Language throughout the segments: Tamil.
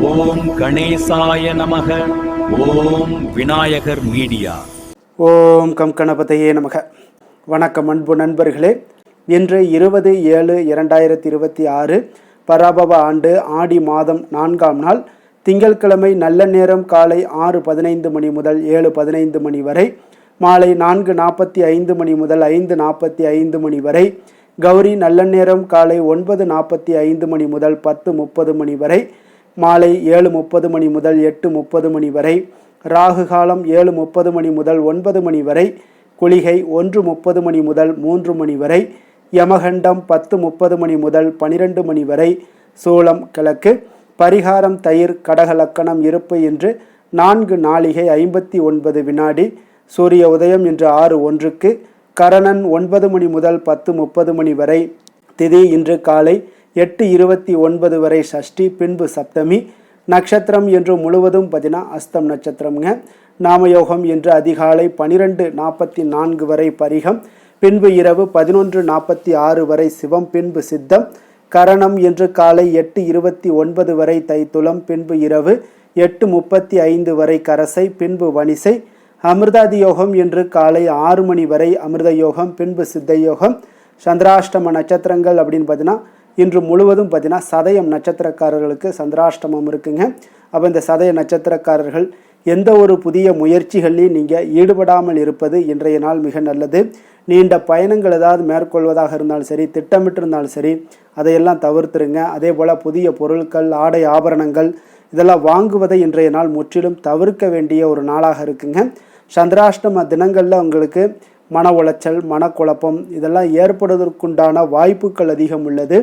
ஓம் கணேசாய நமக. ஓம் விநாயகர் மீடியா. ஓம் கம் கணபதையே நமக. வணக்கம் அன்பு நண்பர்களே. இன்று 20/7/2026 பராபவ ஆண்டு ஆடி மாதம் 4ஆம் நாள் திங்கட்கிழமை. நல்ல நேரம் காலை 6:15 மணி முதல் 7:15 மணி வரை, மாலை 4:45 மணி முதல் 5:45 மணி வரை. கௌரி நல்ல நேரம் காலை 9:45 மணி முதல் 10:30 மணி வரை, மாலை 7:30 மணி முதல் 8:30 மணி வரை. ராகு காலம் 7:30 மணி முதல் 9 மணி வரை. குளிகை 1:30 மணி முதல் 3 மணி வரை. யமகண்டம் 10:30 மணி முதல் 12 மணி வரை. சூலம் கிழக்கு. பரிகாரம் தயிர். கடக லக்கணம். இருப்பு இன்று 4 நாழிகை 59 வினாடி. சூரிய உதயம் இன்று 6:01. கரணன் 9 மணி முதல் 10:30 மணி வரை. திதி இன்று காலை 8:29 வரை சஷ்டி, பின்பு சப்தமி. நட்சத்திரம் என்று முழுவதும் அஸ்தம் நட்சத்திரம்ங்க. நாமயோகம் இன்று அதிகாலை 12:44 வரை பரிகம், பின்பு இரவு 11:46 வரை சிவம், பின்பு சித்தம். கரணம் இன்று காலை 8:29 வரை தைத்துளம், பின்பு இரவு 8:35 வரை கரசை, பின்பு வணிசை. அமிர்தாதி யோகம் இன்று காலை 6 மணி வரை அமிர்த யோகம், பின்பு சித்த யோகம். சந்திராஷ்டம நட்சத்திரங்கள் அப்படின்னு இன்று முழுவதும் சதயம் நட்சத்திரக்காரர்களுக்கு சந்திராஷ்டமம் இருக்குங்க. அப்போ இந்த சதய நட்சத்திரக்காரர்கள் எந்த ஒரு புதிய முயற்சிகளையும் நீங்கள் ஈடுபடாமல் இருப்பது இன்றைய நாள் மிக நல்லது. நீண்ட பயணங்கள் ஏதாவது மேற்கொள்வதாக இருந்தாலும் சரி, திட்டமிட்டிருந்தாலும் சரி, அதையெல்லாம் தவிர்த்துருங்க. அதே போல் புதிய பொருட்கள், ஆடை ஆபரணங்கள் இதெல்லாம் வாங்குவதை இன்றைய நாள் முற்றிலும் தவிர்க்க வேண்டிய ஒரு நாளாக இருக்குங்க. சந்திராஷ்டம தினங்களில் உங்களுக்கு மன உளைச்சல், மனக்குழப்பம் இதெல்லாம் ஏற்படுவதற்குண்டான வாய்ப்புகள் அதிகம் உள்ளது.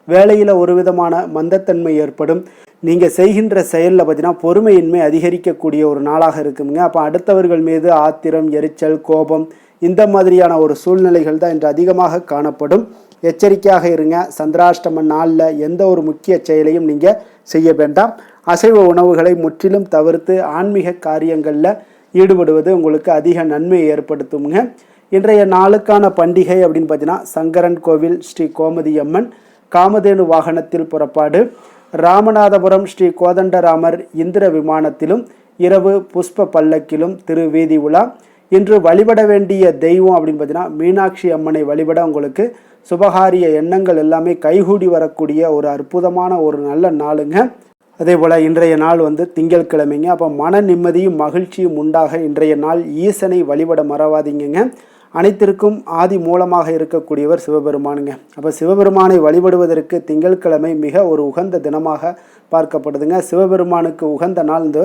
வேலையில் ஒரு விதமான மந்தத்தன்மை ஏற்படும். நீங்கள் செய்கின்ற செயலில் பொறுமையின்மை அதிகரிக்கக்கூடிய ஒரு நாளாக இருக்குங்க. அப்போ அடுத்தவர்கள் மீது ஆத்திரம், எரிச்சல், கோபம் இந்த மாதிரியான ஒரு சூழ்நிலைகள் தான் இன்று அதிகமாக காணப்படும். எச்சரிக்கையாக இருங்க. சந்திராஷ்டம நாளில் எந்த ஒரு முக்கிய செயலையும் நீங்கள் செய்ய வேண்டாம். அசைவ உணவுகளை முற்றிலும் தவிர்த்து ஆன்மீக காரியங்களில் ஈடுபடுவது உங்களுக்கு அதிக நன்மையை ஏற்படுத்துங்க. இன்றைய நாளுக்கான பண்டிகை அப்படின்னு சங்கரன் கோவில் ஸ்ரீ கோமதி அம்மன் காமதேனு வாகனத்தில் புறப்பாடு. ராமநாதபுரம் ஸ்ரீ கோதண்டராமர் இந்திர விமானத்திலும் இரவு புஷ்ப பல்லக்கிலும் திருவீதி உலா. இன்று வழிபட வேண்டிய தெய்வம் அப்படின்னு மீனாட்சி அம்மனை வழிபட உங்களுக்கு சுபகாரிய எண்ணங்கள் எல்லாமே கைகூடி வரக்கூடிய ஒரு அற்புதமான ஒரு நல்ல நாளுங்க. அதே போல் இன்றைய நாள் திங்கட்கிழமைங்க. அப்போ மன நிம்மதியும் மகிழ்ச்சியும் உண்டாக இன்றைய நாள் ஈசனை வழிபட மறவாதீங்க. அனைத்திற்கும் ஆதி மூலமாக இருக்கக்கூடியவர் சிவபெருமானுங்க. அப்போ சிவபெருமானை வழிபடுவதற்கு திங்கட்கிழமை மிக ஒரு உகந்த தினமாக பார்க்கப்படுதுங்க. சிவபெருமானுக்கு உகந்த நாள் இந்த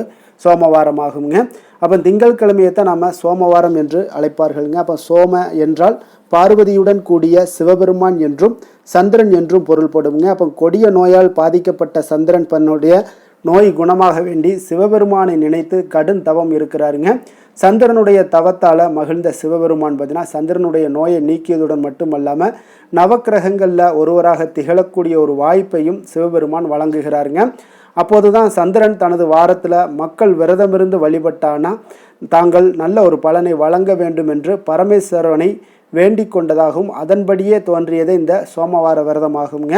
சோமவாரமாகுங்க. அப்போ திங்கட்கிழமையைத்தான் நம்ம சோமவாரம் என்று அழைப்பார்கள்ங்க. அப்போ சோம என்றால் பார்வதியுடன் கூடிய சிவபெருமான் என்றும் சந்திரன் என்றும் பொருள்படுங்க. அப்போ கொடிய நோயால் பாதிக்கப்பட்ட சந்திரன் தன்னுடைய நோய் குணமாக வேண்டி சிவபெருமானை நினைத்து கடும் தவம் இருக்கிறாருங்க. சந்திரனுடைய தவத்தால் மகிழ்ந்த சிவபெருமான் சந்திரனுடைய நோயை நீக்கியதுடன் மட்டுமல்லாமல் நவக்கிரகங்களில் ஒருவராக திகழக்கூடிய ஒரு வாய்ப்பையும் சிவபெருமான் வழங்குகிறாருங்க. அப்போது தான் சந்திரன் தனது வாரத்தில் மக்கள் விரதமிருந்து வழிபட்டானா தாங்கள் நல்ல ஒரு பலனை வழங்க வேண்டும் என்று பரமேஸ்வரனை வேண்டிக் கொண்டதாகவும் அதன்படியே தோன்றியதே இந்த சோமவார விரதமாகுங்க.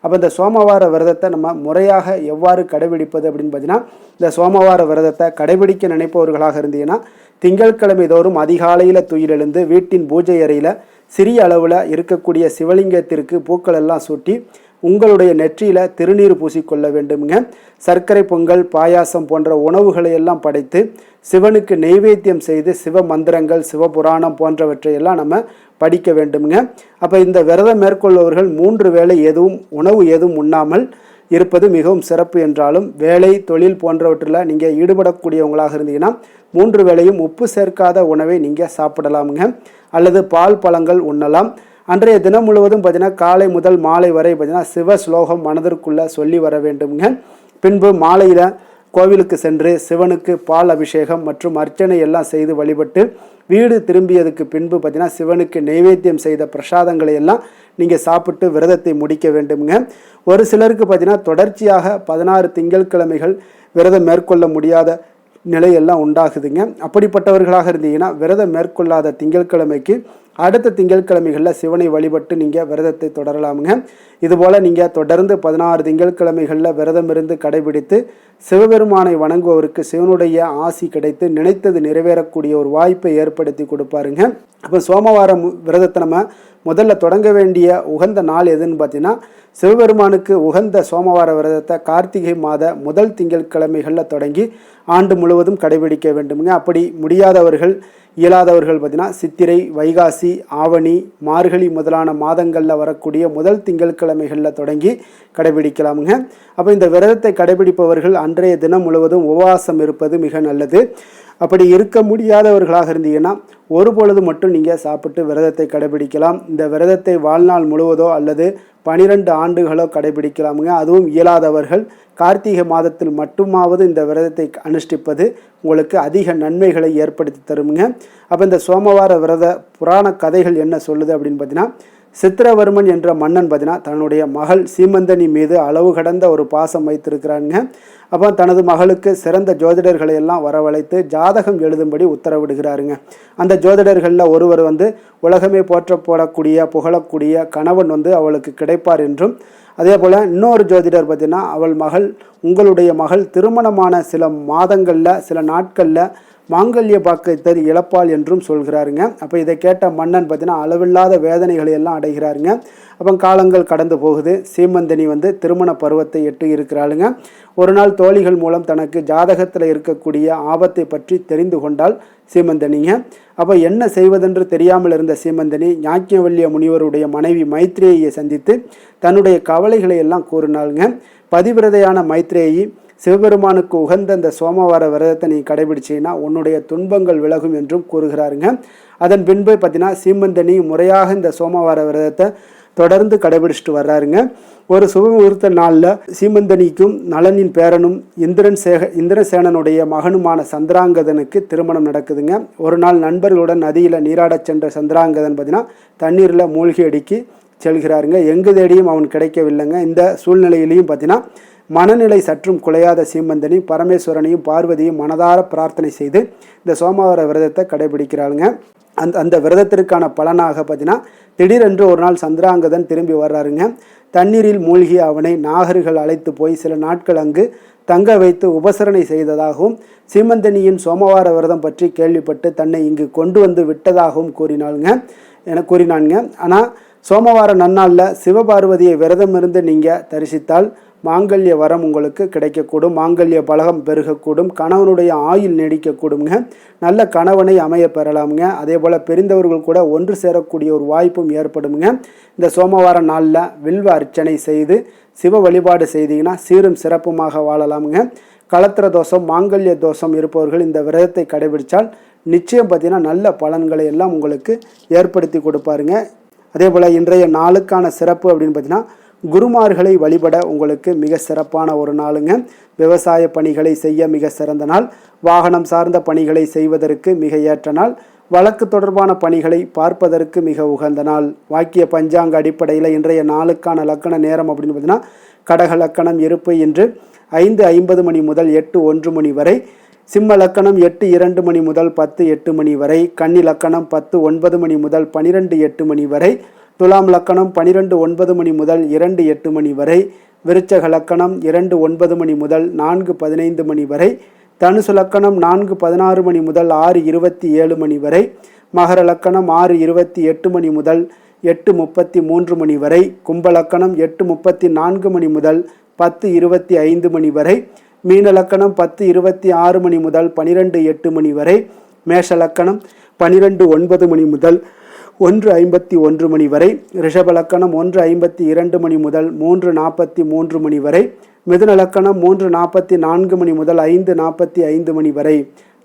அப்போ இந்த சோமவார விரதத்தை நம்ம முறையாக எவ்வாறு கடைபிடிப்பது அப்படின்னு இந்த சோமவார விரதத்தை கடைபிடிக்க நினைப்பவர்களாக இருந்தீங்கன்னா திங்கட்கிழமை தோறும் அதிகாலையில் துயிலெழுந்து வீட்டின் பூஜை அறையில் சிறிய அளவில் இருக்கக்கூடிய சிவலிங்கத்திற்கு பூக்கள் எல்லாம் சூட்டி உங்களுடைய நெற்றியில் திருநீர் பூசிக்கொள்ள வேண்டுங்க. சர்க்கரை பொங்கல், பாயாசம் போன்ற உணவுகளை எல்லாம் படைத்து சிவனுக்கு நெய்வேத்தியம் செய்து சிவ மந்திரங்கள், சிவபுராணம் போன்றவற்றையெல்லாம் நம்ம படிக்க வேண்டுங்க. அப்போ இந்த விரதம் மேற்கொள்பவர்கள் 3 வேளை உணவு எதுவும் உண்ணாமல் இருப்பது மிகவும் சிறப்பு என்றாலும், வேலை, தொழில் போன்றவற்றில் நீங்கள் ஈடுபடக்கூடியவங்களாக இருந்தீங்கன்னா 3 வேளையும் உப்பு சேர்க்காத உணவை நீங்கள் சாப்பிடலாமுங்க. அல்லது பால் பழங்கள் உண்ணலாம். அன்றைய தினம் முழுவதும் காலை முதல் மாலை வரை சிவ ஸ்லோகம் மனதிற்குள்ளே சொல்லி வர வேண்டுங்க. பின்பு மாலையில் கோவிலுக்கு சென்று சிவனுக்கு பால் அபிஷேகம் மற்றும் அர்ச்சனை எல்லாம் செய்து வழிபட்டு வீடு திரும்பியதுக்கு பின்பு சிவனுக்கு நைவேத்தியம் செய்த பிரசாதங்களை எல்லாம் நீங்கள் சாப்பிட்டு விரதத்தை முடிக்க வேண்டுங்க. ஒரு சிலருக்கு தொடர்ச்சியாக 16 திங்கட்கிழமைகள் விரதம் மேற்கொள்ள முடியாத நிலையெல்லாம் உண்டாகுதுங்க. அப்படிப்பட்டவர்களாக இருந்தீங்கன்னா விரதம் மேற்கொள்ளாத திங்கட்கிழமைக்கு அடுத்த திங்கட்கிழமைகளில் சிவனை வழிபட்டு நீங்கள் விரதத்தை தொடரலாமுங்க. இதுபோல் நீங்கள் தொடர்ந்து 16 திங்கட்கிழமைகளில் விரதம் இருந்து கடைபிடித்து சிவபெருமானை வணங்குவவருக்கு சிவனுடைய ஆசி கிடைத்து நினைத்தது நிறைவேறக்கூடிய ஒரு வாய்ப்பை ஏற்படுத்தி கொடுப்பாருங்க. அப்போ சோமவாரம் விரதத்தை நம்ம முதல்ல தொடங்க வேண்டிய உகந்த நாள் எதுன்னு பார்த்தீங்கன்னா, சிவபெருமானுக்கு உகந்த சோமவார விரதத்தை கார்த்திகை மாத முதல் திங்கட்கிழமைகளில் தொடங்கி ஆண்டு முழுவதும் கடைபிடிக்க வேண்டுமுங்க. அப்படி முடியாதவர்கள் இயலாதவர்கள் பார்த்தீங்கன்னா சித்திரை, வைகாசி, ஆவணி, மார்கழி முதலான மாதங்களில் வரக்கூடிய முதல் திங்கட்கிழமைகளில் தொடங்கி கடைபிடிக்கலாமுங்க. அப்போ இந்த விரதத்தை கடைபிடிப்பவர்கள் அன்றைய தினம் முழுவதும் உபவாசம் இருப்பது மிக நல்லது. அப்படி இருக்க முடியாதவர்களாக இருந்தீங்கன்னா ஒரு பொழுது மட்டும் நீங்கள் சாப்பிட்டு விரதத்தை கடைபிடிக்கலாம். இந்த விரதத்தை வாழ்நாள் முழுவதோ அல்லது 12 ஆண்டுகளோ கடைபிடிக்கலாமுங்க. அதுவும் இயலாதவர்கள் கார்த்திகை மாதத்தில் மட்டுமாவது இந்த விரதத்தை அனுஷ்டிப்பது உங்களுக்கு அதிக நன்மைகளை ஏற்படுத்தி தருமுங்க. அப்போ இந்த சோமவார விரத புராண கதைகள் என்ன சொல்லுது அப்படின்னு பார்த்தீங்கன்னா, சித்திரவர்மன் என்ற மன்னன் பார்த்தீங்கன்னா தன்னுடைய மகள் சீமந்தனி மீது அளவு கடந்த ஒரு பாசம் வைத்திருக்கிறாங்க. அப்போ தனது மகளுக்கு சிறந்த ஜோதிடர்களை எல்லாம் வரவழைத்து ஜாதகம் எழுதும்படி உத்தரவிடுகிறாருங்க. அந்த ஜோதிடர்களில் ஒருவர் உலகமே போற்றப்படக்கூடிய புகழக்கூடிய கணவன் அவளுக்கு கிடைப்பார் என்றும், அதே போல் இன்னொரு ஜோதிடர் பார்த்தீங்கன்னா உங்களுடைய மகள் திருமணமான சில மாதங்களில் சில நாட்களில் மாங்கல்ய பாக்கியத்தை இழப்பாள் என்றும் சொல்கிறாருங்க. அப்போ இதை கேட்ட மன்னன் பார்த்தீங்கன்னா அளவில்லாத வேதனைகளை எல்லாம் அடைகிறாருங்க. அப்போ காலங்கள் கடந்து போகுது. சீமந்தனி திருமண பருவத்தை எட்டு இருக்கிறாளுங்க. ஒரு நாள் தோழிகள் மூலம் தனக்கு ஜாதகத்தில் இருக்கக்கூடிய ஆபத்தை பற்றி தெரிந்து கொண்டால் சீமந்தனிங்க. அப்போ என்ன செய்வதென்று தெரியாமல் இருந்த சீமந்தனி ஞாக்கியவல்லிய முனிவருடைய மனைவி மைத்ரேயை சந்தித்து தன்னுடைய கவலைகளை எல்லாம் கூறினாளுங்க. பதிவிரதையான மைத்ரேயி, சிவபெருமானுக்கு உகந்த இந்த சோமவார விரதத்தை நீ கடைபிடிச்சின்னா உன்னுடைய துன்பங்கள் விலகும் என்றும் கூறுகிறாருங்க. அதன் பின்பு பார்த்தீங்கன்னா சீமந்தனி முறையாக இந்த சோமவார விரதத்தை தொடர்ந்து கடைபிடிச்சிட்டு வர்றாருங்க. ஒரு சுபமுகூர்த்த நாளில் சீமந்தனிக்கும் நலனின் பேரனும் இந்திரசேனனுடைய மகனுமான சந்திராங்கதனுக்கு திருமணம் நடக்குதுங்க. ஒரு நாள் நண்பர்களுடன் நதியில் நீராடச் சென்ற சந்திராங்கதன் பார்த்தீங்கன்னா தண்ணீரில் மூழ்கி அடிக்கி செல்கிறாருங்க. எங்கு தேடியும் அவன் கிடைக்கவில்லைங்க. இந்த சூழ்நிலையிலையும் பார்த்தீங்கன்னா மனநிலை சற்றும் குலையாத சீமந்தனி பரமேஸ்வரனையும் பார்வதியும் மனதார பிரார்த்தனை செய்து இந்த சோமவார விரதத்தை கடைபிடிக்கிறாளுங்க. அந்த விரதத்திற்கான பலனாக பார்த்தீங்கன்னா திடீரென்று ஒரு நாள் சந்திராங்கதன் திரும்பி வர்றாருங்க. தண்ணீரில் மூழ்கி அவனை நாகர்கள் அழைத்து போய் சில நாட்கள் அங்கு தங்க வைத்து உபசரணை செய்ததாகவும் சீமந்தனியின் சோமவார விரதம் பற்றி கேள்விப்பட்டு தன்னை இங்கு கொண்டு வந்து விட்டதாகவும் கூறினாங்க. ஆனால் சோமவார நன்னாளில் சிவபார்வதியை விரதம் இருந்து நீங்கள் தரிசித்தால் மாங்கல்ய வரம் உங்களுக்கு கிடைக்கக்கூடும், மாங்கல்ய பலகம் பெருகக்கூடும், கணவனுடைய ஆயுள் நீடிக்கக்கூடுங்க, நல்ல கணவனை அமைய பெறலாமுங்க. அதே போல் பிரிந்தவர்கள் கூட ஒன்று சேரக்கூடிய ஒரு வாய்ப்பும் ஏற்படுங்க. இந்த சோமவார நாளில் வில்வ அர்ச்சனை செய்து சிவ வழிபாடு செய்தீங்கன்னா சீரும் சிறப்புமாக வாழலாமுங்க. களத்திர தோஷம், மாங்கல்ய தோஷம் இருப்பவர்கள் இந்த விரதத்தை கடைபிடித்தால் நிச்சயம் பார்த்தீங்கன்னா நல்ல பலன்களை எல்லாம் உங்களுக்கு ஏற்படுத்தி கொடுப்பாருங்க. அதே போல் இன்றைய நாளுக்கான சிறப்பு அப்படின்னு பார்த்தீங்கன்னா குருமார்களை வழிபட உங்களுக்கு மிக சிறப்பான ஒரு நாளுங்க. விவசாய பணிகளை செய்ய மிக சிறந்த நாள், வாகனம் சார்ந்த பணிகளை செய்வதற்கு மிக ஏற்ற நாள், வழக்கு தொடர்பான பணிகளை பார்ப்பதற்கு மிக உகந்த நாள். வாக்கிய பஞ்சாங்க அடிப்படையில் இன்றைய நாளுக்கான லக்கண நேரம் அப்படின்னு பார்த்தீங்கன்னா கடக லக்கணம் இருப்பு இன்று 5:50 மணி முதல் 8:01 மணி வரை, சிம்ம லக்கணம் 8:02 மணி முதல் 10:08 மணி வரை, கன்னி லக்கணம் 10:09 மணி முதல் 12:08 மணி வரை, துலாம் லக்கணம் 12:09 மணி முதல் 2:08 மணி வரை, விருச்சக லக்கணம் 2:09 மணி முதல் 4:15 மணி வரை, தனுசு லக்கணம் 4:16 மணி முதல் 6:27 மணி வரை, மகர லக்கணம் 6:28 மணி முதல் 8:33 மணி வரை, கும்ப லக்கணம் 8:34 மணி முதல் 10:25 மணி வரை, மீன லக்கணம் 10:26 மணி முதல் 12:08 மணி வரை, மேஷ லக்கணம் 12:09 மணி முதல் 1:51 மணி வரை, ரிஷப லக்கணம் 1:52 மணி முதல் 3:43 மணி வரை, மிதுன லக்கணம் 3:44 மணி முதல் 5:45 மணி வரை.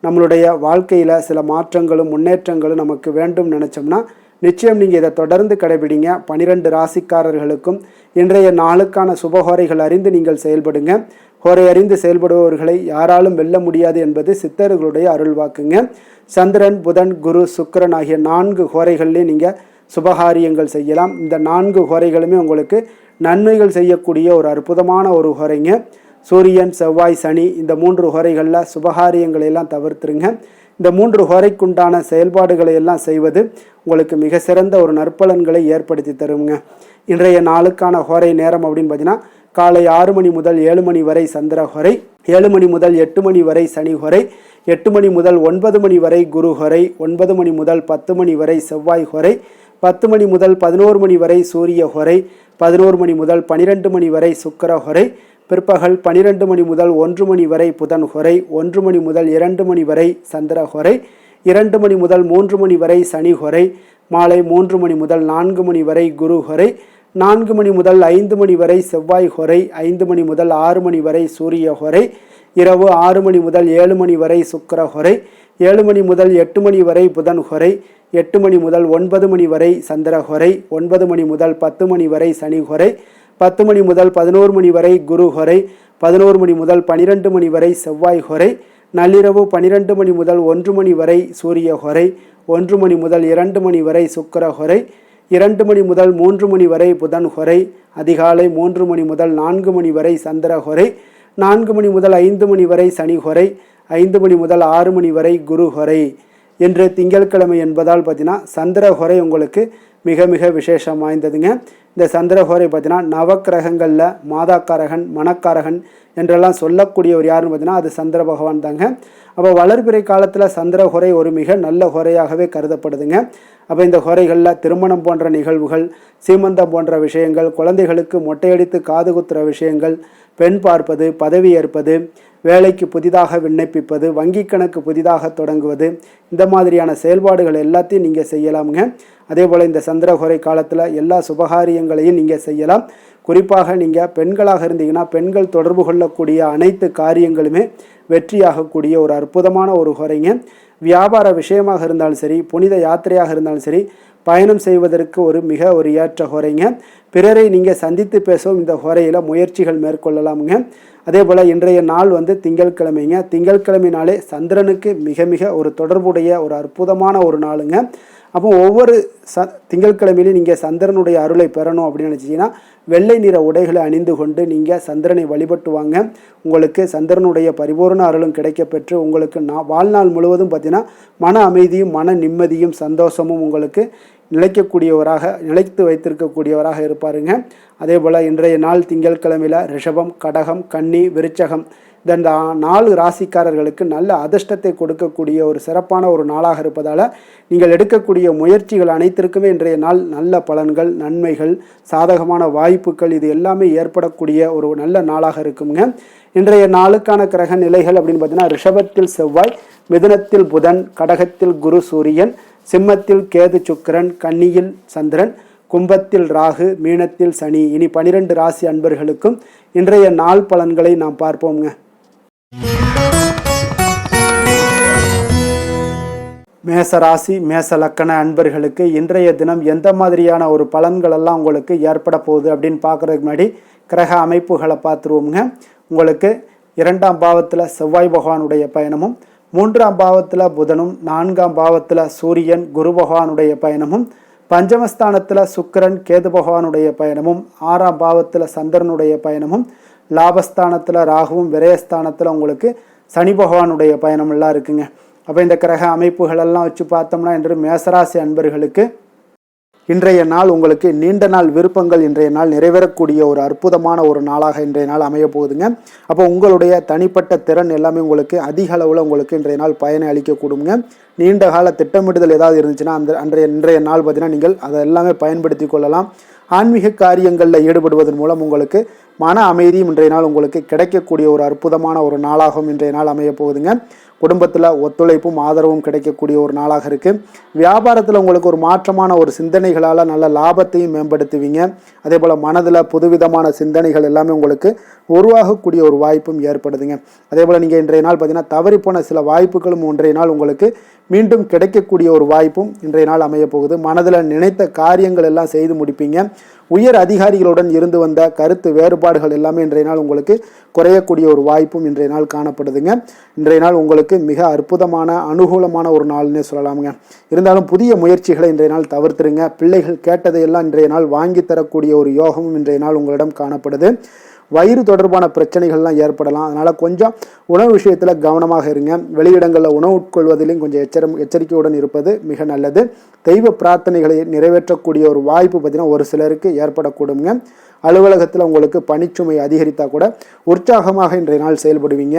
நம்மளுடைய வாழ்க்கையில் சில மாற்றங்களும் முன்னேற்றங்களும் நமக்கு வேண்டும் நினச்சோம்னா நிச்சயம் நீங்கள் இதை தொடர்ந்து கடைபிடிங்க. 12 ராசிக்காரர்களுக்கும் இன்றைய நாளுக்கான சுபஹோரைகள் அறிந்து நீங்கள் செயல்படுங்க. ஹோரை அறிந்து செயல்படுபவர்களை யாராலும் வெல்ல முடியாது என்பது சித்தர்களுடைய அருள்வாக்குங்க. சந்திரன், புதன், குரு, சுக்கிரன் ஆகிய 4 ஹோரைகள்லேயே நீங்கள் சுபகாரியங்கள் செய்யலாம். இந்த 4 ஹோரைகளுமே உங்களுக்கு நன்மைகள் செய்யக்கூடிய ஒரு அற்புதமான ஒரு ஹோரைங்க. சூரியன் செவ்வாய் சனி இந்த 3 ஹோரைகளில் சுபகாரியங்களை எல்லாம் தவிர்த்துருங்க. இந்த 3 ஹோரைக்குண்டான செயல்பாடுகளை எல்லாம் செய்வது உங்களுக்கு மிக சிறந்த ஒரு நற்பலன்களை ஏற்படுத்தி தருங்க. இன்றைய நாளுக்கான ஹோரை நேரம் அப்படின்னு பார்த்தீங்கன்னா காலை 6 மணி முதல் 7 மணி வரை சந்திர ஹோரை, 7 மணி முதல் 8 மணி வரை சனி ஹோரை, 8 மணி முதல் 9 மணி வரை குரு ஹோரை, 9 மணி முதல் 10 மணி வரை செவ்வாய் ஹோரை, 10 மணி முதல் 11 மணி வரை சூரிய ஹோரை, 11 மணி முதல் 12 மணி வரை சுக்கிர ஹோரை, பிற்பகல் 12 மணி முதல் 1 மணி வரை புதன் ஹோரை, 1 மணி முதல் 2 மணி வரை சந்திர ஹோரை, 2 மணி முதல் 3 மணி வரை சனி ஹோரை, மாலை 3 மணி முதல் 4 மணி வரை குரு ஹோரை, 4 மணி முதல் 5 மணி வரை செவ்வாய் ஹோரை, 5 மணி முதல் 6 மணி வரை சூரிய ஹோரை, இரவு 6 மணி முதல் 7 மணி வரை சுக்கிர ஹோரை, 7 மணி முதல் 8 மணி வரை புதன் ஹோரை, 8 மணி முதல் 9 மணி வரை சந்திர ஹோரை, 9 மணி முதல் 10 மணி வரை சனி ஹோரை, 10 மணி முதல் 11 மணி வரை குரு ஹோரை, 11 மணி முதல் 12 மணி வரை செவ்வாய் ஹோரை, நள்ளிரவு 12 மணி முதல் 1 மணி வரை சூரிய ஹோரை, 1 மணி முதல் 2 மணி வரை சுக்கிர ஹோரை, 2 மணி முதல் 3 மணி வரை புதன் ஹோரை, அதிகாலை 3 மணி முதல் 4 மணி வரை சந்திர ஹோரை, 4 மணி முதல் 5 மணி வரை சனி ஹோரை, 5 மணி முதல் 6 மணி வரை குரு ஹோரை. இன்று திங்கட்கிழமை என்பதால் பார்த்தீங்கன்னா சந்திர ஹோரை உங்களுக்கு மிக மிக விசேஷம் வாய்ந்ததுங்க. இந்த சந்திர ஹோரை பார்த்தீங்கன்னா நவக்கிரகங்களில் மாதாக்காரகன் மணக்காரகன் என்றெல்லாம் சொல்லக்கூடியவர் யாருன்னு பார்த்தீங்கன்னா அது சந்திர பகவான் தாங்க. அப்போ வளர்பிறை காலத்தில் சந்திர ஹோரை ஒரு மிக நல்ல ஹோரையாகவே கருதப்படுதுங்க. அப்போ இந்த ஹோரைகளில் திருமணம் போன்ற நிகழ்வுகள், சீமந்தம் போன்ற விஷயங்கள், குழந்தைகளுக்கு மொட்டையடித்து காது குத்துற விஷயங்கள், பெண் பார்ப்பது, பதவி ஏற்பது, வேலைக்கு புதிதாக விண்ணப்பிப்பது, வங்கி கணக்கு புதிதாக தொடங்குவது, இந்த மாதிரியான செயல்பாடுகள் எல்லாத்தையும் நீங்கள் செய்யலாமுங்க. அதே போல் இந்த சந்திரஹோரை காலத்தில் எல்லா சுபகாரியங்களையும் நீங்கள் செய்யலாம். குறிப்பாக நீங்கள் பெண்களாக இருந்தீங்கன்னா பெண்கள் தொடர்பு கொள்ளக்கூடிய அனைத்து காரியங்களுமே வெற்றியாகக்கூடிய ஒரு அற்புதமான ஒரு ஹோரைங்க. வியாபார விஷயமாக இருந்தாலும் சரி, புனித யாத்திரையாக இருந்தாலும் சரி, பயணம் செய்வதற்கு மிக ஏற்ற ஹோரைங்க. பிறரை நீங்கள் சந்தித்து பேசவும் இந்த ஹோரையில் முயற்சிகள் மேற்கொள்ளலாமுங்க. அதே போல் இன்றைய நாள் திங்கட்கிழமைங்க. திங்கட்கிழமைனாலே சந்திரனுக்கு மிக மிக ஒரு தொடர்புடைய ஒரு அற்புதமான ஒரு நாளுங்க. அப்போ ஒவ்வொரு திங்கட்கிழமையிலையும் நீங்கள் சந்திரனுடைய அருளை பெறணும் அப்படின்னு நினச்சிங்கன்னா வெள்ளை நிற உடைகளை அணிந்து கொண்டு நீங்கள் சந்திரனை வழிபட்டு வாங்க. உங்களுக்கு சந்திரனுடைய பரிபூர்ண அருளும் கிடைக்கப்பெற்று உங்களுக்கு வாழ்நாள் முழுவதும் பார்த்தீங்கன்னா மன அமைதியும் மன நிம்மதியும் சந்தோஷமும் உங்களுக்கு நிலைத்து வைத்திருக்கக்கூடியவராக இருப்பாருங்க. அதே போல் இன்றைய நாள் திங்கட்கிழமையில் ரிஷபம், கடகம், கன்னி, விருச்சகம் இந்த 4 ராசிக்காரர்களுக்கு நல்ல அதிர்ஷ்டத்தை கொடுக்கக்கூடிய ஒரு சிறப்பான ஒரு நாளாக இருப்பதால் நீங்கள் எடுக்கக்கூடிய முயற்சிகள் அனைத்திற்குமே இன்றைய நாள் நல்ல பலன்கள், நன்மைகள், சாதகமான வாய்ப்புகள் இது எல்லாமே ஏற்படக்கூடிய ஒரு நல்ல நாளாக இருக்குங்க. இன்றைய நாளுக்கான கிரக நிலைகள் அப்படின்னு பார்த்தீங்கன்னா ரிஷபத்தில் செவ்வாய், மிதுனத்தில் புதன், கடகத்தில் குரு சூரியன், சிம்மத்தில் கேது சுக்கிரன், கன்னியில் சந்திரன், கும்பத்தில் ராகு, மீனத்தில் சனி. இனி 12 ராசி அன்பர்களுக்கும் இன்றைய நாள் பலன்களை நாம் பார்ப்போங்க. மேச ராசி மேச லக்கண அன்பர்களுக்கு இன்றைய தினம் எந்த மாதிரியான ஒரு பலன்கள் எல்லாம் உங்களுக்கு ஏற்பட போகுது அப்படின்னு பார்க்குறதுக்கு முன்னாடி கிரக அமைப்புகளை பார்த்துருவோங்க. உங்களுக்கு 2ஆம் பாவத்தில் செவ்வாய் பகவானுடைய பயணமும், 3ஆம் பாவத்தில் புதனும், 4ஆம் பாவத்தில் சூரியன் குரு பகவானுடைய பயணமும், பஞ்சமஸ்தானத்தில் சுக்கிரன் கேது பகவானுடைய பயணமும், 6ஆம் பாவத்தில் சந்திரனுடைய பயணமும், லாபஸ்தானத்தில் ராகுவும், விரயஸ்தானத்தில் உங்களுக்கு சனி பகவானுடைய பயணம் எல்லாம் இருக்குங்க. அப்போ இந்த கிரக அமைப்புகளெல்லாம் வச்சு பார்த்தோம்னா இன்று மேசராசி அன்பர்களுக்கு இன்றைய நாள் உங்களுக்கு நீண்ட நாள் விருப்பங்கள் இன்றைய நாள் நிறைவேறக்கூடிய ஒரு அற்புதமான ஒரு நாளாக இன்றைய நாள் அமைய போகுதுங்க. அப்போ உங்களுடைய தனிப்பட்ட திறன் எல்லாமே உங்களுக்கு அதிக அளவில் உங்களுக்கு இன்றைய நாள் பயனை அளிக்கக்கூடுங்க. நீண்ட கால திட்டமிடுதல் ஏதாவது இருந்துச்சுன்னா இன்றைய நாள் பார்த்தீங்கன்னா நீங்கள் அதை எல்லாமே பயன்படுத்தி கொள்ளலாம். ஆன்மீக காரியங்களில் ஈடுபடுவதன் மூலம் உங்களுக்கு மன அமைதியும் இன்றைய நாள் உங்களுக்கு கிடைக்கக்கூடிய ஒரு அற்புதமான ஒரு நாளாகவும் இன்றைய நாள் அமைய போகுதுங்க. குடும்பத்தில் ஒத்துழைப்பும் ஆதரவும் கிடைக்கக்கூடிய ஒரு நாளாக இருக்குது. வியாபாரத்தில் உங்களுக்கு ஒரு மாற்றமான ஒரு சிந்தனைகளால் நல்ல லாபத்தையும் மேம்படுத்துவீங்க. அதே போல் மனதில் புதுவிதமான சிந்தனைகள் எல்லாமே உங்களுக்கு உருவாகக்கூடிய ஒரு வாய்ப்பும் ஏற்படுதுங்க. அதே போல் நீங்கள் இன்றைய நாள் பார்த்தீங்கன்னா தவறிப்போன சில வாய்ப்புகளும் இன்றைய நாள் உங்களுக்கு மீண்டும் கிடைக்கக்கூடிய ஒரு வாய்ப்பும் இன்றைய நாள் அமைய போகுது. மனதில் நினைத்த காரியங்கள் எல்லாம் செய்து முடிப்பீங்க. உயர் அதிகாரிகளுடன் இருந்து வந்த கருத்து வேறுபாடுகள் எல்லாமே இன்றைய நாள் உங்களுக்கு குறையக்கூடிய ஒரு வாய்ப்பும் இன்றைய நாள் காணப்படுதுங்க. இன்றைய நாள் உங்களுக்கு மிக அற்புதமான அனுகூலமான ஒரு நாள்னே சொல்லலாமுங்க. இருந்தாலும் புதிய முயற்சிகளை இன்றைய நாள் தவிர்த்துருங்க. பிள்ளைகள் கேட்டதையெல்லாம் இன்றைய நாள் வாங்கி தரக்கூடிய ஒரு யோகமும் இன்றைய நாள் உங்களிடம் காணப்படுது. வயிறு தொடர்பான பிரச்சனைகள்லாம் ஏற்படலாம். அதனால் கொஞ்சம் உணவு விஷயத்தில் கவனமாக இருங்க. வெளியிடங்களில் உணவு உட்கொள்வதிலையும் கொஞ்சம் எச்சரிக்கையுடன் இருப்பது மிக நல்லது. தெய்வ பிரார்த்தனைகளை நிறைவேற்றக்கூடிய ஒரு வாய்ப்பு பார்த்திங்கன்னா ஒரு சிலருக்கு ஏற்படக்கூடுங்க. அலுவலகத்தில் உங்களுக்கு பணிச்சுமை அதிகரித்தா கூட உற்சாகமாக இன்றைய நாள் செயல்படுவீங்க.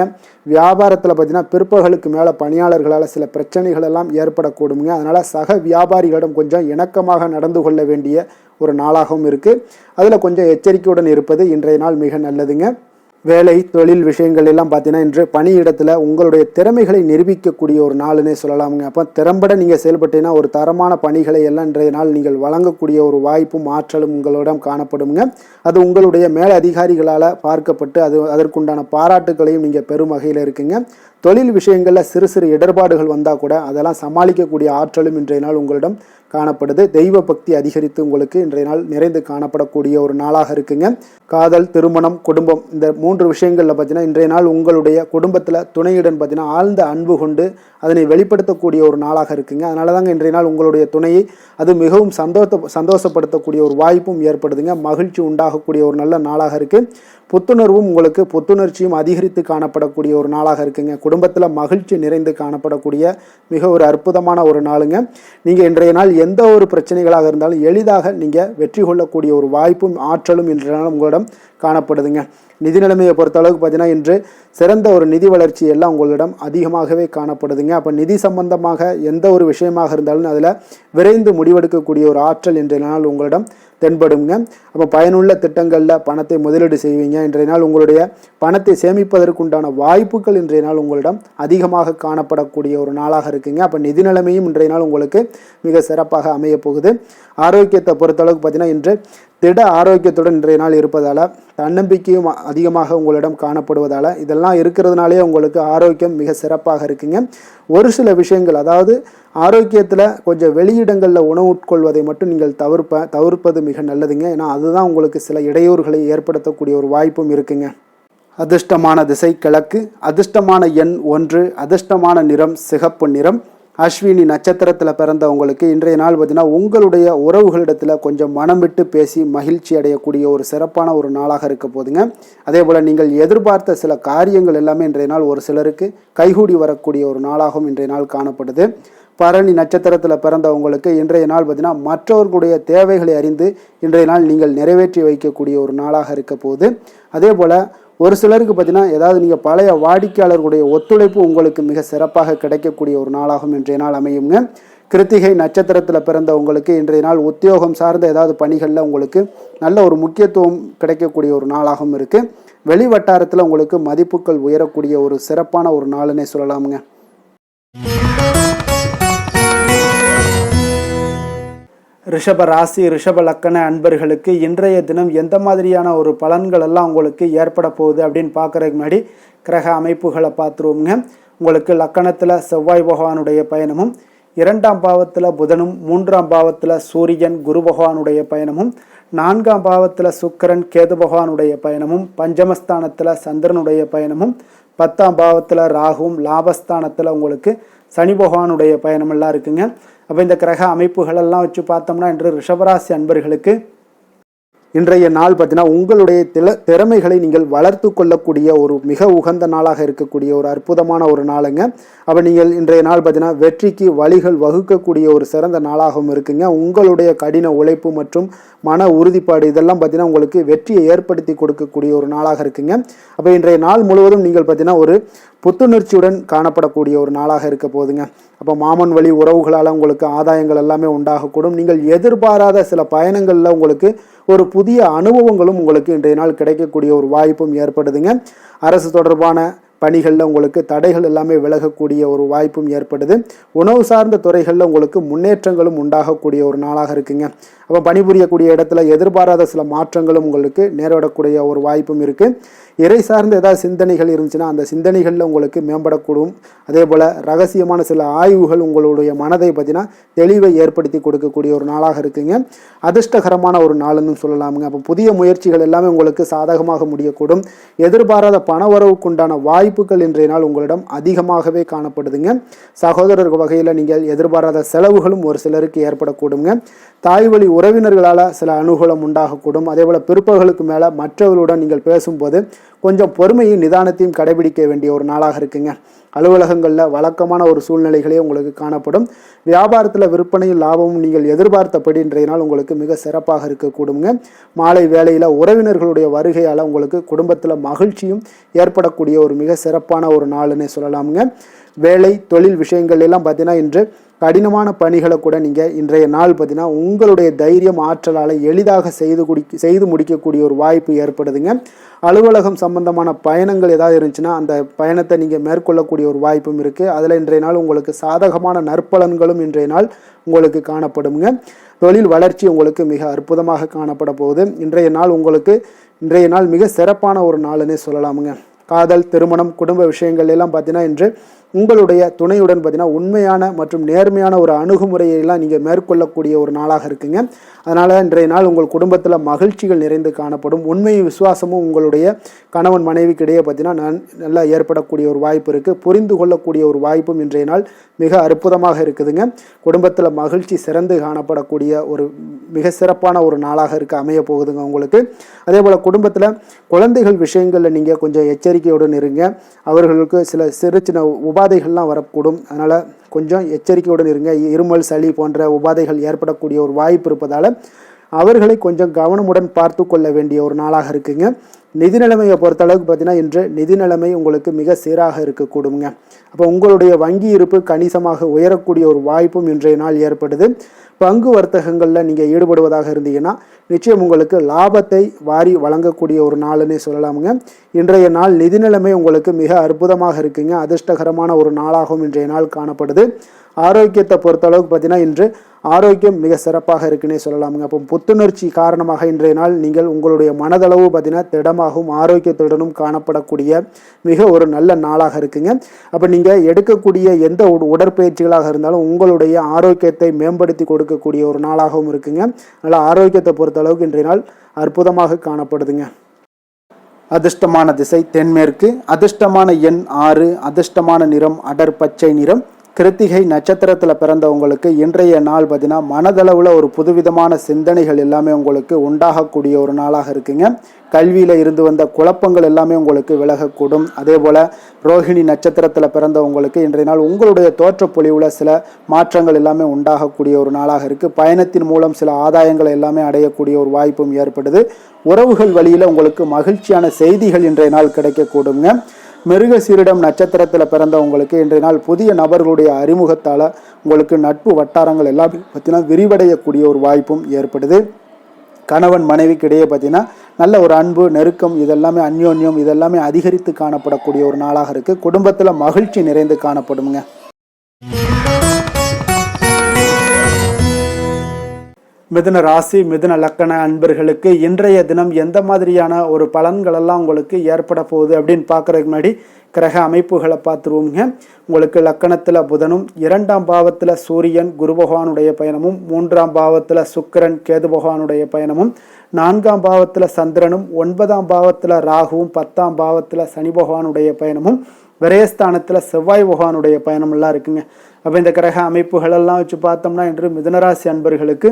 வியாபாரத்தில் பார்த்தீங்கன்னா பிற்பகலுக்கு மேலே பணியாளர்களால் சில பிரச்சனைகள் எல்லாம் ஏற்படக்கூடுங்க. அதனால் சக வியாபாரிகளிடம் கொஞ்சம் இணக்கமாக நடந்து கொள்ள வேண்டிய ஒரு நாளாகவும் இருக்குது. அதில் கொஞ்சம் எச்சரிக்கையுடன் இருப்பது இன்றைய நாள் மிக நல்லதுங்க. வேலை தொழில் விஷயங்கள் எல்லாம் பார்த்தீங்கன்னா இன்று பணியிடத்தில் உங்களுடைய திறமைகளை நிரூபிக்கக்கூடிய ஒரு நாளுன்னே சொல்லலாமுங்க. அப்போ திறம்பட நீங்கள் செயல்பட்டீங்கன்னா ஒரு தரமான பணிகளை எல்லாம் இன்றைய நாள் நீங்கள் வழங்கக்கூடிய ஒரு வாய்ப்பும் ஆற்றலும் உங்களிடம் காணப்படுங்க. அது உங்களுடைய மேல் அதிகாரிகளால் பார்க்கப்பட்டு அதற்குண்டான பாராட்டுகளையும் நீங்கள் பெரும் வகையில் இருக்குங்க. தொழில் விஷயங்களில் சிறு சிறு இடர்பாடுகள் வந்தால் கூட அதெல்லாம் சமாளிக்கக்கூடிய ஆற்றலும் இன்றைய நாள் உங்களிடம் காணப்படுது. தெய்வ பக்தி அதிகரித்து உங்களுக்கு இன்றைய நாள் நிறைந்து காணப்படக்கூடிய ஒரு நாளாக இருக்குங்க. காதல், திருமணம், குடும்பம் இந்த 3 விஷயங்களில் பார்த்தீங்கன்னா இன்றைய நாள் உங்களுடைய குடும்பத்தில் துணையுடன் பார்த்தீங்கன்னா ஆழ்ந்த அன்பு கொண்டு அதனை வெளிப்படுத்தக்கூடிய ஒரு நாளாக இருக்குங்க. அதனால தாங்க இன்றைய நாள் உங்களுடைய துணையை அது மிகவும் சந்தோஷப்படுத்தக்கூடிய ஒரு வாய்ப்பும் ஏற்படுதுங்க. மகிழ்ச்சி உண்டாகக்கூடிய ஒரு நல்ல நாளாக இருக்குது. புத்துணர்வும் உங்களுக்கு புத்துணர்ச்சியும் அதிகரித்து காணப்படக்கூடிய ஒரு நாளாக இருக்குங்க. குடும்பத்தில் மகிழ்ச்சி நிறைந்து காணப்படக்கூடிய மிக ஒரு அற்புதமான ஒரு நாளுங்க. நீங்கள் இன்றைய நாள் எந்த ஒரு பிரச்சனைகளாக இருந்தாலும் எளிதாக நீங்கள் வெற்றி கொள்ளக்கூடிய ஒரு வாய்ப்பும் ஆற்றலும் இன்றைய நாள் உங்களிடம் காணப்படுதுங்க. நிதி நிலைமையை பொறுத்த அளவுக்கு பார்த்தீங்கன்னா இன்று சிறந்த ஒரு நிதி வளர்ச்சி எல்லாம் உங்களிடம் அதிகமாகவே காணப்படுதுங்க. அப்போ நிதி சம்பந்தமாக எந்த ஒரு விஷயமாக இருந்தாலும் அதில் விரைந்து முடிவெடுக்கக்கூடிய ஒரு ஆற்றல் இன்றைய நாள் உங்களிடம் தென்படுங்க. அப்போ பயனுள்ள திட்டங்களில் பணத்தை முதலீடு செய்வீங்க. இன்றைய நாள் உங்களுடைய பணத்தை சேமிப்பதற்குண்டான வாய்ப்புகள் இன்றைய நாள் உங்களிடம் அதிகமாக காணப்படக்கூடிய ஒரு நாளாக இருக்குங்க. அப்போ நிதி நிலைமையும் இன்றைய நாள் உங்களுக்கு மிக சிறப்பாக அமைய போகுது. ஆரோக்கியத்தை பொறுத்தளவுக்கு பார்த்தீங்கன்னா இன்று திட ஆரோக்கியத்துடன் இன்றைய நாள் இருப்பதால் தன்னம்பிக்கையும் அதிகமாக உங்களிடம் காணப்படுவதால் இதெல்லாம் இருக்கிறதுனாலே உங்களுக்கு ஆரோக்கியம் மிக சிறப்பாக இருக்குங்க. ஒரு சில விஷயங்கள் அதாவது ஆரோக்கியத்தில் கொஞ்சம் வெளியிடங்களில் உணவு உட்கொள்வதை மட்டும் நீங்கள் தவிர்ப்பது மிக நல்லதுங்க. ஏன்னா அதுதான் உங்களுக்கு சில இடையூறுகளை ஏற்படுத்தக்கூடிய ஒரு வாய்ப்பும் இருக்குங்க. அதிர்ஷ்டமான திசை கிழக்கு, அதிர்ஷ்டமான எண் 1, அதிர்ஷ்டமான நிறம் சிகப்பு நிறம். அஸ்வினி நட்சத்திரத்தில் பிறந்தவங்களுக்கு இன்றைய நாள் பார்த்தீங்கன்னா உங்களுடைய உறவுகளிடத்தில் கொஞ்சம் மனம் விட்டு பேசி மகிழ்ச்சி அடையக்கூடிய ஒரு சிறப்பான ஒரு நாளாக இருக்க போதுங்க. அதே போல் நீங்கள் எதிர்பார்த்த சில காரியங்கள் எல்லாமே இன்றைய நாள் ஒரு சிலருக்கு கைகூடி வரக்கூடிய ஒரு நாளாகவும் இன்றைய நாள் காணப்படுது. பரணி நட்சத்திரத்தில் பிறந்தவங்களுக்கு இன்றைய நாள் பார்த்தீங்கன்னா மற்றவர்களுடைய தேவைகளை அறிந்து இன்றைய நாள் நீங்கள் நிறைவேற்றி வைக்கக்கூடிய ஒரு நாளாக இருக்க போகுது. அதே போல் ஒரு சிலருக்கு பார்த்தீங்கன்னா ஏதாவது நீங்கள் பழைய வாடிக்கையாளர்களுடைய ஒத்துழைப்பு உங்களுக்கு மிக சிறப்பாக கிடைக்கக்கூடிய ஒரு நாளாகவும் இன்றைய நாள் அமையுங்க. கிருத்திகை நட்சத்திரத்தில் பிறந்தவங்களுக்கு இன்றைய நாள் உத்தியோகம் சார்ந்த ஏதாவது பணிகளில் உங்களுக்கு நல்ல ஒரு முக்கியத்துவம் கிடைக்கக்கூடிய ஒரு நாளாகவும் இருக்குது. வெளி வட்டாரத்தில் உங்களுக்கு மதிப்புகள் உயரக்கூடிய ஒரு சிறப்பான ஒரு நாளுன்னே சொல்லலாமுங்க. ரிஷப ராசி ரிஷப லக்கண அன்பர்களுக்கு இன்றைய தினம் எந்த மாதிரியான ஒரு பலன்கள் எல்லாம் உங்களுக்கு ஏற்பட போகுது அப்படின்னு பார்க்குறதுக்கு முன்னாடி கிரக அமைப்புகளை பார்த்துருவோங்க. உங்களுக்கு லக்கணத்தில் செவ்வாய் பகவானுடைய பயணமும், 2ஆம் பாவத்தில் புதனும், 3ஆம் பாவத்தில் சூரியன் குரு பகவானுடைய பயணமும், 4ஆம் பாவத்தில் சுக்கிரன் கேது பகவானுடைய பயணமும், பஞ்சமஸ்தானத்தில் சந்திரனுடைய பயணமும், 10ஆம் பாவத்தில் ராகுவும், லாபஸ்தானத்தில் உங்களுக்கு சனி பகவானுடைய பயணமெல்லாம் இருக்குங்க. அப்போ இந்த கிரக அமைப்புகளெல்லாம் வச்சு பார்த்தோம்னா இன்று ரிஷபராசி அன்பர்களுக்கு இன்றைய நாள் பார்த்தீங்கன்னா உங்களுடைய திறமைகளை நீங்கள் வளர்த்து கொள்ளக்கூடிய ஒரு மிக உகந்த நாளாக இருக்கக்கூடிய ஒரு அற்புதமான ஒரு நாளுங்க. அப்போ நீங்கள் இன்றைய நாள் பார்த்தீங்கன்னா வெற்றிக்கு வழிகள் வகுக்கக்கூடிய ஒரு சிறந்த நாளாகவும் இருக்குங்க. உங்களுடைய கடின உழைப்பு மற்றும் மன உறுதிப்பாடு இதெல்லாம் பார்த்தீங்கன்னா உங்களுக்கு வெற்றியை ஏற்படுத்தி கொடுக்கக்கூடிய ஒரு நாளாக இருக்குங்க. அப்போ இன்றைய நாள் முழுவதும் நீங்கள் பார்த்தீங்கன்னா ஒரு புத்துணர்ச்சியுடன் காணப்படக்கூடிய ஒரு நாளாக இருக்க போகுதுங்க. அப்போ மாமன் வழி உறவுகளால் உங்களுக்கு ஆதாயங்கள் எல்லாமே உண்டாகக்கூடும். நீங்கள் எதிர்பாராத சில பயணங்களில் உங்களுக்கு ஒரு புதிய அனுபவங்களும் உங்களுக்கு இன்றைய நாள் கிடைக்கக்கூடிய ஒரு வாய்ப்பும் ஏற்படுதுங்க. அரசு தொடர்பான பணிகளில் உங்களுக்கு தடைகள் எல்லாமே விலகக்கூடிய ஒரு வாய்ப்பும் ஏற்படுது. உணவு சார்ந்த துறைகளில் உங்களுக்கு முன்னேற்றங்களும் உண்டாகக்கூடிய ஒரு நாளாக இருக்குங்க. அப்போ பணிபுரியக்கூடிய இடத்துல எதிர்பாராத சில மாற்றங்களும் உங்களுக்கு நேரிடக்கூடிய ஒரு வாய்ப்பும் இருக்குது. இறை சார்ந்த ஏதாவது சிந்தனைகள் இருந்துச்சுன்னா அந்த சிந்தனைகளில் உங்களுக்கு மேம்படக்கூடும். அதே போல் ரகசியமான சில ஆய்வுகள் உங்களுடைய மனதை பார்த்தீங்கன்னா தெளிவை ஏற்படுத்தி கொடுக்கக்கூடிய ஒரு நாளாக இருக்குங்க. அதிர்ஷ்டகரமான ஒரு நாளுன்னு சொல்லலாமுங்க. அப்போ புதிய முயற்சிகள் எல்லாமே உங்களுக்கு சாதகமாக முடியக்கூடும். எதிர்பாராத பண வரவுக்குண்டான வாய்ப்பு வாய்ப்புகள் இன்றைய நாள் உங்களிடம் அதிகமாகவே காணப்படுதுங்க. சகோதரர் வகையில் நீங்கள் எதிர்பாராத செலவுகளும் ஒரு சிலருக்கு ஏற்படக்கூடுங்க. தாய் வழி உறவினர்களால் சில அனுகூலம் உண்டாகக்கூடும். அதே போல் பிற்பகலுக்கு மேலே மற்றவர்களுடன் நீங்கள் பேசும்போது கொஞ்சம் பொறுமையும் நிதானத்தையும் கடைபிடிக்க வேண்டிய ஒரு நாளாக இருக்குங்க. அலுவலகங்களில் வழக்கமான ஒரு சூழ்நிலைகளே உங்களுக்கு காணப்படும். வியாபாரத்தில் விற்பனையும் லாபமும் நீங்கள் எதிர்பார்த்தபடி இன்றைய நாள் உங்களுக்கு மிக சிறப்பாக இருக்கக்கூடுங்க. மாலை வேளையில் உறவினர்களுடைய வருகையால் உங்களுக்கு குடும்பத்தில் மகிழ்ச்சியும் ஏற்படக்கூடிய ஒரு மிக சிறப்பான ஒரு நாளுன்னே சொல்லலாமுங்க. வேலை தொழில் விஷயங்கள் எல்லாம் பார்த்தீங்கன்னா இன்று கடினமான பணிகளை கூட நீங்கள் இன்றைய நாள் பார்த்தீங்கன்னா உங்களுடைய தைரியம் ஆற்றலால் எளிதாக செய்து முடிக்கக்கூடிய ஒரு வாய்ப்பு ஏற்படுதுங்க. அலுவலகம் சம்பந்தமான பயணங்கள் ஏதாவது இருந்துச்சுன்னா அந்த பயணத்தை நீங்கள் மேற்கொள்ளக்கூடிய ஒரு வாய்ப்பும் இருக்குது. அதில் இன்றைய நாள் உங்களுக்கு சாதகமான நற்பலன்களும் இன்றைய நாள் உங்களுக்கு காணப்படுங்க. தொழில் வளர்ச்சி உங்களுக்கு மிக அற்புதமாக காணப்பட போகுது. இன்றைய நாள் மிக சிறப்பான ஒரு நாளுன்னே சொல்லலாமுங்க. காதல், திருமணம், குடும்ப விஷயங்கள் எல்லாம் பார்த்தீங்கன்னா இன்று உங்களுடைய துணையுடன் பார்த்தீங்கன்னா உண்மையான மற்றும் நேர்மையான ஒரு அணுகுமுறையெல்லாம் நீங்கள் மேற்கொள்ளக்கூடிய ஒரு நாளாக இருக்குங்க. அதனால் இன்றைய நாள் உங்கள் குடும்பத்தில் மகிழ்ச்சிகள் நிறைந்து காணப்படும். உண்மையும் விசுவாசமும் உங்களுடைய கணவன் மனைவிக்கு இடையே பார்த்தீங்கன்னா நல்லா ஏற்படக்கூடிய ஒரு வாய்ப்பு இருக்குது. புரிந்து கொள்ளக்கூடிய ஒரு வாய்ப்பும் இன்றைய நாள் மிக அற்புதமாக இருக்குதுங்க. குடும்பத்தில் மகிழ்ச்சி சிறந்து காணப்படக்கூடிய ஒரு மிக சிறப்பான ஒரு நாளாக அமைய போகுதுங்க உங்களுக்கு. அதே போல் குடும்பத்தில் குழந்தைகள் விஷயங்களில் நீங்கள் கொஞ்சம் எச்சரிக்கையுடன் இருங்க. அவர்களுக்கு சில சிறு சின்ன உபாதைகள்லாம் வரக்கூடும். அதனால் கொஞ்சம் எச்சரிக்கையுடன் இருங்க. இருமல், சளி போன்ற உபாதைகள் ஏற்படக்கூடிய ஒரு வாய்ப்பு இருப்பதால் அவர்களை கொஞ்சம் கவனமுடன் பார்த்து கொள்ள வேண்டிய ஒரு நாளாக இருக்குங்க. நிதி நிலைமையை பொறுத்தளவுக்கு பார்த்தீங்கன்னா இன்று நிதி நிலைமை உங்களுக்கு மிக சீராக இருக்கக்கூடுங்க. அப்போ உங்களுடைய வங்கி இருப்பு கணிசமாக உயரக்கூடிய ஒரு வாய்ப்பும் இன்றைய நாள் ஏற்படுது. பங்கு வர்த்தகங்களில் நீங்கள் ஈடுபடுவதாக இருந்தீங்கன்னா நிச்சயம் உங்களுக்கு லாபத்தை வாரி வழங்கக்கூடிய ஒரு நாளுன்னே சொல்லலாமுங்க. இன்றைய நாள் நிதி நிலைமை உங்களுக்கு மிக அற்புதமாக இருக்குங்க. அதிர்ஷ்டகரமான ஒரு நாளாகவும் இன்றைய நாள் காணப்படுது. ஆரோக்கியத்தை பொறுத்தளவுக்கு பார்த்தீங்கன்னா இன்று ஆரோக்கியம் மிக சிறப்பாக இருக்குன்னே சொல்லலாமுங்க. அப்போ புத்துணர்ச்சி காரணமாக இன்றைய நாள் நீங்கள் உங்களுடைய மனதளவு பார்த்தீங்கன்னா திடமாகவும் ஆரோக்கியத்துடனும் காணப்படக்கூடிய மிக ஒரு நல்ல நாளாக இருக்குங்க. அப்போ நீங்கள் எடுக்கக்கூடிய எந்த உடற்பயிற்சிகளாக இருந்தாலும் உங்களுடைய ஆரோக்கியத்தை மேம்படுத்தி கொடுக்கக்கூடிய ஒரு நாளாகவும் இருக்குங்க. அதனால் ஆரோக்கியத்தை பொறுத்தளவுக்கு இன்றைய நாள் அற்புதமாக காணப்படுதுங்க. அதிர்ஷ்டமான திசை தென்மேற்கு, அதிர்ஷ்டமான எண் 6, அதிர்ஷ்டமான நிறம் அடர் பச்சை நிறம். கிருத்திகை நட்சத்திரத்தில் பிறந்தவங்களுக்கு இன்றைய நாள் பார்த்தீங்கன்னா மனதளவில் ஒரு புதுவிதமான சிந்தனைகள் எல்லாமே உங்களுக்கு உண்டாகக்கூடிய ஒரு நாளாக இருக்குங்க. கல்வியில் இருந்து வந்த குழப்பங்கள் எல்லாமே உங்களுக்கு விலகக்கூடும். அதே போல் ரோஹிணி நட்சத்திரத்தில் பிறந்தவங்களுக்கு இன்றைய நாள் உங்களுடைய தோற்றப்பொழிவில் சில மாற்றங்கள் எல்லாமே உண்டாகக்கூடிய ஒரு நாளாக இருக்குது. பயணத்தின் மூலம் சில ஆதாயங்களை எல்லாமே அடையக்கூடிய ஒரு வாய்ப்பும் ஏற்படுது. உறவுகள் வழியில் உங்களுக்கு மகிழ்ச்சியான செய்திகள் இன்றைய நாள் கிடைக்கக்கூடுங்க. மிருகசீரிடம் நட்சத்திரத்தில் பிறந்தவங்களுக்கு இன்றைய நாள் புதிய நபர்களுடைய அறிமுகத்தால் உங்களுக்கு நட்பு வட்டாரங்கள் எல்லாம் பார்த்தீங்கன்னா விரிவடையக்கூடிய ஒரு வாய்ப்பும் ஏற்படுது. கணவன் மனைவிக்கு இடையே பார்த்தீங்கன்னா நல்ல ஒரு அன்பு, நெருக்கம், இதெல்லாமே அந்யோன்யம் இதெல்லாமே அதிகரித்து காணப்படக்கூடிய ஒரு நாளாக இருக்குது. குடும்பத்தில் மகிழ்ச்சி நிறைந்து காணப்படுங்க. மிதுன ராசி, மிதுன லக்கண அன்பர்களுக்கு இன்றைய தினம் எந்த மாதிரியான ஒரு பலன்களெல்லாம் உங்களுக்கு ஏற்பட போகுது அப்படின்னு பார்க்குறதுக்கு முன்னாடி கிரக அமைப்புகளை பார்த்துருவோங்க. உங்களுக்கு லக்கணத்தில் புதனும், 2ஆம் பாவத்தில் சூரியன் குரு பகவானுடைய பயணமும், 3ஆம் பாவத்தில் சுக்கிரன் கேது பகவானுடைய பயணமும், 4ஆம் பாவத்தில் சந்திரனும், 9ஆம் பாவத்தில் ராகுவும், 10ஆம் பாவத்தில் சனி பகவானுடைய பயணமும், விரயஸ்தானத்தில் செவ்வாய் பகவானுடைய பயணமெல்லாம் இருக்குங்க. அப்போ இந்த கிரக அமைப்புகளெல்லாம் வச்சு பார்த்தோம்னா இன்று மிதுனராசி அன்பர்களுக்கு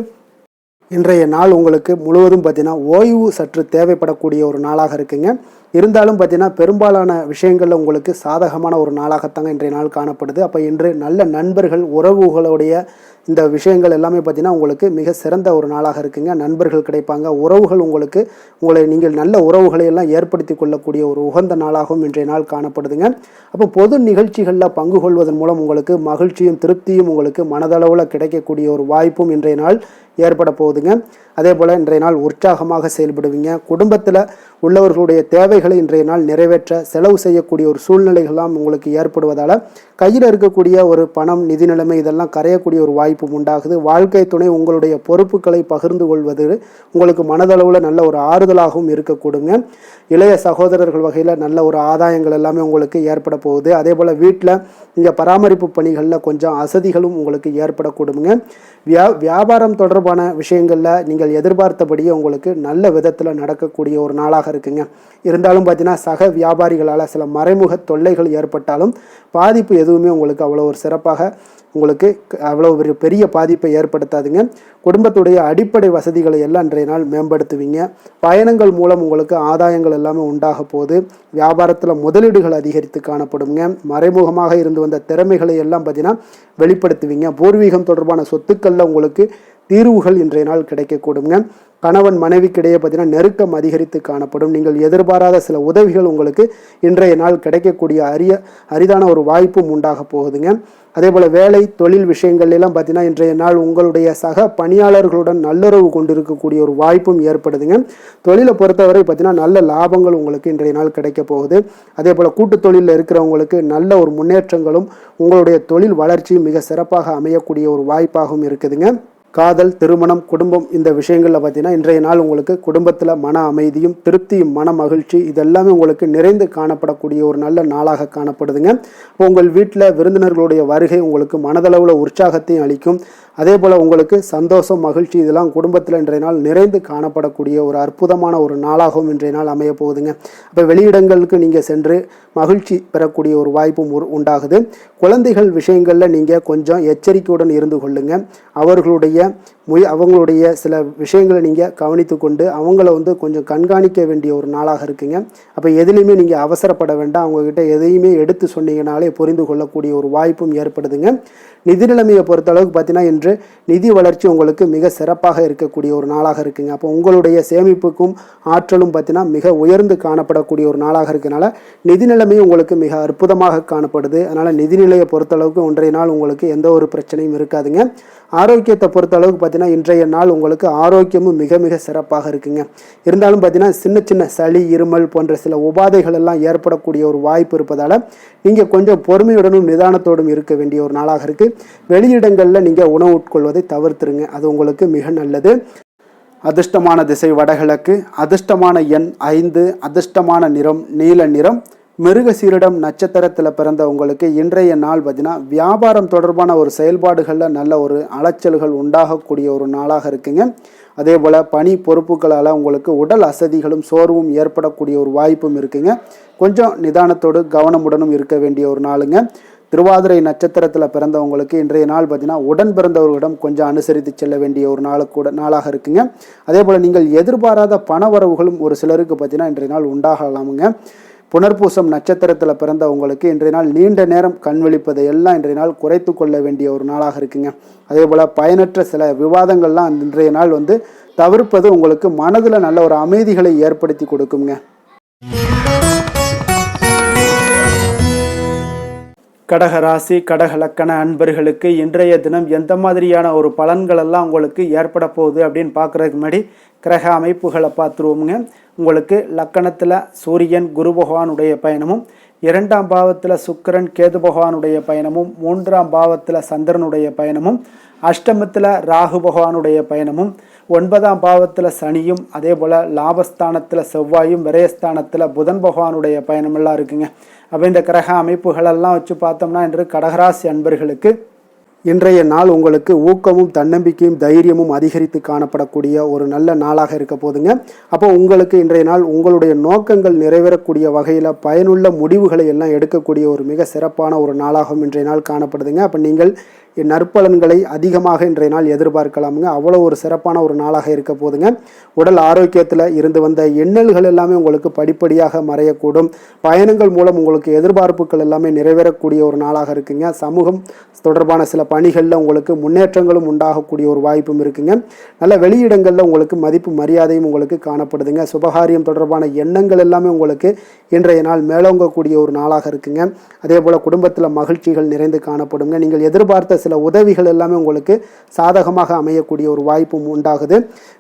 இன்றைய நாள் உங்களுக்கு முழுவதும் பார்த்தீங்கன்னா ஓய்வு சற்று தேவைப்படக்கூடிய ஒரு நாளாக இருக்குங்க. இருந்தாலும் பார்த்தீங்கன்னா பெரும்பாலான விஷயங்களில் உங்களுக்கு சாதகமான ஒரு நாளாகத்தாங்க இன்றைய நாள் காணப்படுது. அப்போ இன்று நல்ல நண்பர்கள், உறவுகளுடைய இந்த விஷயங்கள் எல்லாமே பார்த்தீங்கன்னா உங்களுக்கு மிக சிறந்த ஒரு நாளாக இருக்குங்க. நண்பர்கள் கிடைப்பாங்க, உறவுகள் நீங்கள் நல்ல உறவுகளை எல்லாம் ஏற்படுத்தி கொள்ளக்கூடிய ஒரு உகந்த நாளாகவும் இன்றைய நாள் காணப்படுதுங்க. அப்போ பொது நிகழ்ச்சிகளில் பங்கு கொள்வதன் மூலம் உங்களுக்கு மகிழ்ச்சியும் திருப்தியும் உங்களுக்கு மனதளவில் கிடைக்கக்கூடிய ஒரு வாய்ப்பும் இன்றைய நாள் ஏற்பட போகுதுங்க. அதே போல் இன்றைய நாள் உற்சாகமாக செயல்படுவீங்க. குடும்பத்தில் உள்ளவர்களுடைய தேவைகளை இன்றைய நாள் நிறைவேற்ற செலவு செய்யக்கூடிய ஒரு சூழ்நிலைகள்லாம் உங்களுக்கு ஏற்படுவதால் கையில் இருக்கக்கூடிய ஒரு பணம், நிதி நிலைமை இதெல்லாம் கரையக்கூடிய ஒரு வாய்ப்பும் உண்டாகுது. வாழ்க்கை துணை உங்களுடைய பொறுப்புகளை பகிர்ந்து கொள்வது உங்களுக்கு மனதளவில் நல்ல ஒரு ஆறுதலாகவும் இருக்கக்கூடுங்க. இளைய சகோதரர்கள் வகையில் நல்ல ஒரு ஆதாயங்கள் எல்லாமே உங்களுக்கு ஏற்பட போகுது. அதே போல் வீட்டில் இங்கே பராமரிப்பு பணிகளில் கொஞ்சம் அசதிகளும் உங்களுக்கு ஏற்படக்கூடுங்க. வியாபாரம் தொடர்பான விஷயங்களில் நீங்கள் எதிர்பார்த்தபடியே உங்களுக்கு நல்ல விதத்தில் நடக்கக்கூடிய ஒரு நாளாக இருக்குங்க. இருந்தாலும் இருந்தாலும் பார்த்தீங்கன்னா சக வியாபாரிகளால் சில மறைமுக தொல்லைகள் ஏற்பட்டாலும் பாதிப்பு எதுவுமே உங்களுக்கு அவ்வளோ ஒரு சிறப்பாக உங்களுக்கு அவ்வளோ ஒரு பெரிய பாதிப்பை ஏற்படுத்தாதுங்க. குடும்பத்துடைய அடிப்படை வசதிகளை எல்லாம் இன்றைய நாள் மேம்படுத்துவீங்க. பயணங்கள் மூலம் உங்களுக்கு ஆதாயங்கள் எல்லாமே உண்டாக போகுது. வியாபாரத்தில் முதலீடுகள் அதிகரித்து காணப்படுங்க. மறைமுகமாக இருந்து வந்த திறமைகளை எல்லாம் பார்த்தீங்கன்னா வெளிப்படுத்துவீங்க. பூர்வீகம் தொடர்பான சொத்துக்களில் உங்களுக்கு தீர்வுகள் இன்றைய நாள் கிடைக்கக்கூடுங்க. கணவன் மனைவிக்கிடையே பார்த்தீங்கன்னா நெருக்கம் அதிகரித்து காணப்படும். நீங்கள் எதிர்பாராத சில உதவிகள் உங்களுக்கு இன்றைய நாள் கிடைக்கக்கூடிய அரிதான ஒரு வாய்ப்பும் உண்டாக போகுதுங்க. அதே போல் வேலை தொழில் விஷயங்கள் எல்லாம் பார்த்தீங்கன்னா இன்றைய நாள் உங்களுடைய சக பணியாளர்களுடன் நல்லுறவு கொண்டிருக்கக்கூடிய ஒரு வாய்ப்பும் ஏற்படுதுங்க. தொழிலை பொறுத்தவரை பார்த்தீங்கன்னா நல்ல லாபங்கள் உங்களுக்கு இன்றைய நாள் கிடைக்க போகுது. அதே போல் கூட்டு தொழிலில் இருக்கிறவங்களுக்கு நல்ல ஒரு முன்னேற்றங்களும் உங்களுடைய தொழில் வளர்ச்சியும் மிக சிறப்பாக அமையக்கூடிய ஒரு வாய்ப்பாகவும் இருக்குதுங்க. காதல், திருமணம், குடும்பம் இந்த விஷயங்களில் பார்த்தீங்கன்னா இன்றைய நாள் உங்களுக்கு குடும்பத்தில் மன அமைதியும் திருப்தியும் மன மகிழ்ச்சி இதெல்லாமே உங்களுக்கு நிறைந்து காணப்படக்கூடிய ஒரு நல்ல நாளாக காணப்படுதுங்க. உங்கள் வீட்டில் விருந்தினர்களுடைய வருகை உங்களுக்கு மனதளவில் உற்சாகத்தையும் அளிக்கும். அதே போல் உங்களுக்கு சந்தோஷம் மகிழ்ச்சி இதெல்லாம் குடும்பத்தில் இன்றைய நாள் நிறைந்து காணப்படக்கூடிய ஒரு அற்புதமான ஒரு நாளாகவும் இன்றைய நாள் அமைய போகுதுங்க. அப்போ வெளியிடங்களுக்கு நீங்கள் சென்று மகிழ்ச்சி பெறக்கூடிய ஒரு வாய்ப்பும் உண்டாகுது. குழந்தைகள் விஷயங்களில் நீங்கள் கொஞ்சம் எச்சரிக்கையுடன் இருந்து கொள்ளுங்க. அவங்களுடைய சில விஷயங்களை நீங்கள் கவனித்து கொண்டு அவங்கள கொஞ்சம் கண்காணிக்க வேண்டிய ஒரு நாளாக இருக்குங்க. அப்போ எதுலேயுமே நீங்கள் அவசரப்பட வேண்டாம். அவங்கக்கிட்ட எதையுமே எடுத்து சொன்னீங்கனாலே புரிந்து கொள்ளக்கூடிய ஒரு வாய்ப்பும் ஏற்படுதுங்க. நிதி நிலைமையை பொறுத்தளவுக்கு பார்த்தீங்கன்னா இன்று நிதி வளர்ச்சி உங்களுக்கு மிக சிறப்பாக இருக்கக்கூடிய ஒரு நாளாக இருக்குங்க. அப்போ உங்களுடைய சேமிப்புக்கும் ஆற்றலும் பார்த்தீங்கன்னா மிக உயர்ந்து காணப்படக்கூடிய ஒரு நாளாக இருக்கனால நிதி நிலைமையும் உங்களுக்கு மிக அற்புதமாக காணப்படுது. அதனால் நிதிநிலையை பொறுத்தளவுக்கு இன்றைய நாள் உங்களுக்கு எந்த ஒரு பிரச்சனையும் இருக்காதுங்க. ஆரோக்கியத்தை பொறுத்தளவுக்கு பார்த்தீங்கன்னா இன்றைய நாள் உங்களுக்கு ஆரோக்கியமும் மிக மிக சிறப்பாக இருக்குங்க. இருந்தாலும் பார்த்தீங்கன்னா சின்ன சின்ன சளி, இருமல் போன்ற சில உபாதைகள் எல்லாம் ஏற்படக்கூடிய ஒரு வாய்ப்பு இருப்பதால் நீங்கள் கொஞ்சம் பொறுமையுடனும் நிதானத்தோடும் இருக்க வேண்டிய ஒரு நாளாக இருக்குது. வெளியிடங்களில் நீங்கள் உணவு உட்கொள்வதை தவிர்த்துருங்க. அது உங்களுக்கு மிக நல்லது. அதிர்ஷ்டமான திசை வடகிழக்கு, அதிர்ஷ்டமான எண் 5, அதிர்ஷ்டமான நிறம் நீல நிறம். மிருகசீரிடம் நட்சத்திரத்தில் பிறந்த உங்களுக்கு இன்றைய நாள் பார்த்தீங்கன்னா வியாபாரம் தொடர்பான ஒரு செயல்பாடுகளில் நல்ல ஒரு அலைச்சல்கள் உண்டாகக்கூடிய ஒரு நாளாக இருக்குங்க. அதே போல் பணி பொறுப்புகளால் உங்களுக்கு உடல் அசதிகளும் சோர்வும் ஏற்படக்கூடிய ஒரு வாய்ப்பும் இருக்குங்க. கொஞ்சம் நிதானத்தோடு கவனமுடனும் இருக்க வேண்டிய ஒரு நாளுங்க. திருவாதிரை நட்சத்திரத்தில் பிறந்தவங்களுக்கு இன்றைய நாள் பார்த்தீங்கன்னா உடன் பிறந்தவர்களிடம் கொஞ்சம் அனுசரித்து செல்ல வேண்டிய ஒரு நாளாக இருக்குங்க. அதே போல் நீங்கள் எதிர்பாராத பண வரவுகளும் ஒரு சிலருக்கு பார்த்தீங்கன்னா இன்றைய நாள் உண்டாகலாமுங்க. புனர்பூசம் நட்சத்திரத்தில் பிறந்தவங்களுக்கு இன்றைய நாள் நீண்ட நேரம் கண் விழிப்பதை எல்லாம் இன்றைய நாள் குறைத்து கொள்ள வேண்டிய ஒரு நாளாக இருக்குங்க. அதே போல் பயனற்ற சில விவாதங்கள்லாம் இன்றைய நாள் தவிர்ப்பது உங்களுக்கு மனதில் நல்ல ஒரு அமைதிகளை ஏற்படுத்தி கொடுக்குங்க. கடக ராசி கடக லக்கண அன்பர்களுக்கு இன்றைய தினம் எந்த மாதிரியான ஒரு பலன்கள் எல்லாம் உங்களுக்கு ஏற்பட போகுது அப்படின்னு பார்க்குறதுக்கு முன்னாடி கிரக அமைப்புகளை பார்த்துருவோமுங்க. உங்களுக்கு லக்கணத்தில் சூரியன் குரு பகவானுடைய பயணமும், 2ஆம் பாவத்தில் சுக்கிரன் கேது பகவானுடைய பயணமும், 3ஆம் பாவத்தில் சந்திரனுடைய பயணமும், அஷ்டமத்தில் ராகு பகவானுடைய பயணமும், 9ஆம் பாவத்தில் சனியும், அதே போல் லாபஸ்தானத்தில் செவ்வாயும், விரயஸ்தானத்தில் புதன் பகவானுடைய பயணமெல்லாம் இருக்குங்க. அப்போ இந்த கிரக அமைப்புகளெல்லாம் வச்சு பார்த்தோம்னா இன்று கடகராசி அன்பர்களுக்கு இன்றைய நாள் உங்களுக்கு ஊக்கமும் தன்னம்பிக்கையும் தைரியமும் அதிகரித்து காணப்படக்கூடிய ஒரு நல்ல நாளாக இருக்க போதுங்க. அப்போ உங்களுக்கு இன்றைய நாள் உங்களுடைய நோக்கங்கள் நிறைவேறக்கூடிய வகையில் பயனுள்ள முடிவுகளை எல்லாம் எடுக்கக்கூடிய ஒரு மிக சிறப்பான ஒரு நாளாகவும் இன்றைய நாள் காணப்படுதுங்க. அப்போ நீங்கள் நற்பலன்களை அதிகமாக இன்றைய நாள் எதிர்பார்க்கலாமுங்க. அவ்வளோ ஒரு சிறப்பான ஒரு நாளாக இருக்க போதுங்க. உடல் ஆரோக்கியத்தில் இருந்து வந்த எண்ணல்கள் எல்லாமே உங்களுக்கு படிப்படியாக மறையக்கூடும். பயணங்கள் மூலம் உங்களுக்கு எதிர்பார்ப்புகள் எல்லாமே நிறைவேறக்கூடிய ஒரு நாளாக இருக்குங்க. சமூகம் தொடர்பான சில பணிகளில் உங்களுக்கு முன்னேற்றங்களும் உண்டாகக்கூடிய ஒரு வாய்ப்பும் இருக்குங்க. நல்ல வெளியிடங்களில் உங்களுக்கு மதிப்பு மரியாதையும் உங்களுக்கு காணப்படுதுங்க. சுபகாரியம் தொடர்பான எண்ணங்கள் எல்லாமே உங்களுக்கு இன்றைய நாள் மேலோங்கக்கூடிய ஒரு நாளாக இருக்குங்க. அதே போல் குடும்பத்தில் மகிழ்ச்சிகள் நிறைந்து காணப்படுங்க. நீங்கள் எதிர்பார்த்த சில உதவிகள் எல்லாமே உங்களுக்கு சாதகமாக அமையக்கூடிய ஒரு வாய்ப்பும் உண்டாகுது.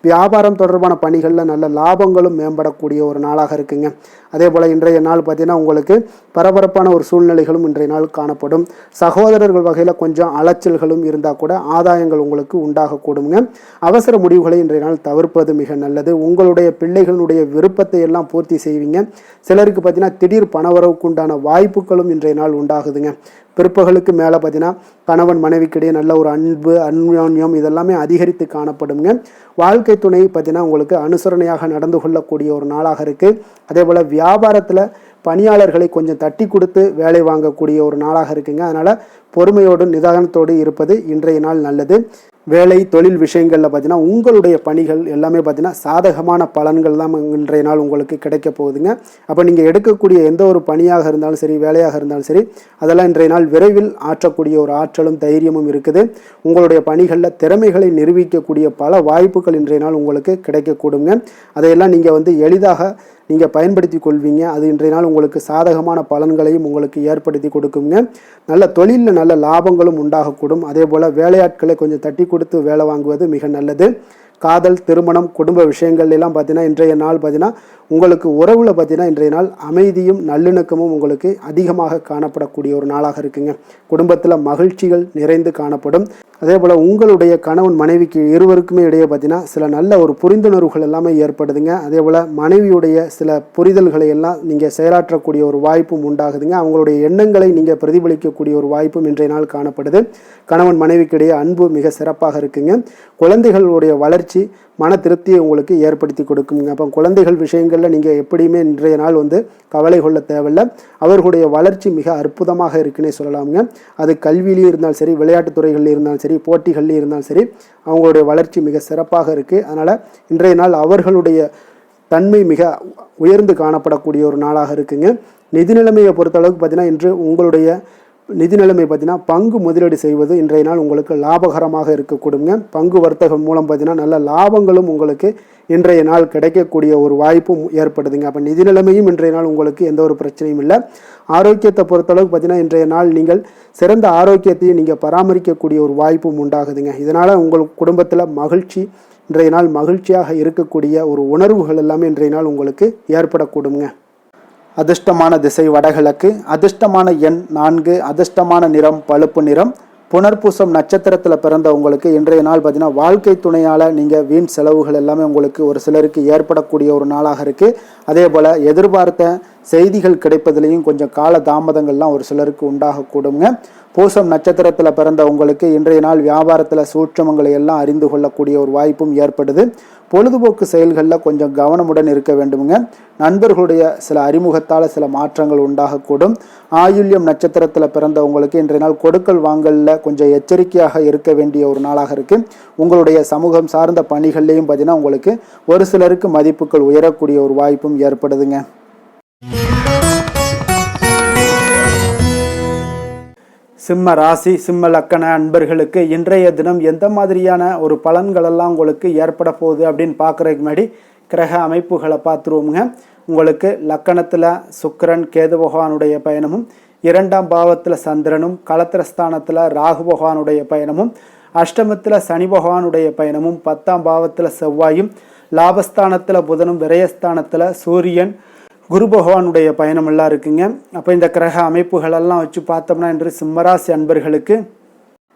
வியாபாரம் தொடர்பான பணிகளில் நல்ல லாபங்களும் மேம்படக்கூடிய ஒரு நாளாக இருக்குங்க. அதே போல் இன்றைய நாள் பார்த்தீங்கன்னா உங்களுக்கு பரபரப்பான ஒரு சூழ்நிலைகளும் இன்றைய நாள் காணப்படும். சகோதரர்கள் வகையில் கொஞ்சம் அலைச்சல்களும் இருந்தால் கூட ஆதாயங்கள் உங்களுக்கு உண்டாகக்கூடுங்க. அவசர முடிவுகளை இன்றைய நாள் தவிர்ப்பது மிக நல்லது. உங்களுடைய பிள்ளைகளுடைய விருப்பத்தை எல்லாம் பூர்த்தி செய்வீங்க. சிலருக்கு பார்த்தீங்கன்னா திடீர் பணவரவுக்கு உண்டான வாய்ப்புகளும் இன்றைய நாள் உண்டாகுதுங்க. பிற்பகலுக்கு மேலே பார்த்தீங்கன்னா கணவன் மனைவிக்கிடையே நல்ல ஒரு அன்பு அந்யோன்யம் இதெல்லாமே அதிகரித்து காணப்படுங்க. வாழ்க்கை துணை பார்த்தீங்கன்னா உங்களுக்கு அனுசரணையாக நடந்து கொள்ளக்கூடிய ஒரு நாளாக இருக்குது. அதே போல் வியாபாரத்தில் பணியாளர்களை கொஞ்சம் தட்டி கொடுத்து வேலை வாங்கக்கூடிய ஒரு நாளாக இருக்குங்க. அதனால் பொறுமையோடு நிதானத்தோடு இருப்பது இன்றைய நாள் நல்லது. வேலை தொழில் விஷயங்களில் பார்த்தீங்கன்னா உங்களுடைய பணிகள் எல்லாமே பார்த்தீங்கன்னா சாதகமான பலன்கள் தான் இன்றைய நாள் உங்களுக்கு கிடைக்க போகுதுங்க. அப்போ நீங்கள் எடுக்கக்கூடிய எந்த ஒரு பணியாக இருந்தாலும் சரி, வேலையாக இருந்தாலும் சரி, அதெல்லாம் இன்றைய நாள் விரைவில் ஆற்றக்கூடிய ஒரு ஆற்றலும் தைரியமும் இருக்குது. உங்களுடைய பணிகளில் திறமைகளை நிரூபிக்கக்கூடிய பல வாய்ப்புகள் இன்றைய நாள் உங்களுக்கு கிடைக்கக்கூடுங்க. அதையெல்லாம் நீங்கள் எளிதாக நீங்கள் பயன்படுத்தி கொள்வீங்க. அது இன்றைய நாள் உங்களுக்கு சாதகமான பலன்களையும் உங்களுக்கு ஏற்படுத்தி கொடுக்குங்க. நல்ல தொழிலில் நல்ல லாபங்களும் உண்டாகக்கூடும். அதே போல் வேலையாட்களை கொஞ்சம் தட்டி கொடுத்து வேலை வாங்குவது மிக நல்லது. காதல், திருமணம், குடும்ப விஷயங்கள் எல்லாம் பார்த்தீங்கன்னா இன்றைய நாள் பார்த்தீங்கன்னா உங்களுக்கு உறவில் பார்த்தீங்கன்னா இன்றைய நாள் அமைதியும் நல்லிணக்கமும் உங்களுக்கு அதிகமாக காணப்படக்கூடிய ஒரு நாளாக இருக்குங்க. குடும்பத்தில் மகிழ்ச்சிகள் நிறைந்து காணப்படும். அதே போல் உங்களுடைய கணவன் மனைவிக்கு இருவருக்குமே இடையே பார்த்தீங்கன்னா சில நல்ல ஒரு புரிந்துணர்வுகள் எல்லாமே ஏற்படுதுங்க. அதே போல் மனைவியுடைய சில புரிதல்களை எல்லாம் நீங்கள் செயலாற்றக்கூடிய ஒரு வாய்ப்பும் உண்டாகுதுங்க. அவங்களுடைய எண்ணங்களை நீங்கள் பிரதிபலிக்கக்கூடிய ஒரு வாய்ப்பும் இன்றைய நாள் காணப்படுது. கணவன் மனைவிக்கிடையே அன்பு மிக சிறப்பாக இருக்குங்க. குழந்தைகளுடைய வளர்ச்சி மன திருப்தியை உங்களுக்கு ஏற்படுத்தி கொடுக்குங்க. அப்போ குழந்தைகள் விஷயங்களில் நீங்கள் எப்படியுமே இன்றைய நாள் கவலை கொள்ள தேவையில்லை. அவர்களுடைய வளர்ச்சி மிக அற்புதமாக இருக்குன்னே சொல்லலாமுங்க. அது கல்வியிலையும் இருந்தாலும் சரி, விளையாட்டுத் துறைகளில் இருந்தாலும் சரி, போட்டிகள்லையும் இருந்தாலும் சரி, அவங்களுடைய வளர்ச்சி மிக சிறப்பாக இருக்குது. அதனால் இன்றைய நாள் அவர்களுடைய தன்மை மிக உயர்ந்து காணப்படக்கூடிய ஒரு நாளாக இருக்குங்க. நிதி நிலைமையை பொறுத்தளவுக்கு பார்த்தீங்கன்னா இன்று உங்களுடைய நிதி நிலைமை பார்த்தீங்கன்னா பங்கு முதலீடு செய்வது இன்றைய நாள் உங்களுக்கு லாபகரமாக இருக்கக்கூடுங்க. பங்கு வர்த்தகம் மூலம் பார்த்தீங்கன்னா நல்ல லாபங்களும் உங்களுக்கு இன்றைய நாள் கிடைக்கக்கூடிய ஒரு வாய்ப்பும் ஏற்படுதுங்க. அப்போ நிதி நிலைமையும் இன்றைய நாள் உங்களுக்கு எந்த ஒரு பிரச்சனையும் இல்லை. ஆரோக்கியத்தை பொறுத்தளவுக்கு பார்த்தீங்கன்னா இன்றைய நாள் நீங்கள் சிறந்த ஆரோக்கியத்தையும் நீங்கள் பராமரிக்கக்கூடிய ஒரு வாய்ப்பும் உண்டாகுதுங்க. இதனால் உங்கள் குடும்பத்தில் மகிழ்ச்சி இன்றைய நாள் மகிழ்ச்சியாக இருக்கக்கூடிய ஒரு உணர்வுகள் எல்லாமே இன்றைய நாள் உங்களுக்கு ஏற்படக்கூடுங்க. அதிர்ஷ்டமான திசை வடகிழக்கு, அதிர்ஷ்டமான எண் 4, அதிர்ஷ்டமான நிறம் பழுப்பு நிறம். புனர்பூசம் நட்சத்திரத்தில் பிறந்த உங்களுக்கு இன்றைய நாள் பார்த்தீங்கன்னா வாழ்க்கை துணையால் நீங்கள் வீண் செலவுகள் எல்லாமே உங்களுக்கு ஒரு சிலருக்கு ஏற்படக்கூடிய ஒரு நாளாக இருக்குது. அதே போல் எதிர்பார்த்த செய்திகள் கிடைப்பதிலையும் கொஞ்சம் கால தாமதங்கள்லாம் ஒரு சிலருக்கு உண்டாகக்கூடுங்க. பூசம் நட்சத்திரத்தில் பிறந்த உங்களுக்கு இன்றைய நாள் வியாபாரத்தில் சூட்சமங்களை எல்லாம் அறிந்து கொள்ளக்கூடிய ஒரு வாய்ப்பும் ஏற்படுது. பொழுதுபோக்கு செயல்களில் கொஞ்சம் கவனமுடன் இருக்க வேண்டுமுங்க. நண்பர்களுடைய சில அறிமுகத்தால் சில மாற்றங்கள் உண்டாகக்கூடும். ஆயுள்யம் நட்சத்திரத்தில் பிறந்த உங்களுக்கு இன்றைய நாள் கொடுக்கல் வாங்கலில் கொஞ்சம் எச்சரிக்கையாக இருக்க வேண்டிய ஒரு நாளாக இருக்குது. உங்களுடைய சமூகம் சார்ந்த பணிகள்லையும் பார்த்தீங்கன்னா உங்களுக்கு ஒரு சிலருக்கு மதிப்புகள் உயரக்கூடிய ஒரு வாய்ப்பும் ஏற்படுதுங்க. சிம்ம ராசி, சிம்ம லக்கண அன்பர்களுக்கு இன்றைய தினம் எந்த மாதிரியான ஒரு பலன்களெல்லாம் உங்களுக்கு ஏற்பட போகுது அப்படின்னு பார்க்குறதுக்கு முன்னாடி கிரக அமைப்புகளை பார்த்துருவோமுங்க. உங்களுக்கு லக்கணத்தில் சுக்கிரன் கேது பகவானுடைய பயணமும், 2ஆம் பாவத்தில் சந்திரனும், களத்திரஸ்தானத்தில் ராகு பகவானுடைய பயணமும், அஷ்டமத்தில் சனி பகவானுடைய பயணமும், 10ஆம் பாவத்தில் செவ்வாயும், லாபஸ்தானத்தில் புதனும், விரயஸ்தானத்தில் சூரியன், குரு பகவானுடைய பயணம் எல்லாம் இருக்குங்க. அப்போ இந்த கிரக அமைப்புகளெல்லாம் வச்சு பார்த்தோம்னா இன்று சிம்மராசி அன்பர்களுக்கு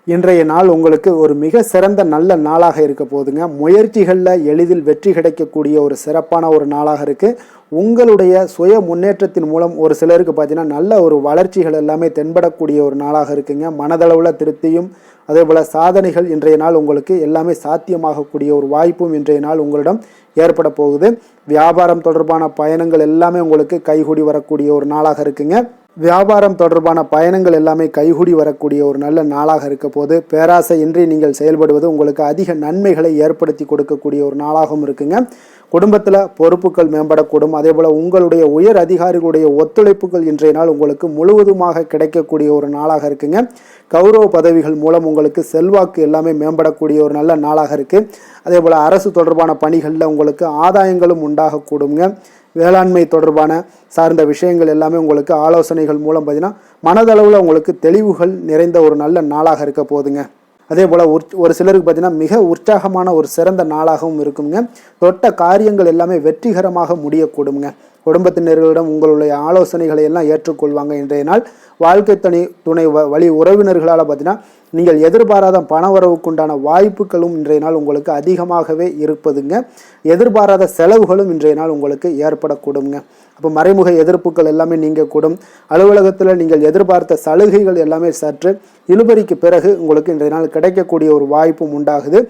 இன்றைய நாள் உங்களுக்கு ஒரு மிக சிறந்த நல்ல நாளாக இருக்க போகுதுங்க. முயற்சிகளில் எளிதில் வெற்றி கிடைக்கக்கூடிய ஒரு சிறப்பான ஒரு நாளாக இருக்குது. உங்களுடைய சுய முன்னேற்றத்தின் மூலம் ஒரு சிலருக்கு பார்த்தீங்கன்னா நல்ல ஒரு வளர்ச்சிகள் எல்லாமே தென்படக்கூடிய ஒரு நாளாக இருக்குங்க. மனதளவில் திருப்தியும் அதே போல் சாதனைகள் இன்றைய நாள் உங்களுக்கு எல்லாமே சாத்தியமாகக்கூடிய ஒரு வாய்ப்பும் இன்றைய நாள் உங்களிடம் ஏற்பட போகுது. வியாபாரம் தொடர்பான பயணங்கள் எல்லாமே உங்களுக்கு கைகூடி வரக்கூடிய ஒரு நாளாக இருக்குங்க. வியாபாரம் தொடர்பான பயணங்கள் எல்லாமே கைகூடி வரக்கூடிய ஒரு நல்ல நாளாக இருக்க போது பேராசை இன்றி நீங்கள் செயல்படுவது உங்களுக்கு அதிக நன்மைகளை ஏற்படுத்தி கொடுக்கக்கூடிய ஒரு நாளாகவும் இருக்குங்க. குடும்பத்தில் பொறுப்புகள் மேம்படக்கூடும். அதே போல் உங்களுடைய உயர் அதிகாரிகளுடைய ஒத்துழைப்புகள் இன்றைய நாள் உங்களுக்கு முழுவதுமாக கிடைக்கக்கூடிய ஒரு நாளாக இருக்குங்க. கௌரவ பதவிகள் மூலம் உங்களுக்கு செல்வாக்கு எல்லாமே மேம்படக்கூடிய ஒரு நல்ல நாளாக இருக்குது. அதே போல் அரசு தொடர்பான பணிகளில் உங்களுக்கு ஆதாயங்களும் உண்டாகக்கூடுங்க. வேளாண்மை தொடர்பான சார்ந்த விஷயங்கள் எல்லாமே உங்களுக்கு ஆலோசனைகள் மூலம் பார்த்தீங்கன்னா மனதளவில் உங்களுக்கு தெளிவுகள் நிறைந்த ஒரு நல்ல நாளாக இருக்க போகுதுங்க. அதே போல் ஒரு சிலருக்கு பார்த்தீங்கன்னா மிக உற்சாகமான ஒரு சிறந்த நாளாகவும் இருக்குங்க. தொட்ட காரியங்கள் எல்லாமே வெற்றிகரமாக முடியக்கூடுங்க. குடும்பத்தினர்களிடம் உங்களுடைய ஆலோசனைகளை எல்லாம் ஏற்றுக்கொள்வாங்க. இன்றைய நாள் வாழ்க்கை துணை வழி உறவினர்களால் பார்த்தீங்கன்னா நீங்கள் எதிர்பாராத பணவரவுக்குண்டான வாய்ப்புகளும் இன்றைய நாள் உங்களுக்கு அதிகமாகவே இருப்பதுங்க. எதிர்பாராத செலவுகளும் இன்றைய நாள் உங்களுக்கு ஏற்படக்கூடுங்க. அப்போ மறைமுக எதிர்ப்புகள் எல்லாமே நீங்கக்கூடும். அலுவலகத்தில் நீங்கள் எதிர்பார்த்த சலுகைகள் எல்லாமே சற்று இழுபறிக்கு பிறகு உங்களுக்கு இன்றைய நாள் கிடைக்கக்கூடிய ஒரு வாய்ப்பும் உண்டாகுது.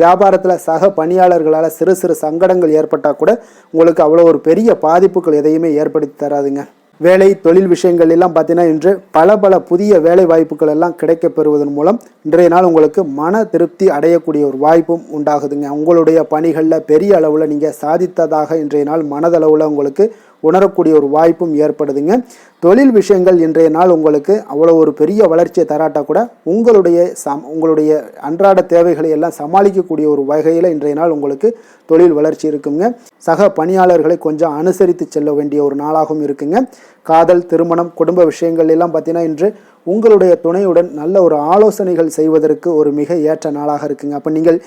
வியாபாரத்தில் சக பணியாளர்களால் சிறு சிறு சங்கடங்கள் ஏற்பட்டால் கூட உங்களுக்கு அவ்வளோ ஒரு பெரிய பாதிப்புகள் எதையுமே ஏற்படுத்தி தராதுங்க. வேலை தொழில் விஷயங்கள் எல்லாம் பார்த்தீங்கன்னா இன்று பல புதிய வேலை வாய்ப்புகள் எல்லாம் கிடைக்க பெறுவதன் மூலம் இன்றைய நாள் உங்களுக்கு மன திருப்தி அடையக்கூடிய ஒரு வாய்ப்பும் உண்டாகுதுங்க. உங்களுடைய பணிகளில் பெரிய அளவில் நீங்கள் சாதித்ததாக இன்றைய நாள் மனதளவில் உங்களுக்கு உணரக்கூடிய ஒரு வாய்ப்பும் ஏற்படுதுங்க. தொழில் விஷயங்கள் இன்றைய நாள் உங்களுக்கு அவ்வளோ ஒரு பெரிய வளர்ச்சியை தராட்டா கூட உங்களுடைய அன்றாட தேவைகளை எல்லாம் சமாளிக்கக்கூடிய ஒரு வகையில் இன்றைய நாள் உங்களுக்கு தொழில் வளர்ச்சி இருக்குங்க. சக பணியாளர்களை கொஞ்சம் அனுசரித்து செல்ல வேண்டிய ஒரு நாளாகவும் இருக்குங்க. காதல், திருமணம், குடும்ப விஷயங்கள் எல்லாம் பார்த்தீங்கன்னா இன்று உங்களுடைய துணையுடன் நல்ல ஒரு ஆலோசனைகள் செய்வதற்கு ஒரு மிக ஏற்ற நாளாக இருக்குங்க. அப்போ நீங்கள்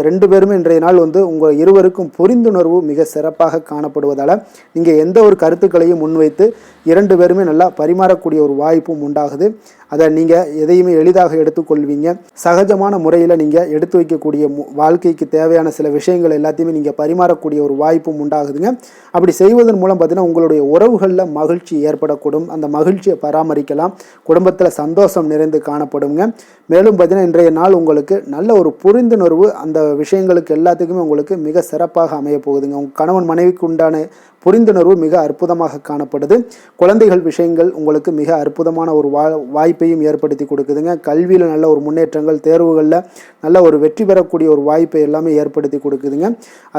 ரெண்டு பேருமே இன்றைய நாள் உங்கள் இருவருக்கும் புரிந்துணர்வு மிக சிறப்பாக காணப்படுவதால் நீங்கள் எந்த ஒரு கருத்துக்களையும் முன்வைத்து இரண்டு பேருமே நல்லா பரிமாறக்கூடிய ஒரு வாய்ப்பும் உண்டாகுது. அதை நீங்கள் எதையுமே எளிதாக எடுத்துக்கொள்வீங்க. சகஜமான முறையில் நீங்கள் எடுத்து வைக்கக்கூடிய வாழ்க்கைக்கு தேவையான சில விஷயங்கள் எல்லாத்தையுமே நீங்கள் பரிமாறக்கூடிய ஒரு வாய்ப்பும் உண்டாகுதுங்க. அப்படி செய்வதன் மூலம் பார்த்தீங்கன்னா உங்களுடைய உறவுகளில் மகிழ்ச்சி ஏற்படக்கூடும். அந்த மகிழ்ச்சியை பராமரிக்கலாம். குடும்பத்தில் சந்தோஷம் நிறைந்து காணப்படுங்க. மேலும் பார்த்தீங்கன்னா இன்றைய நாள் உங்களுக்கு நல்ல ஒரு புரிந்துணர்வு அந்த விஷயங்களுக்கு எல்லாத்துக்குமே உங்களுக்கு மிக சிறப்பாக அமைய போகுதுங்க. உங்கள் கணவன் மனைவிக்கு உண்டான புரிந்துணர்வு மிக அற்புதமாக காணப்படுது. குழந்தைகள் விஷயங்கள் உங்களுக்கு மிக அற்புதமான ஒரு வாய்ப்பையும் ஏற்படுத்தி கொடுக்குதுங்க. கல்வியில் நல்ல ஒரு முன்னேற்றங்கள், தேர்வுகளில் நல்ல ஒரு வெற்றி பெறக்கூடிய ஒரு வாய்ப்பை எல்லாமே ஏற்படுத்தி கொடுக்குதுங்க.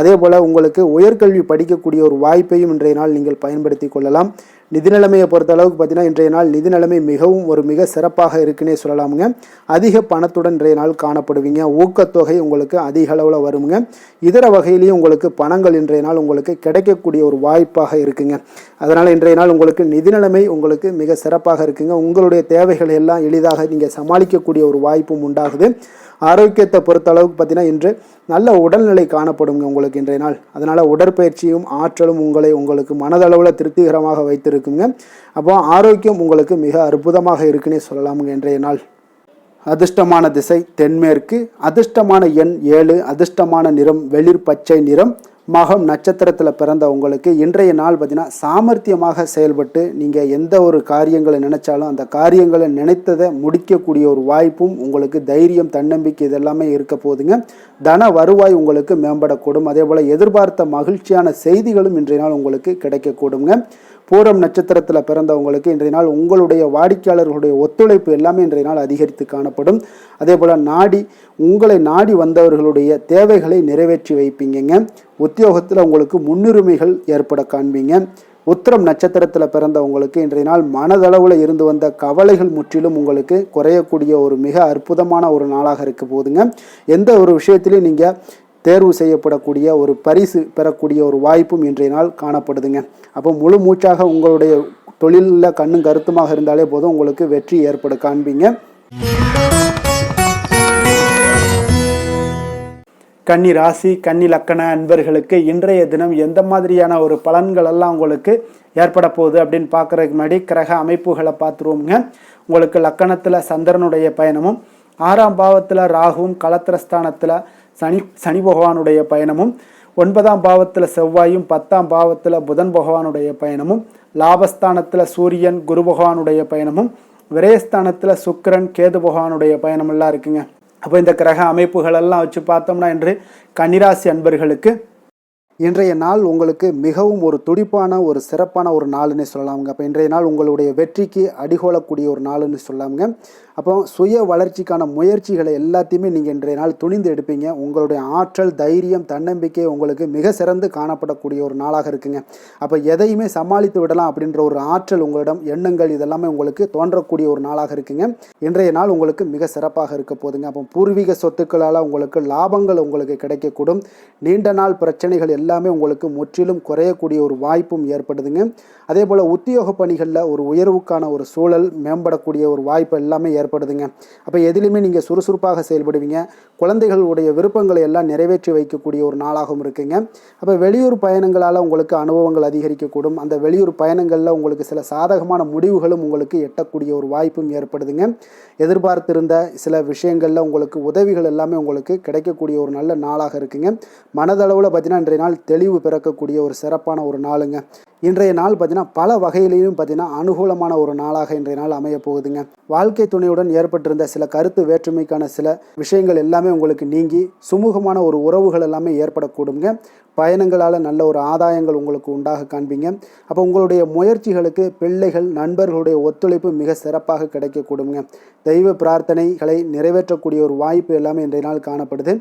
அதே போல் உங்களுக்கு உயர்கல்வி படிக்கக்கூடிய ஒரு வாய்ப்பையும் இன்றைய நாள் நீங்கள் பயன்படுத்தி கொள்ளலாம். நிதி நிலைமையை பொறுத்த அளவுக்கு பார்த்தீங்கன்னா இன்றைய நாள் நிதி நிலைமை மிக சிறப்பாக இருக்குன்னே சொல்லலாமுங்க. அதிக பணத்துடன் இன்றைய நாள் காணப்படுவீங்க. ஊக்கத்தொகை உங்களுக்கு அதிக அளவில் வருங்க. இதர வகையிலையும் உங்களுக்கு பணங்கள் இன்றைய நாள் உங்களுக்கு கிடைக்கக்கூடிய ஒரு வாய்ப்பாக இருக்குங்க. அதனால் இன்றைய நாள் உங்களுக்கு நிதி நிலைமை உங்களுக்கு மிக சிறப்பாக இருக்குங்க. உங்களுடைய தேவைகளை எல்லாம் எளிதாக நீங்கள் சமாளிக்கக்கூடிய ஒரு வாய்ப்பும் உண்டாகுது. ஆரோக்கியத்தை பொறுத்த அளவுக்கு பார்த்தீங்கன்னா இன்று நல்ல உடல்நிலை காணப்படுங்க உங்களுக்கு இன்றைய நாள். அதனால் உடற்பயிற்சியும் ஆற்றலும் உங்களுக்கு மனதளவில் திருப்திகரமாக வைத்திருக்குங்க. அப்போ ஆரோக்கியம் உங்களுக்கு மிக அற்புதமாக இருக்குன்னே சொல்லலாமுங்க இன்றைய நாள். அதிர்ஷ்டமான திசை தென்மேற்கு. அதிர்ஷ்டமான எண் 7. அதிர்ஷ்டமான நிறம் வெளிர் பச்சை நிறம். மகம் நட்சத்திரத்தில் பிறந்த உங்களுக்கு இன்றைய நாள் பார்த்தீங்கன்னா சாமர்த்தியமாக செயல்பட்டு நீங்கள் எந்த ஒரு காரியங்களை நினைச்சாலும் அந்த காரியங்களை நினைத்ததை முடிக்கக்கூடிய ஒரு வாய்ப்பும் உங்களுக்கு தைரியம், தன்னம்பிக்கை இதெல்லாமே இருக்க போதுங்க. தன வருவாய் உங்களுக்கு மேம்படக்கூடும். அதே போல் எதிர்பார்த்த மகிழ்ச்சியான செய்திகளும் இன்றைய நாள் உங்களுக்கு கிடைக்கக்கூடுங்க. பூரம் நட்சத்திரத்தில் பிறந்தவங்களுக்கு இன்றைய நாள் உங்களுடைய வாடிக்கையாளர்களுடைய ஒத்துழைப்பு எல்லாமே இன்றைய நாள் அதிகரித்து காணப்படும். அதே போல் உங்களை நாடி வந்தவர்களுடைய தேவைகளை நிறைவேற்றி வைப்பீங்க. உத்தியோகத்தில் உங்களுக்கு முன்னுரிமைகள் ஏற்பட காண்பீங்க. உத்திரம் நட்சத்திரத்தில் பிறந்தவங்களுக்கு இன்றைய நாள் மனதளவில் இருந்து வந்த கவலைகள் முற்றிலும் உங்களுக்கு குறையக்கூடிய ஒரு மிக அற்புதமான ஒரு நாளாக இருக்க போதுங்க. எந்த ஒரு விஷயத்திலையும் நீங்கள் தேர்வு செய்யப்படக்கூடிய ஒரு பரிசு பெறக்கூடிய ஒரு வாய்ப்பும் இன்றைய நாள் காணப்படுதுங்க. அப்போ முழு மூச்சாக உங்களுடைய தொழிலில் கண்ணும் கருத்துமாக இருந்தாலே போதும் உங்களுக்கு வெற்றி ஏற்பட காண்பீங்க. கன்னி ராசி, கன்னி லக்கண அன்பர்களுக்கு இன்றைய தினம் எந்த மாதிரியான ஒரு பலன்கள் எல்லாம் உங்களுக்கு ஏற்பட போகுது அப்படின்னு பார்க்குறதுக்கு முன்னாடி கிரக அமைப்புகளை பார்த்துருவோங்க. உங்களுக்கு லக்கணத்தில் சந்திரனுடைய பயணமும், 6ஆம் பாவத்தில் ராகுவும், களத்திரஸ்தானத்தில் சனி பகவானுடைய பயணமும், 9ஆம் பாவத்தில் செவ்வாயும், 10ஆம் பாவத்தில் புதன் பகவானுடைய பயணமும், லாபஸ்தானத்தில் சூரியன் குரு பகவானுடைய பயணமும், விரயஸ்தானத்தில் சுக்கிரன் கேது பகவானுடைய பயணமெல்லாம் இருக்குங்க. அப்போ இந்த கிரக அமைப்புகளெல்லாம் வச்சு பார்த்தோம்னா இன்று கன்னிராசி அன்பர்களுக்கு இன்றைய நாள் உங்களுக்கு மிகவும் ஒரு துடிப்பான ஒரு சிறப்பான ஒரு நாள்னு சொல்லலாமுங்க. அப்போ இன்றைய நாள் உங்களுடைய வெற்றிக்கு அடிகோலக்கூடிய ஒரு நாள்னு சொல்லலாமுங்க. அப்போ சுய வளர்ச்சிக்கான முயற்சிகளை எல்லாத்தையுமே நீங்கள் இன்றைய நாள் துணிந்து எடுப்பீங்க. உங்களுடைய ஆற்றல், தைரியம், தன்னம்பிக்கை உங்களுக்கு மிக சிறந்து காணப்படக்கூடிய ஒரு நாளாக இருக்குங்க. அப்போ எதையுமே சமாளித்து விடலாம் அப்படின்ற ஒரு ஆற்றல் உங்களிடம், எண்ணங்கள் இதெல்லாமே உங்களுக்கு தோன்றக்கூடிய ஒரு நாளாக இருக்குங்க. இன்றைய நாள் உங்களுக்கு மிக சிறப்பாக இருக்க போதுங்க. அப்போ பூர்வீக சொத்துக்களால் உங்களுக்கு லாபங்கள் உங்களுக்கு கிடைக்கக்கூடும். நீண்ட நாள் பிரச்சனைகள் எல்லாமே உங்களுக்கு முற்றிலும் குறையக்கூடிய ஒரு வாய்ப்பும் ஏற்படுதுங்க. அதே போல் உத்தியோக பணிகளில் ஒரு உயர்வுக்கான ஒரு சூழல் மேம்படக்கூடிய ஒரு வாய்ப்பு எல்லாமே ஏற்படுதுங்க. அப்போ எதிலுமே நீங்கள் சுறுசுறுப்பாக செயல்படுவீங்க. குழந்தைகளுடைய விருப்பங்களை எல்லாம் நிறைவேற்றி வைக்கக்கூடிய ஒரு நாளாகவும் இருக்குங்க. அப்போ வெளியூர் பயணங்களால் உங்களுக்கு அனுபவங்கள் அதிகரிக்கக்கூடும். அந்த வெளியூர் பயணங்களில் உங்களுக்கு சில சாதகமான முடிவுகளும் உங்களுக்கு எட்டக்கூடிய ஒரு வாய்ப்பும் ஏற்படுதுங்க. எதிர்பார்த்திருந்த சில விஷயங்களில் உங்களுக்கு உதவிகள் எல்லாமே உங்களுக்கு கிடைக்கக்கூடிய ஒரு நல்ல நாளாக இருக்குங்க. மனதளவில் பார்த்தீங்கன்னா இன்றைய நாள் தெளிவு பிறக்கக்கூடிய ஒரு சிறப்பான ஒரு நாளுங்க. இன்றைய நாள் பார்த்தீங்கன்னா பல வகையிலையும் பார்த்தீங்கன்னா அனுகூலமான ஒரு நாளாக இன்றைய நாள் அமைய போகுதுங்க. வாழ்க்கை துணையுடன் ஏற்பட்டிருந்த சில கருத்து வேற்றுமைக்கான சில விஷயங்கள் எல்லாமே உங்களுக்கு நீங்கி சுமூகமான ஒரு உறவுகள் எல்லாமே ஏற்படக்கூடுங்க. பயணங்களால் நல்ல ஒரு ஆதாயங்கள் உங்களுக்கு உண்டாக காண்பீங்க. அப்போ உங்களுடைய முயற்சிகளுக்கு பிள்ளைகள் நண்பர்களுடைய ஒத்துழைப்பு மிக சிறப்பாக கிடைக்கக்கூடுங்க. தெய்வ பிரார்த்தனைகளை நிறைவேற்றக்கூடிய ஒரு வாய்ப்பு எல்லாமே இன்றைய நாள் காணப்படுது.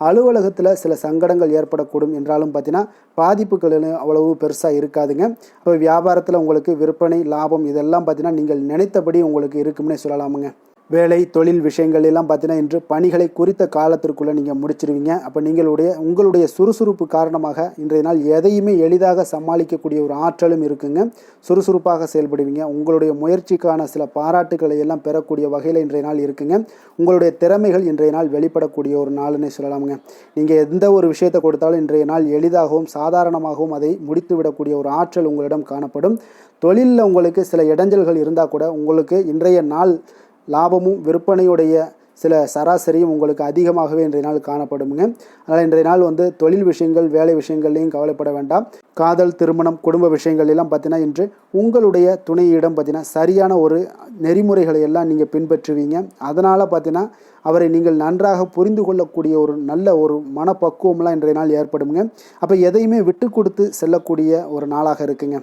அலுவலகத்தில் சில சங்கடங்கள் ஏற்படக்கூடும் என்றாலும் பார்த்தீங்கன்னா பாதிப்புகள் அவ்வளவு பெருசாக இருக்காதுங்க. அப்போ வியாபாரத்தில் உங்களுக்கு விற்பனை லாபம் இதெல்லாம் பார்த்தீங்கன்னா நீங்கள் நினைத்தபடி உங்களுக்கு இருக்கும்னே சொல்லலாமுங்க. வேலை தொழில் விஷயங்கள் எல்லாம் பார்த்தீங்கன்னா இன்று பணிகளை குறித்த காலத்திற்குள்ளே நீங்கள் முடிச்சிருவீங்க. அப்போ உங்களுடைய சுறுசுறுப்பு காரணமாக இன்றைய நாள் எதையுமே எளிதாக சமாளிக்கக்கூடிய ஒரு ஆற்றலும் இருக்குங்க. சுறுசுறுப்பாக செயல்படுவீங்க. உங்களுடைய முயற்சிக்கான சில பாராட்டுக்களை எல்லாம் பெறக்கூடிய வகையில் இன்றைய நாள் இருக்குங்க. உங்களுடைய திறமைகள் இன்றைய நாள் வெளிப்படக்கூடிய ஒரு நாள்னே சொல்லலாமுங்க. நீங்கள் எந்த ஒரு விஷயத்தை கொடுத்தாலும் இன்றைய நாள் எளிதாகவும் சாதாரணமாகவும் அதை முடித்து விடக்கூடிய ஒரு ஆற்றல் உங்களிடம் காணப்படும். தொழிலில் உங்களுக்கு சில இடைஞ்சல்கள் இருந்தால் கூட உங்களுக்கு இன்றைய நாள் லாபமும் விற்பனையுடைய சில சராசரியும் உங்களுக்கு அதிகமாகவே இன்றைய நாள் காணப்படுங்க. அதனால் இன்றைய நாள் தொழில் விஷயங்கள் வேலை விஷயங்கள்லையும் கவலைப்பட வேண்டாம். காதல் திருமணம் குடும்ப விஷயங்கள் எல்லாம் பார்த்தீங்கன்னா இன்று உங்களுடைய துணையிடம் பார்த்தீங்கன்னா சரியான ஒரு நெறிமுறைகளை எல்லாம் நீங்கள் பின்பற்றுவீங்க. அதனால் பார்த்தீங்கன்னா அவரை நீங்கள் நன்றாக புரிந்து கொள்ளக்கூடிய ஒரு நல்ல ஒரு மனப்பக்குவம்லாம் இன்றைய நாள் ஏற்படுங்க. அப்போ எதையுமே விட்டு கொடுத்து செல்லக்கூடிய ஒரு நாளாக இருக்குங்க.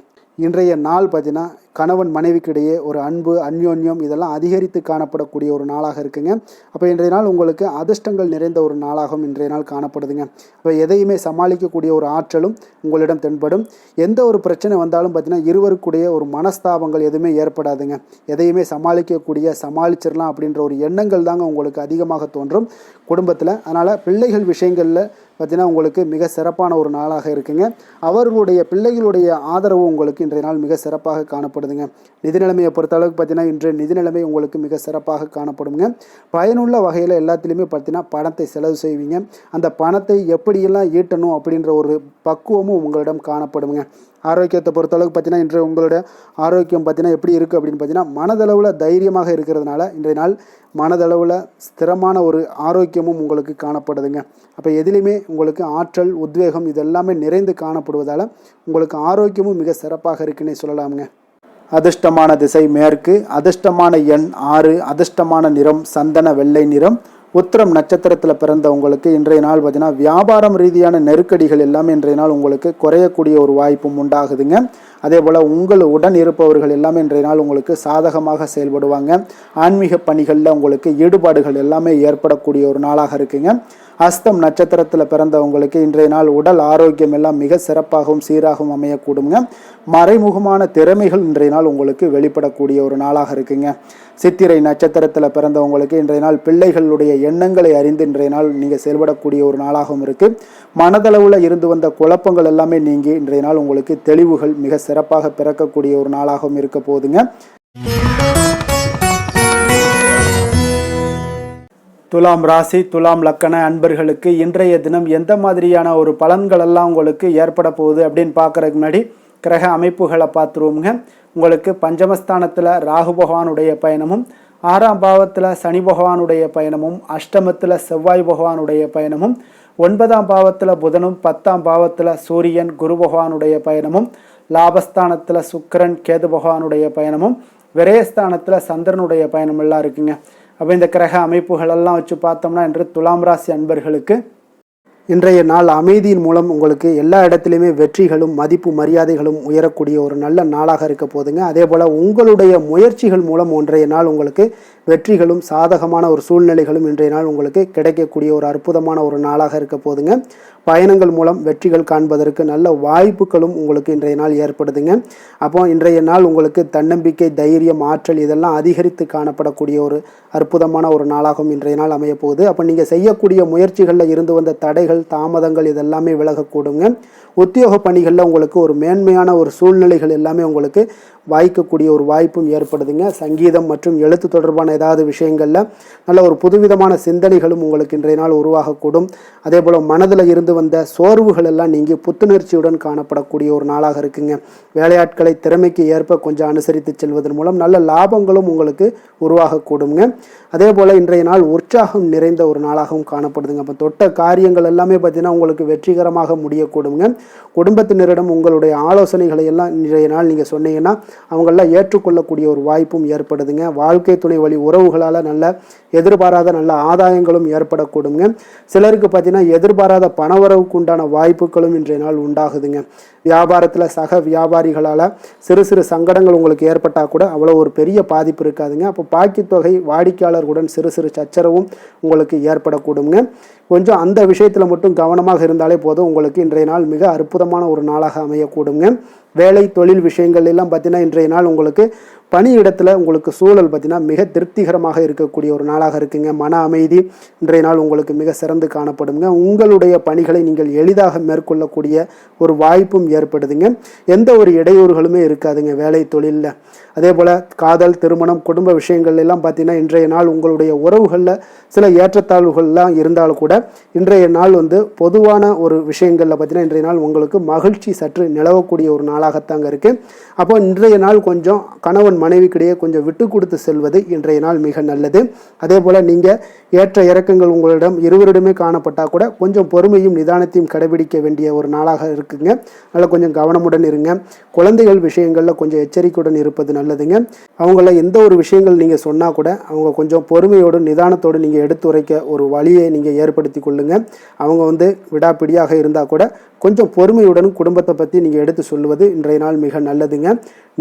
இன்றைய நாள் பார்த்தீங்கன்னா கணவன் மனைவிக்கு இடையே ஒரு அன்பு அந்யோன்யம் இதெல்லாம் அதிகரித்து காணப்படக்கூடிய ஒரு நாளாக இருக்குங்க. அப்போ இன்றைய நாள் உங்களுக்கு அதிர்ஷ்டங்கள் நிறைந்த ஒரு நாளாகவும் இன்றைய நாள் காணப்படுதுங்க. அப்போ எதையுமே சமாளிக்கக்கூடிய ஒரு ஆற்றலும் உங்களிடம் தென்படும். எந்த ஒரு பிரச்சனை வந்தாலும் பார்த்தீங்கன்னா இருவருக்குடைய ஒரு மனஸ்தாபங்கள் எதுவுமே ஏற்படாதுங்க. எதையுமே சமாளிச்சிடலாம் அப்படின்ற ஒரு எண்ணங்கள் தாங்க உங்களுக்கு அதிகமாக தோன்றும் குடும்பத்தில். அதனால் பிள்ளைகள் விஷயங்களில் பார்த்தீங்கன்னா உங்களுக்கு மிக சிறப்பான ஒரு நாளாக இருக்குங்க. அவர்களுடைய பிள்ளைகளுடைய ஆதரவு உங்களுக்கு இன்றைய நாள் மிக சிறப்பாக காணப்படுதுங்க. நிதி நிலைமையை பொறுத்தளவுக்கு பார்த்தீங்கன்னா இன்று நிதி நிலைமை உங்களுக்கு மிக சிறப்பாக காணப்படுங்க. பயனுள்ள வகையில் எல்லாத்துலேயுமே பார்த்தீங்கன்னா பணத்தை செலவு செய்வீங்க. அந்த பணத்தை எப்படியெல்லாம் ஈட்டணும் அப்படின்ற ஒரு பக்குவமும் உங்களிடம் காணப்படுங்க. ஆரோக்கியத்தை பொறுத்தளவுக்கு பார்த்தீங்கன்னா இன்று உங்களோட ஆரோக்கியம் பார்த்தீங்கன்னா எப்படி இருக்குது அப்படின்னு பார்த்தீங்கன்னா மனதளவில் தைரியமாக இருக்கிறதுனால இன்றைய நாள் மனதளவில் ஸ்திரமான ஒரு ஆரோக்கியமும் உங்களுக்கு காணப்படுதுங்க. அப்போ எதிலுமே உங்களுக்கு ஆற்றல் உத்வேகம் இதெல்லாமே நிறைந்து காணப்படுவதால் உங்களுக்கு ஆரோக்கியமும் மிக சிறப்பாக இருக்குன்னே சொல்லலாமுங்க. அதிர்ஷ்டமான திசை மேற்கு, அதிர்ஷ்டமான எண் 6, அதிர்ஷ்டமான நிறம் சந்தன வெள்ளை நிறம். உத்திரம் நட்சத்திரத்தில் பிறந்தவங்களுக்கு இன்றைய நாள் பார்த்தீங்கன்னா வியாபாரம் ரீதியான நெருக்கடிகள் எல்லாமே இன்றைய நாள் உங்களுக்கு குறையக்கூடிய ஒரு வாய்ப்பும் உண்டாகுதுங்க. அதே போல் உடன் இருப்பவர்கள் எல்லாமே இன்றைய நாள் உங்களுக்கு சாதகமாக செயல்படுவாங்க. ஆன்மீக பணிகளில் உங்களுக்கு ஈடுபாடுகள் எல்லாமே ஏற்படக்கூடிய ஒரு நாளாக இருக்குங்க. அஸ்தம் நட்சத்திரத்தில் பிறந்தவங்களுக்கு இன்றைய நாள் உடல் ஆரோக்கியம் எல்லாம் மிக சிறப்பாகவும் சீராகவும் அமையக்கூடுங்க. மறைமுகமான திறமைகள் இன்றைய நாள் உங்களுக்கு வெளிப்படக்கூடிய ஒரு நாளாக இருக்குங்க. சித்திரை நட்சத்திரத்தில் பிறந்தவங்களுக்கு இன்றைய நாள் பிள்ளைகளுடைய எண்ணங்களை அறிந்து இன்றைய நாள் நீங்கள் செயல்படக்கூடிய ஒரு நாளாகவும் இருக்குது. மனதளவில் இருந்து வந்த குழப்பங்கள் எல்லாமே நீங்கி இன்றைய நாள் உங்களுக்கு தெளிவுகள் மிக சிறப்பாக பிறக்கக்கூடிய ஒரு நாளாகவும் இருக்க போகுதுங்க. துலாம் ராசி துலாம் லக்கண அன்பர்களுக்கு இன்றைய தினம் எந்த மாதிரியான ஒரு பலன்கள் எல்லாம் உங்களுக்கு ஏற்பட போகுது அப்படின்னு பார்க்கறதுக்கு முன்னாடி கிரக அமைப்புகளை பார்த்துருவோங்க. உங்களுக்கு பஞ்சமஸ்தானத்தில் ராகு பகவானுடைய பயணமும், 6ஆம் பாவத்தில் சனி பகவானுடைய பயணமும், அஷ்டமத்தில் செவ்வாய் பகவானுடைய பயணமும், 9ஆம் பாவத்தில் புதனும், 10ஆம் பாவத்தில் சூரியன் குரு பகவானுடைய பயணமும், லாபஸ்தானத்தில் சுக்கிரன் கேது பகவானுடைய பயணமும், விரயஸ்தானத்தில் சந்திரனுடைய பயணம் எல்லாம் இருக்குங்க. அப்போ இந்த கிரக அமைப்புகளெல்லாம் வச்சு பார்த்தோம்னா இன்று துலாம் ராசி அன்பர்களுக்கு இன்றைய நாள் அமைதியின் மூலம் உங்களுக்கு எல்லா இடத்துலையுமே வெற்றிகளும் மதிப்பு மரியாதைகளும் உயரக்கூடிய ஒரு நல்ல நாளாக இருக்க போதுங்க. அதே போல் உங்களுடைய முயற்சிகள் மூலம் இன்றைய நாள் உங்களுக்கு வெற்றிகளும் சாதகமான ஒரு சூழ்நிலைகளும் இன்றைய நாள் உங்களுக்கு கிடைக்கக்கூடிய ஒரு அற்புதமான ஒரு நாளாக இருக்க போதுங்க. பயணங்கள் மூலம் வெற்றிகள் காண்பதற்கு நல்ல வாய்ப்புகளும் உங்களுக்கு இன்றைய நாள் ஏற்படுதுங்க. அப்போ இன்றைய நாள் உங்களுக்கு தன்னம்பிக்கை தைரியம் ஆற்றல் இதெல்லாம் அதிகரித்து காணப்படக்கூடிய ஒரு அற்புதமான ஒரு நாளாகவும் இன்றைய நாள் அமைய போகுது. அப்போ நீங்கள் செய்யக்கூடிய முயற்சிகளில் இருந்து வந்த தடைகள் தடைகள் தாமதங்கள் இதெல்லாமே விலகக்கூடுங்க. உத்தியோக பணிகளில் உங்களுக்கு ஒரு மேன்மையான ஒரு சூழ்நிலைகள் எல்லாமே உங்களுக்கு வாய்க்கக்கூடிய ஒரு வாய்ப்பும் ஏற்படுதுங்க. சங்கீதம் மற்றும் எழுத்து தொடர்பான ஏதாவது விஷயங்களில் நல்ல ஒரு புதுவிதமான சிந்தனைகளும் உங்களுக்கு இன்றைய நாள் உருவாகக்கூடும். அதே போல் மனதில் இருந்து வந்த சோர்வுகள் எல்லாம் நீங்கி புத்துணர்ச்சியுடன் காணப்படக்கூடிய ஒரு நாளாக இருக்குங்க. வேலையாட்களை திறமைக்கு ஏற்ப கொஞ்சம் அனுசரித்து செல்வதன் மூலம் நல்ல லாபங்களும் உங்களுக்கு உருவாகக்கூடுங்க. அதே போல் இன்றைய நாள் உற்சாகம் நிறைந்த ஒரு நாளாகவும் காணப்படுதுங்க. அப்போ தொட்ட காரியங்கள் எல்லாமே பார்த்தீங்கன்னா உங்களுக்கு வெற்றிகரமாக முடியக்கூடுங்க. குடும்பத்தினரிடம் உங்களுடைய ஆலோசனைகளை எல்லாம் இன்றைய நாள் நீங்கள் சொன்னீங்கன்னா அவங்களெல்லாம் ஏற்றுக்கொள்ளக்கூடிய ஒரு வாய்ப்பும் ஏற்படுதுங்க. வாழ்க்கை துணை வழி உறவுகளால் நல்ல எதிர்பாராத நல்ல ஆதாயங்களும் ஏற்படக்கூடுங்க. சிலருக்கு பார்த்தீங்கன்னா எதிர்பாராத பணவரவுக்கு உண்டான வாய்ப்புகளும் இன்றைய நாள் உண்டாகுதுங்க. வியாபாரத்தில் சக வியாபாரிகளால் சிறு சிறு சங்கடங்கள் உங்களுக்கு ஏற்பட்டால் கூட அவ்வளோ ஒரு பெரிய பாதிப்பு இருக்காதுங்க. அப்போ பாக்கி தொகை வாடிக்கையாளர்களுடன் சிறு சிறு சச்சரவும் உங்களுக்கு ஏற்படக்கூடுங்க. கொஞ்சம் அந்த விஷயத்தில் மட்டும் கவனமாக இருந்தாலே போதும். உங்களுக்கு இன்றைய நாள் மிக அற்புதமான ஒரு நாளாக அமையக்கூடுங்க. வேலை தொழில் விஷயங்கள் எல்லாம் பார்த்தீங்கன்னா இன்றைய நாள் உங்களுக்கு பணியிடத்தில் உங்களுக்கு சூழல் பார்த்தீங்கன்னா மிக திருப்திகரமாக இருக்கக்கூடிய ஒரு நாளாக இருக்குங்க. மன அமைதி இன்றைய நாள் உங்களுக்கு மிக சிறந்து காணப்படுங்க. உங்களுடைய பணிகளை நீங்கள் எளிதாக மேற்கொள்ளக்கூடிய ஒரு வாய்ப்பும் ஏற்படுதுங்க. எந்த ஒரு இடையூறுகளுமே இருக்காதுங்க வேலை தொழிலில். அதே போல் காதல் திருமணம் குடும்ப விஷயங்கள் எல்லாம் பார்த்தீங்கன்னா இன்றைய நாள் உங்களுடைய உறவுகளில் சில ஏற்றத்தாழ்வுகள்லாம் இருந்தாலும் கூட இன்றைய நாள் பொதுவான ஒரு விஷயங்களில் பார்த்தீங்கன்னா இன்றைய நாள் உங்களுக்கு மகிழ்ச்சி சற்று நிலவக்கூடிய ஒரு நாளாகத்தாங்க இருக்குது. அப்போ இன்றைய நாள் கொஞ்சம் கணவன் மனைவிக்கிடையே கொஞ்சம் விட்டு கொடுத்து செல்வது இன்றைய நாள் மிக நல்லது. அதே போல் நீங்கள் ஏற்ற இறக்கங்கள் உங்களிடம் இருவரிடமே காணப்பட்டால் கூட கொஞ்சம் பொறுமையும் நிதானத்தையும் கடைபிடிக்க வேண்டிய ஒரு நாளாக இருக்குங்க. அதனால் கொஞ்சம் கவனமுடன் இருங்க. குழந்தைகள் விஷயங்களில் கொஞ்சம் எச்சரிக்கையுடன் இருப்பது நல்லதுங்க. அவங்கள எந்த ஒரு விஷயங்கள் நீங்கள் சொன்னால் கூட அவங்க கொஞ்சம் பொறுமையோடு நிதானத்தோடு நீங்கள் எடுத்துரைக்க ஒரு வழியை நீங்கள் ஏற்படுத்தி கொள்ளுங்க. அவங்க விடாப்பிடியாக இருந்தால் கூட கொஞ்சம் பொறுமையுடன் குடும்பத்தை பற்றி நீங்கள் எடுத்து சொல்லுவது இன்றைய நாள் மிக நல்லதுங்க.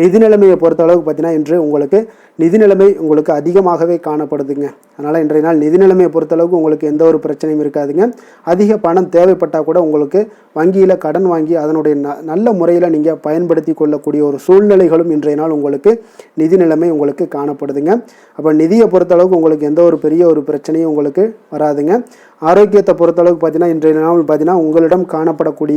நிதி நிலைமையை பொறுத்த அளவுக்கு பார்த்தீங்கன்னா இன்று உங்களுக்கு நிதி நிலைமை உங்களுக்கு அதிகமாகவே காணப்படுதுங்க. அதனால் இன்றைய நாள் நிதி நிலைமையை பொறுத்தளவுக்கு உங்களுக்கு எந்த ஒரு பிரச்சனையும் இருக்காதுங்க. அதிக பணம் தேவைப்பட்டால் கூட உங்களுக்கு வங்கியில் கடன் வாங்கி அதனுடைய நல்ல முறையில் நீங்கள் பயன்படுத்தி கொள்ளக்கூடிய ஒரு சூழ்நிலைகளும் இன்றைய நாள் உங்களுக்கு நிதி நிலைமை உங்களுக்கு காணப்படுதுங்க. அப்போ நிதியை பொறுத்தளவுக்கு உங்களுக்கு எந்த ஒரு பெரிய ஒரு பிரச்சனையும் உங்களுக்கு வராதுங்க. ஆரோக்கியத்தை பொறுத்தளவுக்கு பார்த்தீங்கன்னா இன்றைய நாள் பார்த்தீங்கன்னா உங்களிடம் காணப்படக்கூடிய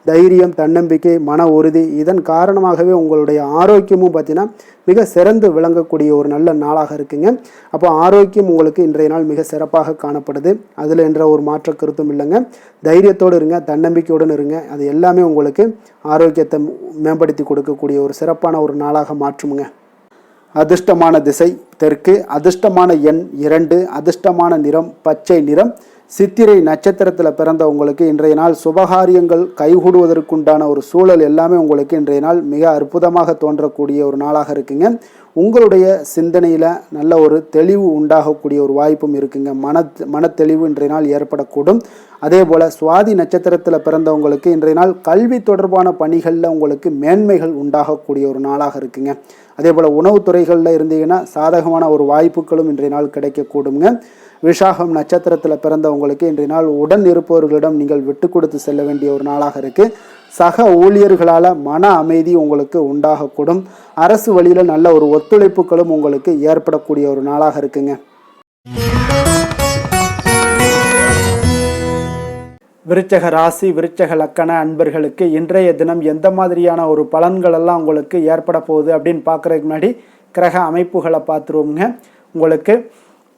தைரியம் தன்னம்பிக்கை மன உறுதி இதன் காரணமாகவே உங்களுடைய ஆரோக்கியமும் பார்த்தீங்கன்னா மிக சிறந்து விளங்கக்கூடிய ஒரு நல்ல நாளாக இருக்குங்க. அப்போ ஆரோக்கியம் உங்களுக்கு இன்றைய நாள் மிக சிறப்பாக காணப்படுது. அதில் என்ற ஒரு மாற்ற கருத்தும் இல்லைங்க. தைரியத்தோடு இருங்க, தன்னம்பிக்கையுடன் இருங்க. அது எல்லாமே உங்களுக்கு ஆரோக்கியத்தை மேம்படுத்தி கொடுக்கக்கூடிய ஒரு சிறப்பான ஒரு நாளாக மாற்றுமுங்க. அதிர்ஷ்டமான திசை தெற்கு, அதிர்ஷ்டமான எண் 2, அதிர்ஷ்டமான நிறம் பச்சை நிறம். சித்திரை நட்சத்திரத்தில் பிறந்த உங்களுக்கு இன்றைய நாள் சுபகாரியங்கள் கைகூடுவதற்குண்டான ஒரு சூழல் எல்லாமே உங்களுக்கு இன்றைய நாள் மிக அற்புதமாக தோன்றக்கூடிய ஒரு நாளாக இருக்குங்க. உங்களுடைய சிந்தனையில் நல்ல ஒரு தெளிவு உண்டாகக்கூடிய ஒரு வாய்ப்பும் இருக்குங்க. மன தெளிவு இன்றைய நாள் ஏற்படக்கூடும். அதே போல் சுவாதி நட்சத்திரத்தில் பிறந்தவங்களுக்கு இன்றைய நாள் கல்வி தொடர்பான பணிகளில் உங்களுக்கு மேன்மைகள் உண்டாகக்கூடிய ஒரு நாளாக இருக்குங்க. அதே போல் உணவுத்துறைகளில் இருந்தீங்கன்னா சாதகமான ஒரு வாய்ப்புகளும் இன்றைய நாள் கிடைக்கக்கூடுங்க. விஷாகம் நட்சத்திரத்தில் பிறந்தவங்களுக்கு இன்றைய நாள் உடன் இருப்பவர்களிடம் நீங்கள் விட்டு கொடுத்து செல்ல வேண்டிய ஒரு நாளாக இருக்குது. சக ஊழியர்களால் மன அமைதி உங்களுக்கு உண்டாகக்கூடும். அரசு வழியில் நல்ல ஒரு ஒத்துழைப்புகளும் உங்களுக்கு ஏற்படக்கூடிய ஒரு நாளாக இருக்குங்க. விருச்சக ராசி விருச்சக லக்கண அன்பர்களுக்கு இன்றைய தினம் எந்த மாதிரியான ஒரு பலன்கள் எல்லாம் உங்களுக்கு ஏற்பட போகுது அப்படின்னு பார்க்குறதுக்கு முன்னாடி கிரக அமைப்புகளை பார்த்துருவோங்க. உங்களுக்கு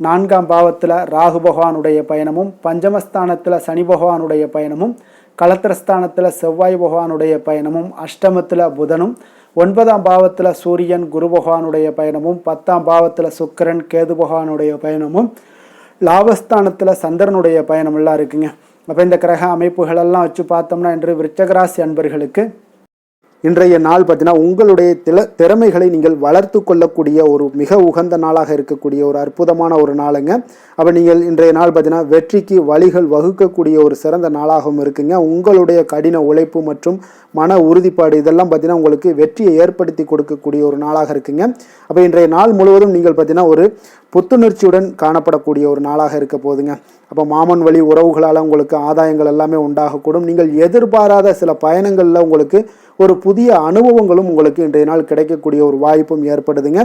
4ஆம் பாவத்தில் ராகு பகவானுடைய பயணமும், பஞ்சமஸ்தானத்தில் சனி பகவானுடைய பயணமும், களத்திரஸ்தானத்தில் செவ்வாய் பகவானுடைய பயணமும், அஷ்டமத்தில் புதனும், 9ஆம் பாவத்தில் சூரியன் குரு பகவானுடைய பயணமும், 10ஆம் பாவத்தில் சுக்கிரன் கேது பகவானுடைய பயணமும், லாபஸ்தானத்தில் சந்திரனுடைய பயணமெல்லாம் இருக்குங்க. அப்போ இந்த கிரக அமைப்புகளெல்லாம் வச்சு பார்த்தோம்னா இன்று விருச்சகராசி அன்பர்களுக்கு இன்றைய நாள் பார்த்தீங்கன்னா உங்களுடைய திறமைகளை நீங்கள் வளர்த்து கொள்ளக்கூடிய ஒரு மிக உகந்த நாளாக இருக்கக்கூடிய ஒரு அற்புதமான ஒரு நாளுங்க. அப்போ நீங்கள் இன்றைய நாள் பார்த்தீங்கன்னா வெற்றிக்கு வழிகள் வகுக்கக்கூடிய ஒரு சிறந்த நாளாகவும் இருக்குங்க. உங்களுடைய கடின உழைப்பு மற்றும் மன உறுதிப்பாடு இதெல்லாம் பார்த்தீங்கன்னா உங்களுக்கு வெற்றியை ஏற்படுத்தி கொடுக்கக்கூடிய ஒரு நாளாக இருக்குங்க. அப்போ இன்றைய நாள் முழுவதும் நீங்கள் பார்த்தீங்கன்னா ஒரு புத்துணர்ச்சியுடன் காணப்படக்கூடிய ஒரு நாளாக இருக்க போதுங்க. அப்போ மாமன் வழி உறவுகளால் உங்களுக்கு ஆதாயங்கள் எல்லாமே உண்டாகக்கூடும். நீங்கள் எதிர்பாராத சில பயணங்களில் உங்களுக்கு ஒரு புதிய அனுபவங்களும் உங்களுக்கு இன்றைய நாள் கிடைக்கக்கூடிய ஒரு வாய்ப்பும் ஏற்படுதுங்க.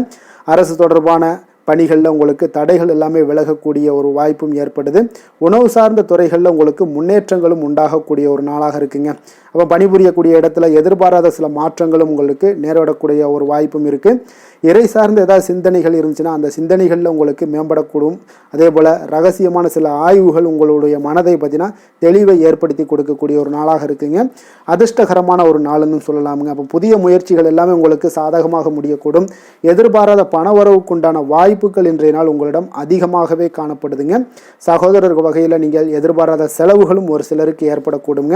அரசு தொடர்பான பணிகளில் உங்களுக்கு தடைகள் எல்லாமே விலகக்கூடிய ஒரு வாய்ப்பும் ஏற்படுது. உணவு சார்ந்த துறைகளில் உங்களுக்கு முன்னேற்றங்களும் உண்டாகக்கூடிய ஒரு நாளாக இருக்குங்க. அப்போ பணிபுரியக்கூடிய இடத்துல எதிர்பாராத சில மாற்றங்களும் உங்களுக்கு நேரிடக்கூடிய ஒரு வாய்ப்பும் இருக்குது. இறை சார்ந்த ஏதாவது சிந்தனைகள் இருந்துச்சுன்னா அந்த சிந்தனைகளில் உங்களுக்கு மேம்படக்கூடும். அதே போல் ரகசியமான சில ஆய்வுகள் உங்களுடைய மனதை பார்த்தீங்கன்னா தெளிவை ஏற்படுத்தி கொடுக்கக்கூடிய ஒரு நாளாக இருக்குங்க. அதிர்ஷ்டகரமான ஒரு நாள்னு சொல்லலாமுங்க. அப்போ புதிய முயற்சிகள் எல்லாமே உங்களுக்கு சாதகமாக முடியக்கூடும். எதிர்பாராத பணவரவுக்குண்டான வாய்ப்புகள் இன்றைய நாள் உங்களிடம் அதிகமாகவே காணப்படுதுங்க. சகோதரர் வகையில் நீங்கள் எதிர்பாராத செலவுகளும் ஒரு சிலருக்கு ஏற்படக்கூடுங்க.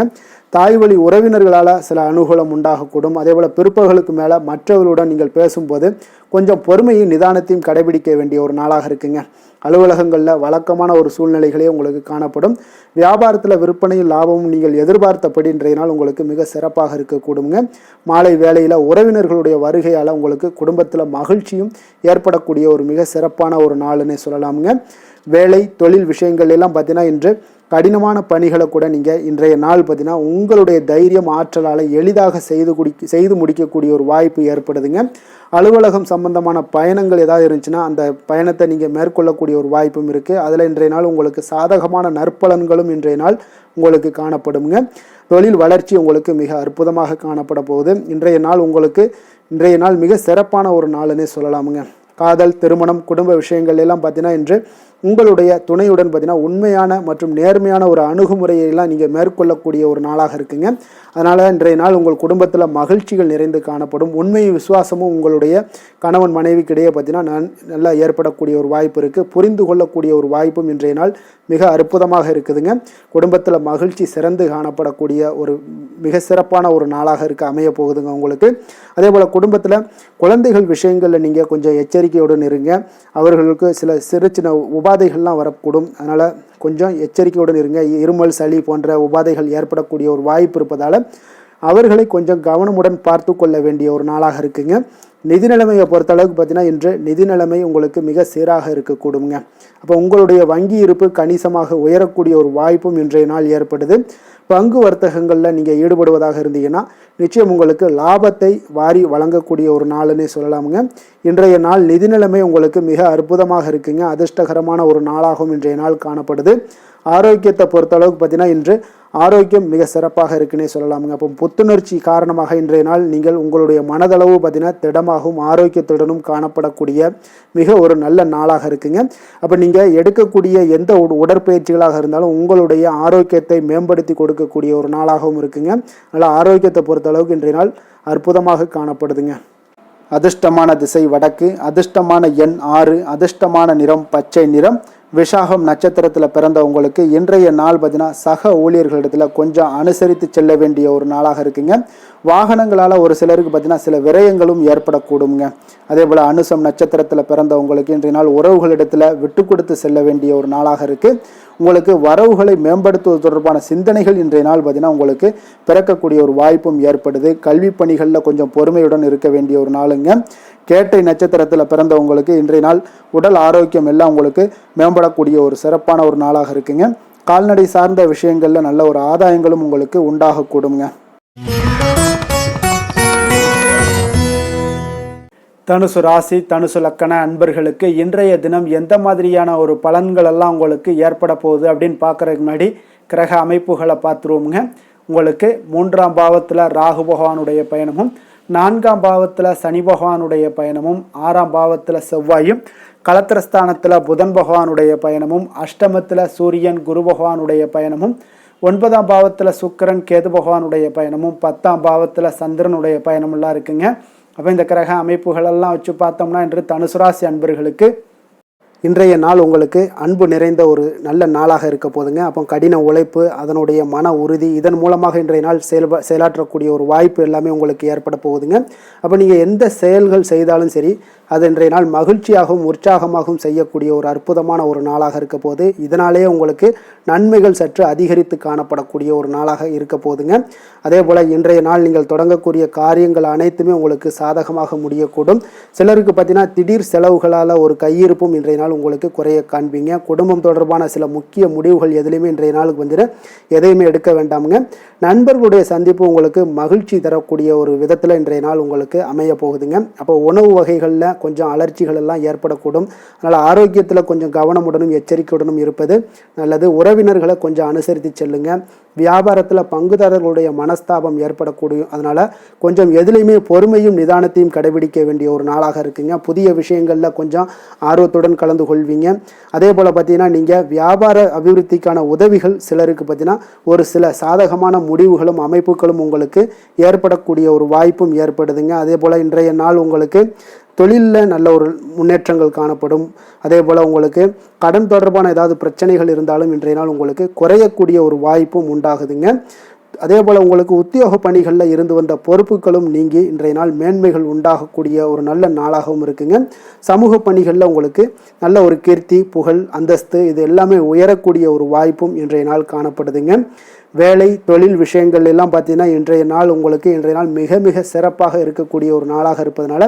தாய் வழி உறவினர்களால் சில அனுகூலம் உண்டாகக்கூடும். அதே போல் பிற்பகலுக்கு மேலே மற்றவர்களுடன் நீங்கள் பேசும்போது கொஞ்சம் பொறுமையும் நிதானத்தையும் கடைபிடிக்க வேண்டிய ஒரு நாளாக இருக்குங்க. அலுவலகங்களில் வழக்கமான ஒரு சூழ்நிலைகளே உங்களுக்கு காணப்படும். வியாபாரத்தில் விற்பனையும் லாபமும் நீங்கள் எதிர்பார்த்தபடி இன்றைய நாள் உங்களுக்கு மிக சிறப்பாக இருக்கக்கூடுங்க. மாலை வேளையில் உறவினர்களுடைய வருகையால் உங்களுக்கு குடும்பத்தில் மகிழ்ச்சியும் ஏற்படக்கூடிய ஒரு மிக சிறப்பான ஒரு நாள்னே சொல்லலாமுங்க. வேலை தொழில் விஷயங்கள் எல்லாம் பார்த்தீங்கன்னா இன்று கடினமான பணிகளை கூட நீங்கள் இன்றைய நாள் பார்த்தீங்கன்னா உங்களுடைய தைரியம் ஆற்றலால் எளிதாக செய்து முடிக்கக்கூடிய ஒரு வாய்ப்பு ஏற்படுதுங்க. அலுவலகம் சம்பந்தமான பயணங்கள் ஏதாவது இருந்துச்சுன்னா அந்த பயணத்தை நீங்கள் மேற்கொள்ளக்கூடிய ஒரு வாய்ப்பும் இருக்குது. அதில் இன்றைய நாள் உங்களுக்கு சாதகமான நற்பலன்களும் இன்றைய நாள் உங்களுக்கு காணப்படுங்க. தொழில் வளர்ச்சி உங்களுக்கு மிக அற்புதமாக காணப்பட போகுது. இன்றைய நாள் மிக சிறப்பான ஒரு நாள்னே சொல்லலாமுங்க. காதல், திருமணம், குடும்ப விஷயங்கள் எல்லாம் பார்த்தீங்கன்னா இன்று உங்களுடைய துணையுடன் பார்த்தீங்கன்னா உண்மையான மற்றும் நேர்மையான ஒரு அணுகுமுறையெல்லாம் நீங்கள் மேற்கொள்ளக்கூடிய ஒரு நாளாக இருக்குங்க. அதனால் இன்றைய நாள் உங்கள் குடும்பத்தில் மகிழ்ச்சிகள் நிறைந்து காணப்படும். உண்மையும் விசுவாசமும் உங்களுடைய கணவன் மனைவிக்கிடையே பார்த்தீங்கன்னா நல்லா ஏற்படக்கூடிய ஒரு வாய்ப்பு இருக்குது. புரிந்து கொள்ளக்கூடிய ஒரு வாய்ப்பும் இன்றைய நாள் மிக அற்புதமாக இருக்குதுங்க. குடும்பத்தில் மகிழ்ச்சி சிறந்து காணப்படக்கூடிய ஒரு மிக சிறப்பான ஒரு நாளாக அமைய போகுதுங்க உங்களுக்கு. அதே போல் குடும்பத்தில் குழந்தைகள் விஷயங்களில் நீங்கள் கொஞ்சம் எச்சரிக்கையுடன் இருங்க. அவர்களுக்கு சில சிறு சின்ன உபாதைகள்லாம் வரக்கூடும். அதனால் கொஞ்சம் எச்சரிக்கையுடன் இருங்க. இருமல், சளி போன்ற உபாதைகள் ஏற்படக்கூடிய ஒரு வாய்ப்பு இருப்பதால் அவர்களை கொஞ்சம் கவனமுடன் பார்த்து கொள்ள வேண்டிய ஒரு நாளாக இருக்குங்க. நிதி நிலைமையை பொறுத்தளவுக்கு பார்த்தீங்கன்னா இன்று நிதி நிலைமை உங்களுக்கு மிக சீராக இருக்கக்கூடுங்க. அப்போ உங்களுடைய வங்கி இருப்பு கணிசமாக உயரக்கூடிய ஒரு வாய்ப்பும் இன்றைய நாள் ஏற்படுது. பங்கு வர்த்தகங்களில் நீங்கள் ஈடுபடுவதாக இருந்தீங்கன்னா நிச்சயம் உங்களுக்கு லாபத்தை வாரி வழங்கக்கூடிய ஒரு நாள்னே சொல்லலாமுங்க. இன்றைய நாள் நிதி நிலைமை உங்களுக்கு மிக அற்புதமாக இருக்குங்க. அதிர்ஷ்டகரமான ஒரு நாளாகவும் இன்றைய நாள் காணப்படுது. ஆரோக்கியத்தை பொறுத்தளவுக்கு பார்த்தீங்கன்னா இன்று ஆரோக்கியம் மிக சிறப்பாக இருக்குன்னே சொல்லலாமுங்க. அப்போ புத்துணர்ச்சி காரணமாக இன்றைய நாள் நீங்கள் உங்களுடைய மனதளவு பார்த்தீங்கன்னா திடமாகவும் ஆரோக்கியத்துடனும் காணப்படக்கூடிய மிக ஒரு நல்ல நாளாக இருக்குங்க. அப்போ நீங்கள் எடுக்கக்கூடிய எந்த உடற்பயிற்சிகளாக இருந்தாலும் உங்களுடைய ஆரோக்கியத்தை மேம்படுத்தி கொடுக்கக்கூடிய ஒரு நாளாகவும் இருக்குங்க. அதனால் ஆரோக்கியத்தை பொறுத்தளவுக்கு இன்றைய நாள் அற்புதமாக காணப்படுதுங்க. அதிர்ஷ்டமான திசை வடக்கு, அதிர்ஷ்டமான எண் 6, அதிர்ஷ்டமான நிறம் பச்சை நிறம். விஷாகம் நட்சத்திரத்தில் பிறந்த உங்களுக்கு இன்றைய நாள் பார்த்தீங்கன்னா சக ஊழியர்களிடத்தில் கொஞ்சம் அனுசரித்து செல்ல வேண்டிய ஒரு நாளாக இருக்குங்க. வாகனங்களால் ஒரு சிலருக்கு பார்த்தீங்கன்னா சில விரயங்களும் ஏற்படக்கூடுங்க. அதே போல் அனுசம் நட்சத்திரத்தில் பிறந்த உங்களுக்கு இன்றைய நாள் உறவுகளிடத்தில் விட்டு கொடுத்து செல்ல வேண்டிய ஒரு நாளாக இருக்குது. உங்களுக்கு வரவுகளை மேம்படுத்துவது தொடர்பான சிந்தனைகள் இன்றைய நாள் பார்த்தீங்கன்னா உங்களுக்கு பிறக்கக்கூடிய ஒரு வாய்ப்பும் ஏற்படுது. கல்வி பணிகளில் கொஞ்சம் பொறுமையுடன் இருக்க வேண்டிய ஒரு நாளுங்க. கேட்டை நட்சத்திரத்தில் பிறந்த உங்களுக்கு இன்றைய நாள் உடல் ஆரோக்கியம் எல்லாம் உங்களுக்கு மேம்படக்கூடிய ஒரு சிறப்பான ஒரு நாளாக இருக்குங்க. கால்நடை சார்ந்த விஷயங்களில் நல்ல ஒரு ஆதாயங்களும் உங்களுக்கு உண்டாகக்கூடுங்க. தனுசு ராசி, தனுசு லக்கண அன்பர்களுக்கு இன்றைய தினம் எந்த மாதிரியான ஒரு பலன்கள் எல்லாம் உங்களுக்கு ஏற்பட போகுது அப்படின்னு பார்க்குறதுக்கு முன்னாடி கிரக அமைப்புகளை பார்த்துருவோமுங்க. உங்களுக்கு 3ஆம் பாவத்தில் ராகு பகவானுடைய பயணமும், 4ஆம் பாவத்தில் சனி பகவானுடைய பயணமும், 6ஆம் பாவத்தில் செவ்வாயும், களத்திரஸ்தானத்தில் புதன் பகவானுடைய பயணமும், அஷ்டமத்தில் சூரியன் குரு பகவானுடைய பயணமும், 9ஆம் பாவத்தில் சுக்கிரன் கேது பகவானுடைய பயணமும், 10ஆம் பாவத்தில் சந்திரனுடைய பயணமெல்லாம் இருக்குங்க. அப்போ இந்த கிரக அமைப்புகளெல்லாம் வச்சு பார்த்தோம்னா இன்று தனுசு ராசி அன்பர்களுக்கு இன்றைய நாள் உங்களுக்கு அன்பு நிறைந்த ஒரு நல்ல நாளாக இருக்க போதுங்க. அப்போ கடின உழைப்பு, அதனுடைய மன உறுதி, இதன் மூலமாக இன்றைய நாள் செயலாற்றக்கூடிய ஒரு வாய்ப்பு எல்லாமே உங்களுக்கு ஏற்பட போகுதுங்க. அப்போ நீங்கள் எந்த செயல்கள் செய்தாலும் சரி அது இன்றைய நாள் மகிழ்ச்சியாகவும் உற்சாகமாகவும் செய்யக்கூடிய ஒரு அற்புதமான ஒரு நாளாக இருக்க போது. இதனாலேயே உங்களுக்கு நன்மைகள் சற்று அதிகரித்து காணப்படக்கூடிய ஒரு நாளாக இருக்க போதுங்க. அதே போல் இன்றைய நாள் நீங்கள் தொடங்கக்கூடிய காரியங்கள் அனைத்துமே உங்களுக்கு சாதகமாக முடியக்கூடும். சிலருக்கு பார்த்தீங்கன்னா திடீர் செலவுகளால் ஒரு கையிருப்பும் இன்றைய நாள் உங்களுக்கு குறைய காண்பீங்க. குடும்பம் தொடர்பான சில முக்கிய முடிவுகள் எதுலையுமே இன்றைய நாளுக்கு வந்துட்டு எதையுமே எடுக்க வேண்டாமுங்க. நண்பர்களுடைய சந்திப்பு உங்களுக்கு மகிழ்ச்சி தரக்கூடிய ஒரு விதத்தில் இன்றைய நாள் உங்களுக்கு அமைய போகுதுங்க. அப்போ உணவு வகைகளில் கொஞ்சம் அலர்ச்சிகள் எல்லாம் ஏற்படக்கூடும். அதனால் ஆரோக்கியத்தில் கொஞ்சம் கவனமுடனும் எச்சரிக்கையுடனும் இருப்பது நல்லது. உறவினர்களை கொஞ்சம் அனுசரித்து செல்லுங்க. வியாபாரத்தில் பங்குதாரர்களுடைய மனஸ்தாபம் ஏற்படக்கூடிய, அதனால் கொஞ்சம் எதுலேயுமே பொறுமையும் நிதானத்தையும் கடைபிடிக்க வேண்டிய ஒரு நாளாக இருக்குங்க. புதிய விஷயங்களில் கொஞ்சம் ஆர்வத்துடன் கலந்து கொள்வீங்க. அதே போல் பார்த்தீங்கன்னா நீங்கள் வியாபார அபிவிருத்திக்கான உதவிகள் சிலருக்கு பார்த்தீங்கன்னா ஒரு சில சாதகமான முடிவுகளும் அமைப்புகளும் உங்களுக்கு ஏற்படக்கூடிய ஒரு வாய்ப்பும் ஏற்படுதுங்க. அதே போல் இன்றைய நாள் உங்களுக்கு தொழிலில் நல்ல ஒரு முன்னேற்றங்கள் காணப்படும். அதே போல் உங்களுக்கு கடன் தொடர்பான ஏதாவது பிரச்சனைகள் இருந்தாலும் இன்றைய நாள் உங்களுக்கு குறையக்கூடிய ஒரு வாய்ப்பும் உண்டாகுதுங்க. அதே போல் உங்களுக்கு உத்தியோக பணிகளில் இருந்து வந்த பொறுப்புகளும் நீங்கி இன்றைய நாள் மேன்மைகள் உண்டாகக்கூடிய ஒரு நல்ல நாளாகவும் இருக்குங்க. சமூக பணிகளில் உங்களுக்கு நல்ல ஒரு கீர்த்தி, புகழ், அந்தஸ்து இது எல்லாமே உயரக்கூடிய ஒரு வாய்ப்பும் இன்றைய நாள் காணப்படுதுங்க. வேலை தொழில் விஷயங்கள் எல்லாம் பார்த்தீங்கன்னா இன்றைய நாள் உங்களுக்கு மிக மிக சிறப்பாக இருக்கக்கூடிய ஒரு நாளாக இருப்பதனால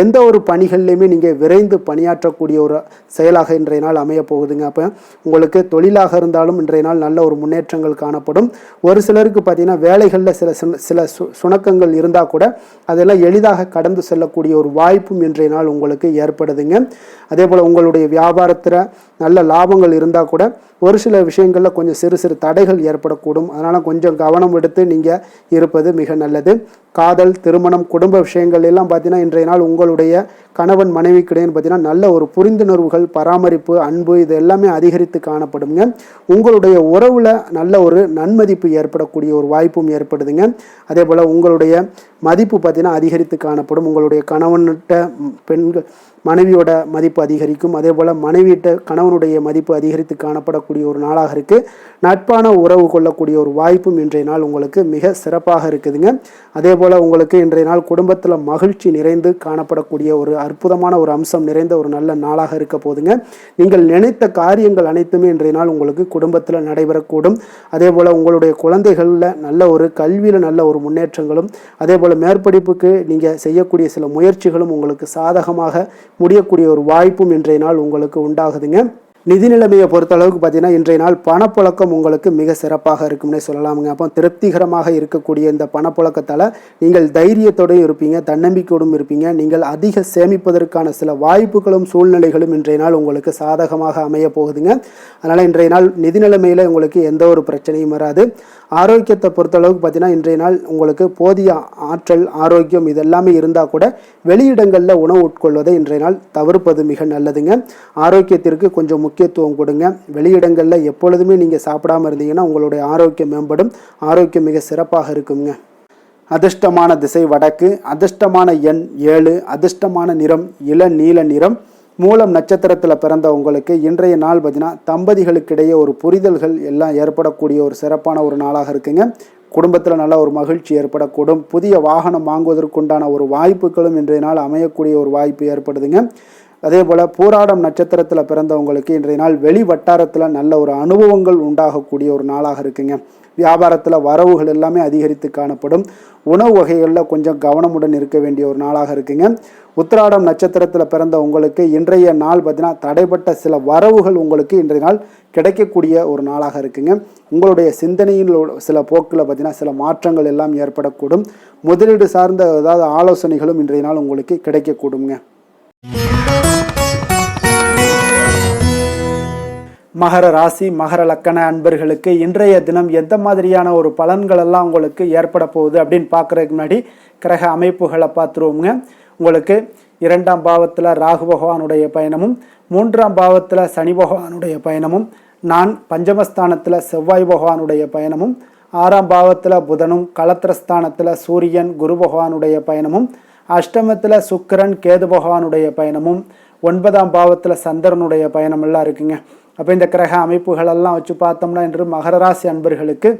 எந்த ஒரு பணிகள்லையுமே நீங்கள் விரைந்து பணியாற்றக்கூடிய ஒரு செயலாக இன்றைய நாள் அமைய போகுதுங்க. அப்போ உங்களுக்கு தொழிலாக இருந்தாலும் இன்றைய நாள் நல்ல ஒரு முன்னேற்றங்கள் காணப்படும். ஒரு சிலருக்கு பார்த்தீங்கன்னா வேலைகளில் சில சுணக்கங்கள் இருந்தால் கூட அதெல்லாம் எளிதாக கடந்து செல்லக்கூடிய ஒரு வாய்ப்பும் இன்றைய நாள் உங்களுக்கு ஏற்படுதுங்க. அதே போல் உங்களுடைய வியாபாரத்தில் நல்ல லாபங்கள் இருந்தால் கூட ஒரு சில விஷயங்களில் கொஞ்சம் சிறு சிறு தடைகள் ஏற்படக்கூடும். அதனால் கொஞ்சம் கவனம் எடுத்து நீங்கள் இருப்பது மிக நல்லது. காதல், திருமணம், குடும்ப விஷயங்கள் எல்லாம் பார்த்தீங்கன்னா இன்றைய நாள் உங்களுடைய கணவன் மனைவிக்கிடையே பார்த்தீங்கன்னா நல்ல ஒரு புரிந்துணர்வுகள், பராமரிப்பு, அன்பு இது எல்லாமே அதிகரித்து காணப்படுங்க. உங்களுடைய உறவில் நல்ல ஒரு நன்மதிப்பு ஏற்படக்கூடிய ஒரு வாய்ப்பும் ஏற்படுதுங்க. அதே போல் உங்களுடைய மதிப்பு பார்த்தீங்கன்னா அதிகரித்து காணப்படும். உங்களுடைய கணவன்கிட்ட பெண்கள் மனைவியோட மதிப்பு அதிகரிக்கும். அதே போல் மனைவியிட்ட கணவனுடைய மதிப்பு அதிகரித்து காணப்படக்கூடிய ஒரு நாளாக இருக்குது. நட்பான உறவு கொள்ளக்கூடிய ஒரு வாய்ப்பும் இன்றைய நாள் உங்களுக்கு மிக சிறப்பாக இருக்குதுங்க. அதே போல் உங்களுக்கு இன்றைய நாள் குடும்பத்தில் மகிழ்ச்சி நிறைந்து காணப்படக்கூடிய ஒரு அற்புதமான ஒரு அம்சம் நிறைந்த ஒரு நல்ல நாளாக இருக்க போதுங்க. நீங்கள் நினைத்த காரியங்கள் அனைத்துமே இன்றைய நாள் உங்களுக்கு குடும்பத்தில் நடைபெறக்கூடும். அதே போல் உங்களுடைய குழந்தைகளில் நல்ல ஒரு கல்வியில் நல்ல ஒரு முன்னேற்றங்களும், அதே போல் மேற்படிப்புக்கு நீங்கள் செய்யக்கூடிய சில முயற்சிகளும் உங்களுக்கு சாதகமாக முடியக்கூடிய ஒரு வாய்ப்பும் இன்றைய நாள் உங்களுக்கு உண்டாகுதுங்க. நிதி நிலைமையை பொறுத்த அளவுக்கு பார்த்தீங்கன்னா இன்றைய நாள் பணப்புழக்கம் உங்களுக்கு மிக சிறப்பாக இருக்கும்னே சொல்லலாமுங்க. அப்போ திருப்திகரமாக இருக்கக்கூடிய இந்த பணப்புழக்கத்தால் நீங்கள் தைரியத்தோடும் இருப்பீங்க, தன்னம்பிக்கையோடும் இருப்பீங்க. நீங்கள் அதிக சேமிப்பதற்கான சில வாய்ப்புகளும் சூழ்நிலைகளும் இன்றைய நாள் உங்களுக்கு சாதகமாக அமைய போகுதுங்க. அதனால் இன்றைய நாள் நிதி நிலைமையில் உங்களுக்கு எந்த ஒரு பிரச்சனையும் வராது. ஆரோக்கியத்தை பொறுத்தளவுக்கு பார்த்தீங்கன்னா இன்றைய நாள் உங்களுக்கு போதிய ஆற்றல், ஆரோக்கியம் இதெல்லாமே இருந்தால் கூட வெளியிடங்களில் உணவு உட்கொள்வதை இன்றைய நாள் தவிர்ப்பது மிக நல்லதுங்க. ஆரோக்கியத்திற்கு கொஞ்சம் முக்கியத்துவம் கொடுங்க. வெளியிடங்களில் எப்பொழுதுமே நீங்கள் சாப்பிடாமல் இருந்தீங்கன்னா உங்களுடைய ஆரோக்கியம் மேம்படும். ஆரோக்கியம் மிக சிறப்பாக இருக்குங்க. அதிர்ஷ்டமான திசை வடக்கு, அதிர்ஷ்டமான எண் 7, அதிர்ஷ்டமான நிறம் இளநீல நிறம். மூலம் நட்சத்திரத்தில் பிறந்த உங்களுக்கு இன்றைய நாள் பார்த்தீங்கன்னா தம்பதிகளுக்கிடையே ஒரு புரிதல்கள் எல்லாம் ஏற்படக்கூடிய ஒரு சிறப்பான ஒரு நாளாக இருக்குங்க. குடும்பத்தில் நல்ல ஒரு மகிழ்ச்சி ஏற்படக்கூடும். புதிய வாகனம் வாங்குவதற்குண்டான ஒரு வாய்ப்புகளும் இன்றைய நாள் அமையக்கூடிய ஒரு வாய்ப்பு ஏற்படுதுங்க. அதே போல் பூராடம் நட்சத்திரத்தில் பிறந்தவங்களுக்கு இன்றைய நாள் வெளி வட்டாரத்தில் நல்ல ஒரு அனுபவங்கள் உண்டாகக்கூடிய ஒரு நாளாக இருக்குங்க. வியாபாரத்தில் வரவுகள் எல்லாமே அதிகரித்து காணப்படும். உணவு வகைகளில் கொஞ்சம் கவனமுடன் இருக்க வேண்டிய ஒரு நாளாக இருக்குங்க. உத்திராடம் நட்சத்திரத்தில் பிறந்த உங்களுக்கு இன்றைய நாள் பார்த்தீங்கன்னா தடைப்பட்ட சில வரவுகள் உங்களுக்கு இன்றைய நாள் கிடைக்கக்கூடிய ஒரு நாளாக இருக்குங்க. உங்களுடைய சிந்தனையில் சில போக்கில் பார்த்தீங்கன்னா சில மாற்றங்கள் எல்லாம் ஏற்படக்கூடும். முதலீடு சார்ந்த ஏதாவது ஆலோசனைகளும் இன்றைய நாள் உங்களுக்கு கிடைக்கக்கூடுங்க. மகர ராசி, மகர லக்கண அன்பர்களுக்கு இன்றைய தினம் எந்த மாதிரியான ஒரு பலன்கள் எல்லாம் உங்களுக்கு ஏற்பட போகுது அப்படின்னு பார்க்குறதுக்கு முன்னாடி கிரக அமைப்புகளை பார்த்துருவோங்க. உங்களுக்கு 2ஆம் பாவத்தில் ராகு பகவானுடைய பயணமும், 3ஆம் பாவத்தில் சனி பகவானுடைய பயணமும், பஞ்சமஸ்தானத்தில் செவ்வாய் பகவானுடைய பயணமும், 6ஆம் பாவத்தில் புதனும், களத்திரஸ்தானத்தில் சூரியன் குரு பகவானுடைய பயணமும், அஷ்டமத்தில் சுக்கிரன் கேது பகவானுடைய பயணமும், 9ஆம் பாவத்தில் சந்திரனுடைய பயணம் எல்லாம் இருக்குங்க. அப்போ இந்த கிரக அமைப்புகளெல்லாம் வச்சு பார்த்தோம்னா இன்று மகர ராசி அன்பர்களுக்கு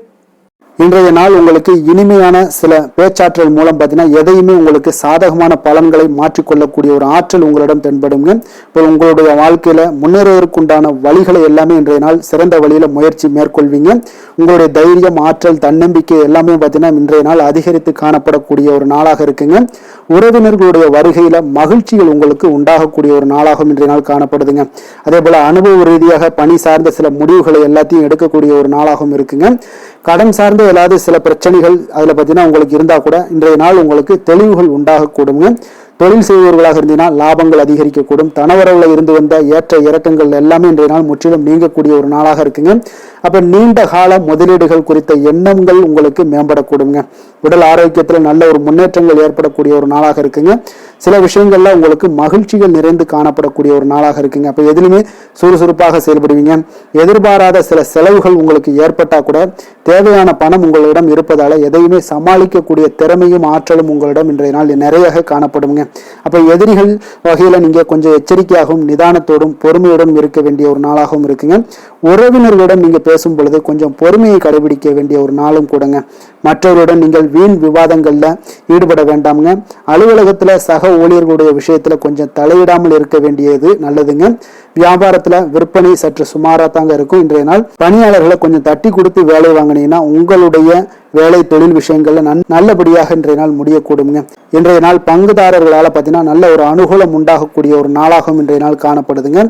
இன்றைய நாள் உங்களுக்கு இனிமையான சில பேச்சாற்றல் மூலம் பார்த்தீங்கன்னா எதையுமே உங்களுக்கு சாதகமான பலன்களை மாற்றிக்கொள்ளக்கூடிய ஒரு ஆற்றல் உங்களிடம் தென்படுங்க. இப்போ உங்களுடைய வாழ்க்கையில முன்னேறுவதற்குண்டான வழிகளை எல்லாமே இன்றைய நாள் சிறந்த வழியில முயற்சி மேற்கொள்வீங்க. உங்களுடைய தைரியம், ஆற்றல், தன்னம்பிக்கை எல்லாமே பார்த்தீங்கன்னா இன்றைய நாள் அதிகரித்து காணப்படக்கூடிய ஒரு நாளாக இருக்குங்க. உறவினர்களுடைய வருகையில மகிழ்ச்சிகள் உங்களுக்கு உண்டாகக்கூடிய ஒரு நாளாகவும் இன்றைய நாள் காணப்படுதுங்க. அதே போல அனுபவ ரீதியாக பணி சார்ந்த சில முடிவுகளை எல்லாத்தையும் எடுக்கக்கூடிய ஒரு நாளாகவும் இருக்குங்க. கடன் சார்ந்த ஏதாவது சில பிரச்சனைகள் அதுல பார்த்தீங்கன்னா உங்களுக்கு இருந்தா கூட இன்றைய நாள் உங்களுக்கு தெளிவுகள் உண்டாகக்கூடுங்க. தொழில் செய்பவர்களாக இருந்தீங்கன்னா லாபங்கள் அதிகரிக்கக்கூடும். தனவரவுல இருந்து வந்த ஏற்ற இறக்கங்கள் எல்லாமே இன்றைய நாள் முற்றிலும் நீங்கக்கூடிய ஒரு நாளாக இருக்குங்க. அப்ப நீண்ட கால முதலீடுகள் குறித்த எண்ணங்கள் உங்களுக்கு மேம்படக்கூடுங்க. உடல் ஆரோக்கியத்துல நல்ல ஒரு முன்னேற்றங்கள் ஏற்படக்கூடிய ஒரு நாளாக இருக்குங்க. சில விஷயங்கள்ல உங்களுக்கு மகிழ்ச்சிகள் நிறைந்து காணப்படக்கூடிய ஒரு நாளாக இருக்குங்க. அப்ப எதிலுமே சுறுசுறுப்பாக செயல்படுவீங்க. எதிர்பாராத சில செலவுகள் உங்களுக்கு ஏற்பட்டா கூட தேவையான பணம் உங்களிடம் இருப்பதால எதையுமே சமாளிக்கக்கூடிய திறமையும் ஆற்றலும் உங்களிடம் இன்றைய நாள் நிறைய காணப்படுங்க. அப்ப எதிரிகள் வகையில நீங்க கொஞ்சம் எச்சரிக்கையாகவும் நிதானத்தோடும் பொறுமையோடும் இருக்க வேண்டிய ஒரு நாளாகவும் இருக்குங்க. உறவினர்களிடம் நீங்க பேசும் பொழுது கொஞ்சம் பொறுமையை கடைபிடிக்க வேண்டிய ஒரு நாளும் கூடங்க. மற்றவருடன் நீங்கள் வீண் விவாதங்கள்ல ஈடுபட வேண்டாமுங்க. அலுவலகத்துல சக ஊழியர்களுடைய விஷயத்துல கொஞ்சம் தலையிடாமல் இருக்க வேண்டியது நல்லதுங்க. வியாபாரத்துல விற்பனை சற்று சுமாரா தாங்க இருக்கும். இன்றைய நாள் பணியாளர்களை கொஞ்சம் தட்டி கொடுத்து வேலை வாங்கினீங்கன்னா உங்களுடைய வேலை தொழில் விஷயங்கள்ல நல்லபடியாக இன்றைய நாள் முடியக்கூடுங்க. இன்றைய நாள் பங்குதாரர்களால பார்த்தீங்கன்னா நல்ல ஒரு அனுகூலம் உண்டாகக்கூடிய ஒரு நாளாகவும் இன்றைய நாள் காணப்படுதுங்க.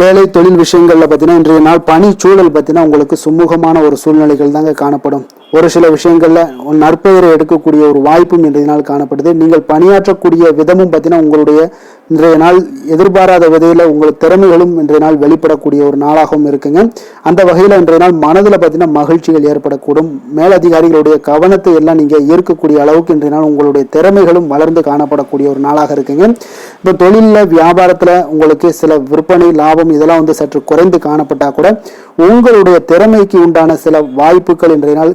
வேலை தொழில் விஷயங்கள்ல பார்த்தீங்கன்னா இன்றைய நாள் பணி சூழல் பார்த்தீங்கன்னா உங்களுக்கு சுமூகமான ஒரு சூழ்நிலைகள் தாங்க காணப்படும். ஒரு சில விஷயங்கள்ல நற்பெயரை எடுக்கக்கூடிய ஒரு வாய்ப்பும் இன்றைய நாள் காணப்படுது. நீங்கள் பணியாற்றக்கூடிய விதமும் பார்த்தீங்கன்னா உங்களுடைய இன்றைய நாள் எதிர்பாராத விதையில உங்கள் திறமைகளும் இன்றைய நாள் வெளிப்படக்கூடிய ஒரு நாளாகவும் இருக்குங்க. அந்த வகையில இன்றைய நாள் மனதில் பார்த்தீங்கன்னா மகிழ்ச்சிகள் ஏற்படக்கூடும். மேலதிகாரிகளுடைய கவனத்தை எல்லாம் நீங்க ஈர்க்கக்கூடிய அளவுக்கு இன்றைய நாள் உங்களுடைய திறமைகளும் வளர்ந்து காணப்படக்கூடிய ஒரு நாளாக இருக்குங்க. இப்போ தொழில வியாபாரத்துல உங்களுக்கு சில விற்பனை லாபம் இதெல்லாம் சற்று குறைந்து காணப்பட்டா கூட உங்களுடைய திறமைக்கு உண்டான சில வாய்ப்புகள் இன்றைய நாள்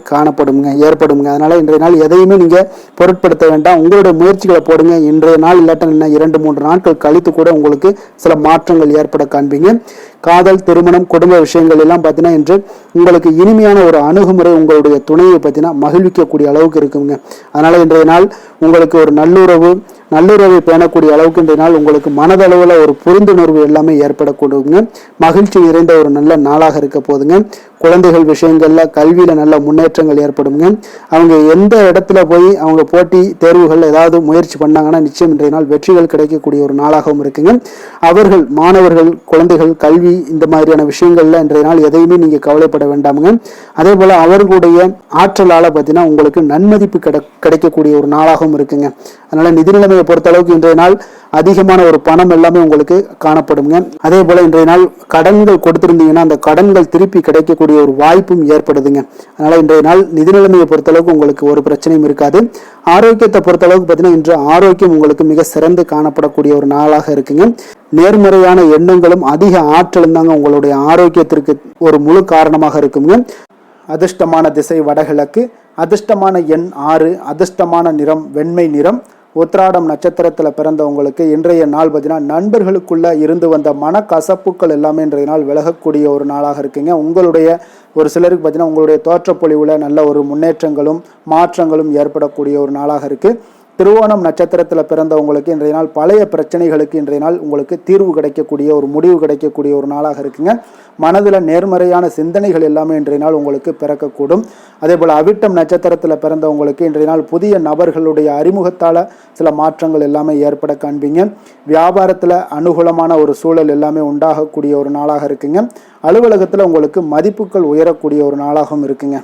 ஏற்படுங்க. அதனால இன்றைய நாள் எதையுமே நீங்க பொருட்படுத்த வேண்டாம். உங்களுடைய முயற்சிகளை போடுங்க. இன்றைய நாள் இல்லாட்ட 2-3 நாட்கள் கழித்து கூட உங்களுக்கு சில மாற்றங்கள் ஏற்பட காண்பீங்க. காதல், திருமணம், குடும்ப விஷயங்கள் எல்லாம் பார்த்தீங்கன்னா இன்று உங்களுக்கு இனிமையான ஒரு அணுகுமுறை உங்களுடைய துணையை பார்த்தீங்கன்னா மகிழ்விக்கக்கூடிய அளவுக்கு இருக்குங்க. அதனால இன்றைய நாள் உங்களுக்கு ஒரு நல்லுறவை பேணக்கூடிய அளவுக்கு இன்றைய நாள் உங்களுக்கு மனதளவுல ஒரு புரிந்துணர்வு எல்லாமே ஏற்படக்கூடுங்க. மகிழ்ச்சி நிறைந்த ஒரு நல்ல நாளாக இருக்க போதுங்க. குழந்தைகள் விஷயங்கள்ல கல்வியில நல்ல முன்னேற்றங்கள் ஏற்படுங்க. அவங்க எந்த இடத்துல போய் அவங்க போட்டி தேர்வுகள் ஏதாவது முயற்சி பண்ணாங்கன்னா நிச்சயம் இன்றைய நாள் வெற்றிகள் கிடைக்கக்கூடிய ஒரு நாளாகவும் இருக்குங்க. அவர்கள் மாணவர்கள் குழந்தைகள் கல்வி இந்த மாதிரியான விஷயங்கள்ல இன்றைய நாள் எதையுமே நீங்க கவலைப்பட வேண்டாமுங்க. அதே போல அவர்களுடைய ஆற்றலால பார்த்தீங்கன்னா உங்களுக்கு நன்மதிப்பு கிடைக்கக்கூடிய ஒரு நாளாகவும் இருக்குங்க. அதனால நிதி நிலைமையை பொறுத்த அளவுக்கு இன்றைய நாள் அதிகமான ஒரு பணம் எல்லாமே உங்களுக்கு காணப்படுங்க. அதே போல இன்றைய நாள் கடன்கள் கொடுத்திருந்தீங்கன்னா அந்த கடன்கள் திருப்பி கிடைக்கக்கூடிய ஒரு வாய்ப்பும் ஏற்படுதுங்க. அதனால இன்றைய நாள் நிதி நிலைமையை பொறுத்த அளவுக்கு உங்களுக்கு ஒரு பிரச்சனையும் இருக்காது. ஆரோக்கியத்தை பொறுத்த அளவுக்கு பார்த்தீங்கன்னா இன்று ஆரோக்கியம் உங்களுக்கு மிக சிறந்து காணப்படக்கூடிய ஒரு நாளாக இருக்குங்க. நேர்மறையான எண்ணங்களும் அதிக ஆற்றலும் தாங்க உங்களுடைய ஆரோக்கியத்திற்கு ஒரு முழு காரணமாக இருக்குங்க. அதிர்ஷ்டமான திசை வடகிழக்கு, அதிர்ஷ்டமான எண் 6, அதிர்ஷ்டமான நிறம் வெண்மை நிறம். உத்திராடம் நட்சத்திரத்தில் பிறந்தவங்களுக்கு இன்றைய நாள் பார்த்தீங்கன்னா நண்பர்களுக்குள்ள இருந்து வந்த மனக்கசப்புக்கள் எல்லாமே இன்றைய நாள் விலகக்கூடிய ஒரு நாளாக இருக்குங்க. உங்களுடைய ஒரு சிலருக்கு பார்த்தீங்கன்னா உங்களுடைய தோற்றப்பொழிவுல நல்ல ஒரு முன்னேற்றங்களும் மாற்றங்களும் ஏற்படக்கூடிய ஒரு நாளாக இருக்கு. திருவோணம் நட்சத்திரத்தில் பிறந்தவங்களுக்கு இன்றைய நாள் பழைய பிரச்சனைகளுக்கு இன்றைய நாள் உங்களுக்கு தீர்வு கிடைக்கக்கூடிய ஒரு முடிவு கிடைக்கக்கூடிய ஒரு நாளாக இருக்குங்க. மனதில் நேர்மறையான சிந்தனைகள் எல்லாமே இன்றைய நாள் உங்களுக்கு பிறக்கக்கூடும். அதே போல் அவிட்டம் நட்சத்திரத்தில் பிறந்தவங்களுக்கு இன்றைய நாள் புதிய நபர்களுடைய அறிமுகத்தால் சில மாற்றங்கள் எல்லாமே ஏற்பட காண்பீங்க. வியாபாரத்தில் அனுகூலமான ஒரு சூழல் எல்லாமே உண்டாகக்கூடிய ஒரு நாளாக இருக்குங்க. அலுவலகத்தில் உங்களுக்கு மதிப்புகள் உயரக்கூடிய ஒரு நாளாகவும் இருக்குங்க.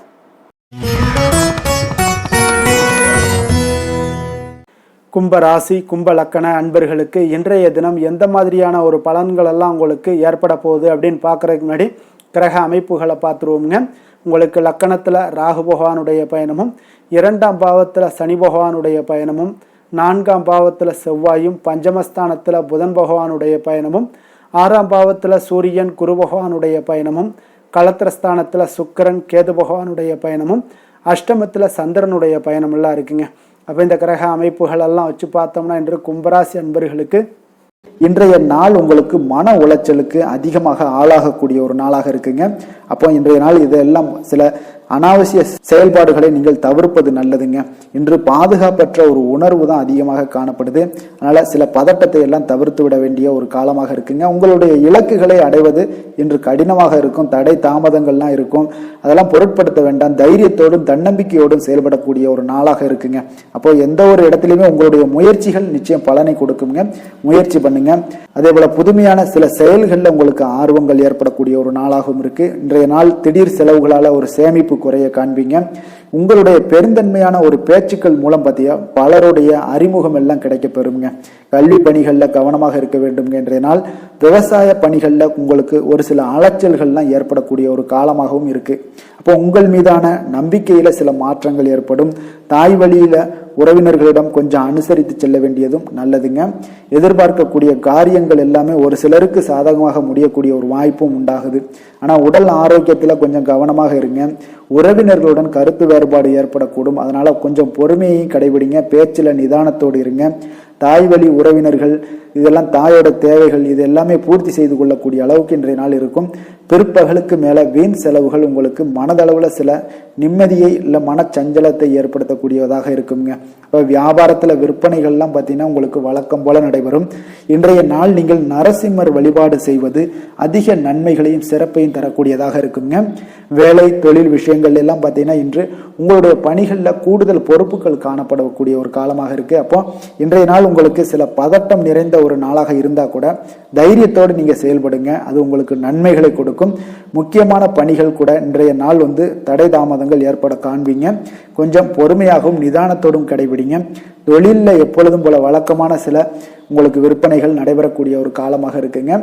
கும்ப ராசி கும்ப லக்கண அன்பர்களுக்கு இன்றைய தினம் எந்த மாதிரியான ஒரு பலன்கள் எல்லாம் உங்களுக்கு ஏற்பட போகுது அப்படின்னு பார்க்கறதுக்கு முன்னாடி கிரக அமைப்புகளை பார்த்துருவோங்க. உங்களுக்கு லக்கணத்தில் ராகு பகவானுடைய பயணமும், 2ஆம் பாவத்தில் சனி பகவானுடைய பயணமும், 4ஆம் பாவத்தில் செவ்வாயும், பஞ்சமஸ்தானத்தில் புதன் பகவானுடைய பயணமும், 6ஆம் பாவத்தில் சூரியன் குரு பகவானுடைய பயணமும், களத்திரஸ்தானத்தில் சுக்கிரன் கேது பகவானுடைய பயணமும், அஷ்டமத்தில் சந்திரனுடைய பயணமெல்லாம் இருக்குங்க. அப்போ இந்த கிரக அமைப்புகள் எல்லாம் வச்சு பார்த்தோம்னா இன்று கும்பராசி அன்பர்களுக்கு இன்றைய நாள் உங்களுக்கு மன உளைச்சலுக்கு அதிகமாக ஆளாகக்கூடிய ஒரு நாளாக இருக்குங்க. அப்போ இன்றைய நாள் இதெல்லாம் சில அனாவசிய செயல்பாடுகளை நீங்கள் தவிர்ப்பது நல்லதுங்க. இன்று பாதுகாப்பற்ற ஒரு உணர்வு தான் அதிகமாக காணப்படுது. அதனால சில பதட்டத்தை எல்லாம் தவிர்த்து விட வேண்டிய ஒரு காலமாக இருக்குங்க. உங்களுடைய இலக்குகளை அடைவது இன்று கடினமாக இருக்கும். தடை தாமதங்கள்லாம் இருக்கும். அதெல்லாம் பொருட்படுத்த வேண்டாம். தைரியத்தோடும் தன்னம்பிக்கையோடும் செயல்படக்கூடிய ஒரு நாளாக இருக்குங்க. அப்போ எந்த ஒரு இடத்துலையுமே உங்களுடைய முயற்சிகள் நிச்சயம் பலனை கொடுக்குங்க. முயற்சி பண்ணுங்க. அதே போல புதுமையான சில செயல்களில் உங்களுக்கு ஆர்வங்கள் ஏற்படக்கூடிய ஒரு நாளாகவும் இருக்கு. இன்றைய நாள் திடீர் செலவுகளால ஒரு சேமிப்பு குறைய காண்பீங்க. உங்களுடைய பெருந்தன்மையான ஒரு பேச்சுக்கள் மூலம் பார்த்தீங்க பலருடைய அறிமுகம் எல்லாம் கிடைக்க பெறுங்க. கல்வி பணிகளில் கவனமாக இருக்க வேண்டுங்க. இன்றைய நாள் விவசாய பணிகளில் உங்களுக்கு ஒரு சில அலைச்சல்கள்லாம் ஏற்படக்கூடிய ஒரு காலமாகவும் இருக்கு. அப்போ உங்கள் மீதான நம்பிக்கையில சில மாற்றங்கள் ஏற்படும். தாய் வழியில உறவினர்களிடம் கொஞ்சம் அனுசரித்து செல்ல வேண்டியதும் நல்லதுங்க. எதிர்பார்க்கக்கூடிய காரியங்கள் எல்லாமே ஒரு சிலருக்கு சாதகமாக முடியக்கூடிய ஒரு வாய்ப்பும் உண்டாகுது. ஆனா உடல் ஆரோக்கியத்துல கொஞ்சம் கவனமாக இருங்க. உறவினர்களுடன் கருத்து வேறுபாடு ஏற்படக்கூடும். அதனால கொஞ்சம் பொறுமையையும் கடைபிடிங்க. பேச்சுல நிதானத்தோடு இருங்க. தாய் வழி உறவினர்கள் இதெல்லாம் தாயோட தேவைகள் இது எல்லாமே பூர்த்தி செய்து கொள்ளக்கூடிய அளவுக்கு இன்றைய நாள் இருக்கும். பிற்பகலுக்கு மேல வீண் செலவுகள் உங்களுக்கு மனதளவுல சில நிம்மதியை இல்லை மனச்சஞ்சலத்தை ஏற்படுத்தக்கூடியதாக இருக்குங்க. இப்போ வியாபாரத்துல விற்பனைகள்லாம் பார்த்தீங்கன்னா உங்களுக்கு வழக்கம் போல நடைபெறும். இன்றைய நாள் நீங்கள் நரசிம்மர் வழிபாடு செய்வது அதிக நன்மைகளையும் சிறப்பையும் தரக்கூடியதாக இருக்குங்க. வேலை தொழில் விஷயங்கள் எல்லாம் பார்த்தீங்கன்னா இன்று உங்களுடைய பணிகளில் கூடுதல் பொறுப்புகள் காணப்படக்கூடிய ஒரு காலமாக இருக்கு. அப்போ இன்றைய நாள் உங்களுக்கு சில பதட்டம் நிறைந்த ஒரு நாளாக இருந்தா கூட தைரியத்தோடு நீங்க செயல்படுங்க. அது உங்களுக்கு நன்மைகளை கொடுக்கும். முக்கியமான பணிகள் கூட இன்றைய நாள் தடை தாமதங்கள் ஏற்பட காண்பீங்க. கொஞ்சம் பொறுமையாகவும் நிதானத்தோடும் கடைபிடிங்க. தொழிலில் எப்பொழுதும் போல வழக்கமான சில உங்களுக்கு விற்பனைகள் நடைபெறக்கூடிய ஒரு காலமாக இருக்குங்க.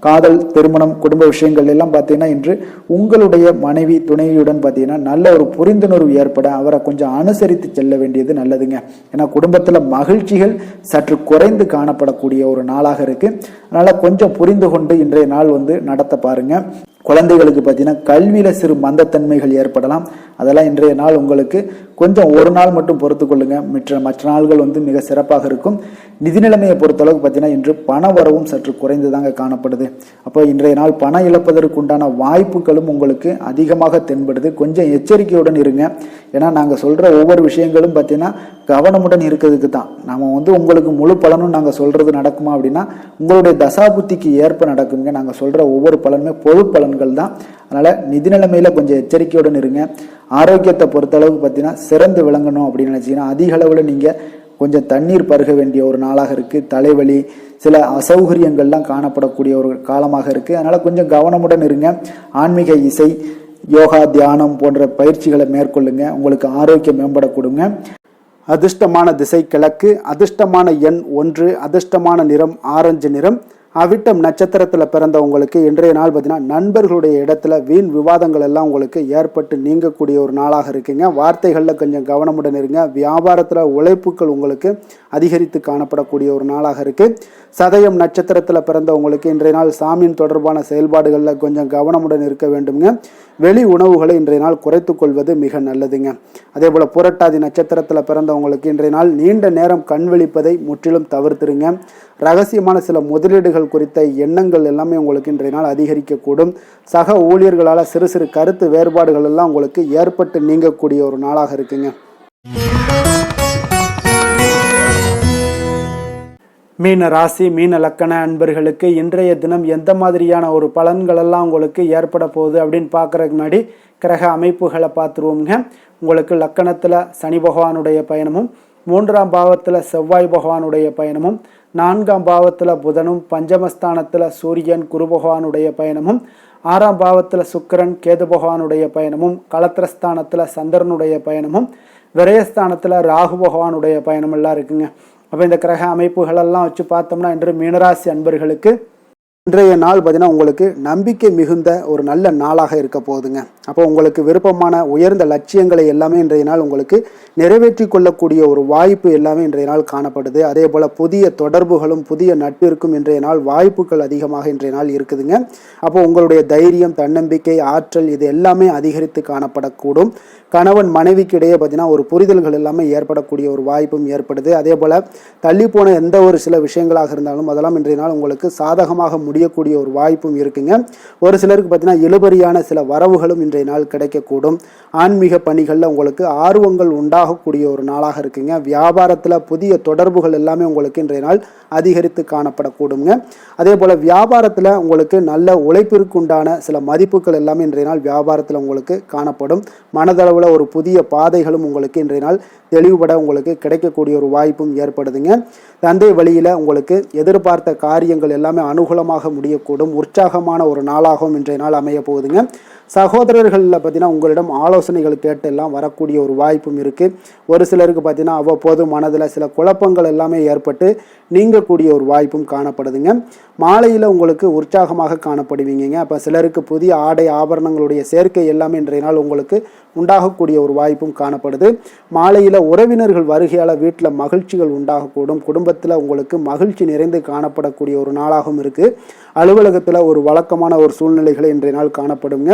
காதல், திருமணம், குடும்ப விஷயங்கள் எல்லாம் பார்த்தீங்கன்னா இன்று உங்களுடைய மனைவி துணைவியுடன் பார்த்தீங்கன்னா நல்ல ஒரு புரிந்துணர்வு ஏற்பட அவரை கொஞ்சம் அனுசரித்து செல்ல வேண்டியது நல்லதுங்க. ஏன்னா குடும்பத்தில் மகிழ்ச்சிகள் சற்று குறைந்து காணப்படக்கூடிய ஒரு நாளாக இருக்கு. அதனால கொஞ்சம் புரிந்து கொண்டு இன்றைய நாள் நடத்த பாருங்க. குழந்தைகளுக்கு பார்த்தீங்கன்னா கல்வியில சிறு மந்தத்தன்மைகள் ஏற்படலாம். அதெல்லாம் இன்றைய நாள் உங்களுக்கு கொஞ்சம் ஒரு நாள் மட்டும் பொறுத்து கொள்ளுங்க. மற்ற நாள்கள் மிக சிறப்பாக இருக்கும். நிதி நிலைமையை பொறுத்தளவுக்கு பார்த்தீங்கன்னா இன்று பண வரவும் சற்று குறைந்துதாங்க காணப்படுது. அப்போ இன்றைய நாள் பணம் இழப்பதற்கு உண்டான வாய்ப்புகளும் உங்களுக்கு அதிகமாக தென்படுது. கொஞ்சம் எச்சரிக்கையுடன் இருங்க. ஏன்னா நாங்கள் சொல்ற ஒவ்வொரு விஷயங்களும் பார்த்தீங்கன்னா கவனமுடன் இருக்கிறதுக்கு தான். நாம உங்களுக்கு முழு பலனும் நாங்கள் சொல்றது நடக்குமா அப்படின்னா உங்களுடைய தசாபுத்திக்கு ஏற்ப நடக்குங்க. நாங்கள் சொல்ற ஒவ்வொரு பலனுமே பொது பலன்கள் தான். அதனால நிதி நிலைமையில கொஞ்சம் எச்சரிக்கையுடன் இருங்க. ஆரோக்கியத்தை பொறுத்தளவுக்கு பார்த்தீங்கன்னா சிறந்து விளங்கணும் அப்படின்னு நினைச்சீங்கன்னா அதிக அளவில் நீங்க கொஞ்சம் தண்ணீர் பருக வேண்டிய ஒரு நாளாக இருக்கு. தலைவலி, சில அசௌகரியங்கள்லாம் காணப்படக்கூடிய ஒரு காலமாக இருக்கு. அதனால கொஞ்சம் கவனமுடன் இருங்க. ஆன்மீக இசை, யோகா, தியானம் போன்ற பயிற்சிகளை மேற்கொள்ளுங்க. உங்களுக்கு ஆரோக்கியம் மேம்பட கொடுங்க. அதிர்ஷ்டமான திசை கிழக்கு, அதிர்ஷ்டமான எண் 1, அதிர்ஷ்டமான நிறம் ஆரஞ்சு நிறம். அவிட்டம் நட்சத்திரத்தில் பிறந்த உங்களுக்கு இன்றைய நாள் பார்த்தீங்கன்னா நண்பர்களுடைய இடத்துல வீண் விவாதங்கள் எல்லாம் உங்களுக்கு ஏற்பட்டு நீங்கக்கூடிய ஒரு நாளாக இருக்குங்க. வார்த்தைகளில் கொஞ்சம் கவனமுடன் இருங்க. வியாபாரத்தில் உழைப்புகள் உங்களுக்கு அதிகரித்து காணப்படக்கூடிய ஒரு நாளாக இருக்கு. சதயம் நட்சத்திரத்தில் பிறந்த உங்களுக்கு இன்றைய நாள் சாமியின் தொடர்பான செயல்பாடுகளில் கொஞ்சம் கவனமுடன் இருக்க வேண்டுங்க. வெளி உணவுகளை இன்றைய நாள் குறைத்து கொள்வது மிக நல்லதுங்க. அதே போல புரட்டாதி நட்சத்திரத்தில் பிறந்தவங்களுக்கு இன்றைய நாள் நீண்ட நேரம் கண் விழிப்பதை முற்றிலும் தவிர்த்துருங்க. ரகசியமான சில முதலீடுகள் குறித்த எண்ணங்கள் எல்லாமே உங்களுக்கு இன்றைய நாள் அதிகரிக்கக்கூடும். சக ஊழியர்களால் சிறு சிறு கருத்து வேறுபாடுகள் எல்லாம் உங்களுக்கு ஏற்பட்டு நீங்கக்கூடிய ஒரு நாளாக இருக்குங்க. மீன ராசி, மீன லக்கண அன்பர்களுக்கு இன்றைய தினம் எந்த மாதிரியான ஒரு பலன்கள் எல்லாம் உங்களுக்கு ஏற்பட போகுது அப்படின்னு பார்க்கறதுக்கு முன்னாடி கிரக அமைப்புகளை பார்த்துருவோங்க. உங்களுக்கு லக்கணத்தில் சனி பகவானுடைய பயணமும், 3ஆம் பாவத்தில் செவ்வாய் பகவானுடைய பயணமும், 4ஆம் பாவத்தில் புதனும், பஞ்சமஸ்தானத்தில் சூரியன் குரு பகவானுடைய பயணமும், 6ஆம் பாவத்தில் சுக்கிரன் கேது பகவானுடைய பயணமும், களத்திரஸ்தானத்தில் சந்திரனுடைய பயணமும், விரயஸ்தானத்தில் ராகு பகவானுடைய பயணம் எல்லாம் இருக்குங்க. அப்போ இந்த கிரக அமைப்புகளெல்லாம் வச்சு பார்த்தோம்னா இன்று மீனராசி அன்பர்களுக்கு இன்றைய நாள் பார்த்தீங்கன்னா உங்களுக்கு நம்பிக்கை மிகுந்த ஒரு நல்ல நாளாக இருக்க போகுதுங்க. அப்போ உங்களுக்கு விருப்பமான உயர்ந்த லட்சியங்களை எல்லாமே இன்றைய நாள் உங்களுக்கு நிறைவேற்றி கொள்ளக்கூடிய ஒரு வாய்ப்பு எல்லாமே இன்றைய நாள் காணப்படுது. அதே போல் புதிய தொடர்புகளும் புதிய நட்பிற்கும் இன்றைய நாள் வாய்ப்புகள் அதிகமாக இன்றைய நாள் இருக்குதுங்க. அப்போ உங்களுடைய தைரியம், தன்னம்பிக்கை, ஆற்றல் இது எல்லாமே அதிகரித்து காணப்படக்கூடும். கணவன் மனைவிக்கு இடையே பார்த்தீங்கன்னா ஒரு புரிதல்கள் எல்லாமே ஏற்படக்கூடிய ஒரு வாய்ப்பும் ஏற்படுது. அதே போல் தள்ளி போன எந்த ஒரு சில விஷயங்களாக இருந்தாலும் அதெல்லாம் இன்றைய நாள் உங்களுக்கு சாதகமாக முடியும் முடியக்கூடிய ஒரு வாய்ப்பும் இருக்குங்க. ஒரு சிலருக்கு பார்த்தீங்கன்னா இழுபறியான சில வரவுகளும் இன்றைய நாள் கிடைக்கக்கூடும். ஆன்மீக பணிகளில் உங்களுக்கு ஆர்வங்கள் உண்டாகக்கூடிய ஒரு நாளாக இருக்குங்க. வியாபாரத்தில் புதிய தொடர்புகள் எல்லாமே உங்களுக்கு இன்றைய நாள் அதிகரித்து காணப்படக்கூடுங்க. அதே போல் வியாபாரத்தில் உங்களுக்கு நல்ல உழைப்பிற்கு உண்டான சில மதிப்புகள் எல்லாமே இன்றைய நாள் வியாபாரத்தில் உங்களுக்கு காணப்படும். மனதளவில் ஒரு புதிய பாதைகளும் உங்களுக்கு இன்றைய நாள் தெளிவுபட உங்களுக்கு கிடைக்கக்கூடிய ஒரு வாய்ப்பும் ஏற்படுதுங்க. தந்தை வழியில் உங்களுக்கு எதிர்பார்த்த காரியங்கள் எல்லாமே அனுகூலமாக முடியக்கூடும். உற்சாகமான ஒரு நாளாகவும் இன்றைய நாள் அமைய போகுதுங்க. சகோதரர்களில் பார்த்தீங்கன்னா உங்களிடம் ஆலோசனைகள் கேட்டு எல்லாம் வரக்கூடிய ஒரு வாய்ப்பும் இருக்குது. ஒரு சிலருக்கு பார்த்தீங்கன்னா அவ்வப்போது மனதில் சில குழப்பங்கள் எல்லாமே ஏற்பட்டு நீங்கக்கூடிய ஒரு வாய்ப்பும் காணப்படுதுங்க. மாலையில் உங்களுக்கு உற்சாகமாக காணப்படுவீங்க. அப்போ சிலருக்கு புதிய ஆடை ஆபரணங்களுடைய சேர்க்கை எல்லாமே இன்றைய நாள் உங்களுக்கு உண்டாகக்கூடிய ஒரு வாய்ப்பும் காணப்படுது. மாலையில் உறவினர்கள் வருகையால் வீட்டில் மகிழ்ச்சிகள் உண்டாகக்கூடும். குடும்பத்தில் உங்களுக்கு மகிழ்ச்சி நிறைந்து காணப்படக்கூடிய ஒரு நாளாகவும் இருக்குது. அலுவலகத்தில் ஒரு வழக்கமான ஒரு சூழ்நிலைகளை இன்றைய நாள் காணப்படுங்க.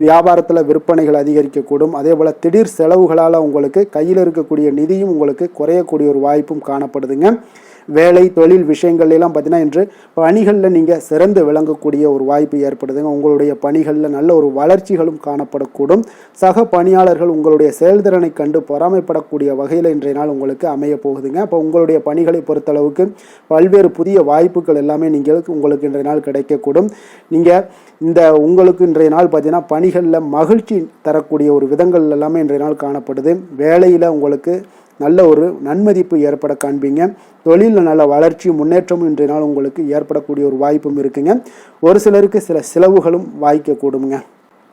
வியாபாரத்தில் விற்பனைகள் அதிகரிக்கக்கூடும். அதே போல் திடீர் செலவுகளால் உங்களுக்கு கையில் இருக்கக்கூடிய நிதியும் உங்களுக்கு குறையக்கூடிய ஒரு வாய்ப்பும் காணப்படுதுங்க. வேலை தொழில் விஷயங்கள் எல்லாம் பார்த்தீங்கன்னா இன்று பணிகளில் நீங்கள் சிறந்து விளங்கக்கூடிய ஒரு வாய்ப்பு ஏற்படுதுங்க. உங்களுடைய பணிகளில் நல்ல ஒரு வளர்ச்சிகளும் காணப்படக்கூடும். சக பணியாளர்கள் உங்களுடைய செயல்திறனை கண்டு பொறாமைப்படக்கூடிய வகையில் இன்றைய நாள் உங்களுக்கு அமைய போகுதுங்க. அப்போ உங்களுடைய பணிகளை பொறுத்தளவுக்கு பல்வேறு புதிய வாய்ப்புகள் எல்லாமே உங்களுக்கு இன்றைய நாள் கிடைக்கக்கூடும். நீங்கள் உங்களுக்கு இன்றைய நாள் பார்த்தீங்கன்னா பணிகளில் மகிழ்ச்சி தரக்கூடிய ஒரு விதங்கள் எல்லாமே இன்றைய நாள் காணப்படுது. வேலையில் உங்களுக்கு நல்ல ஒரு நன்மதிப்பு ஏற்பட காண்பீங்க. தொழிலில் நல்ல வளர்ச்சியும் முன்னேற்றமும் இன்றைய நாள் உங்களுக்கு ஏற்படக்கூடிய ஒரு வாய்ப்பும் இருக்குங்க. ஒரு சிலருக்கு சில செலவுகளும் வாய்க்கக்கூடுங்க.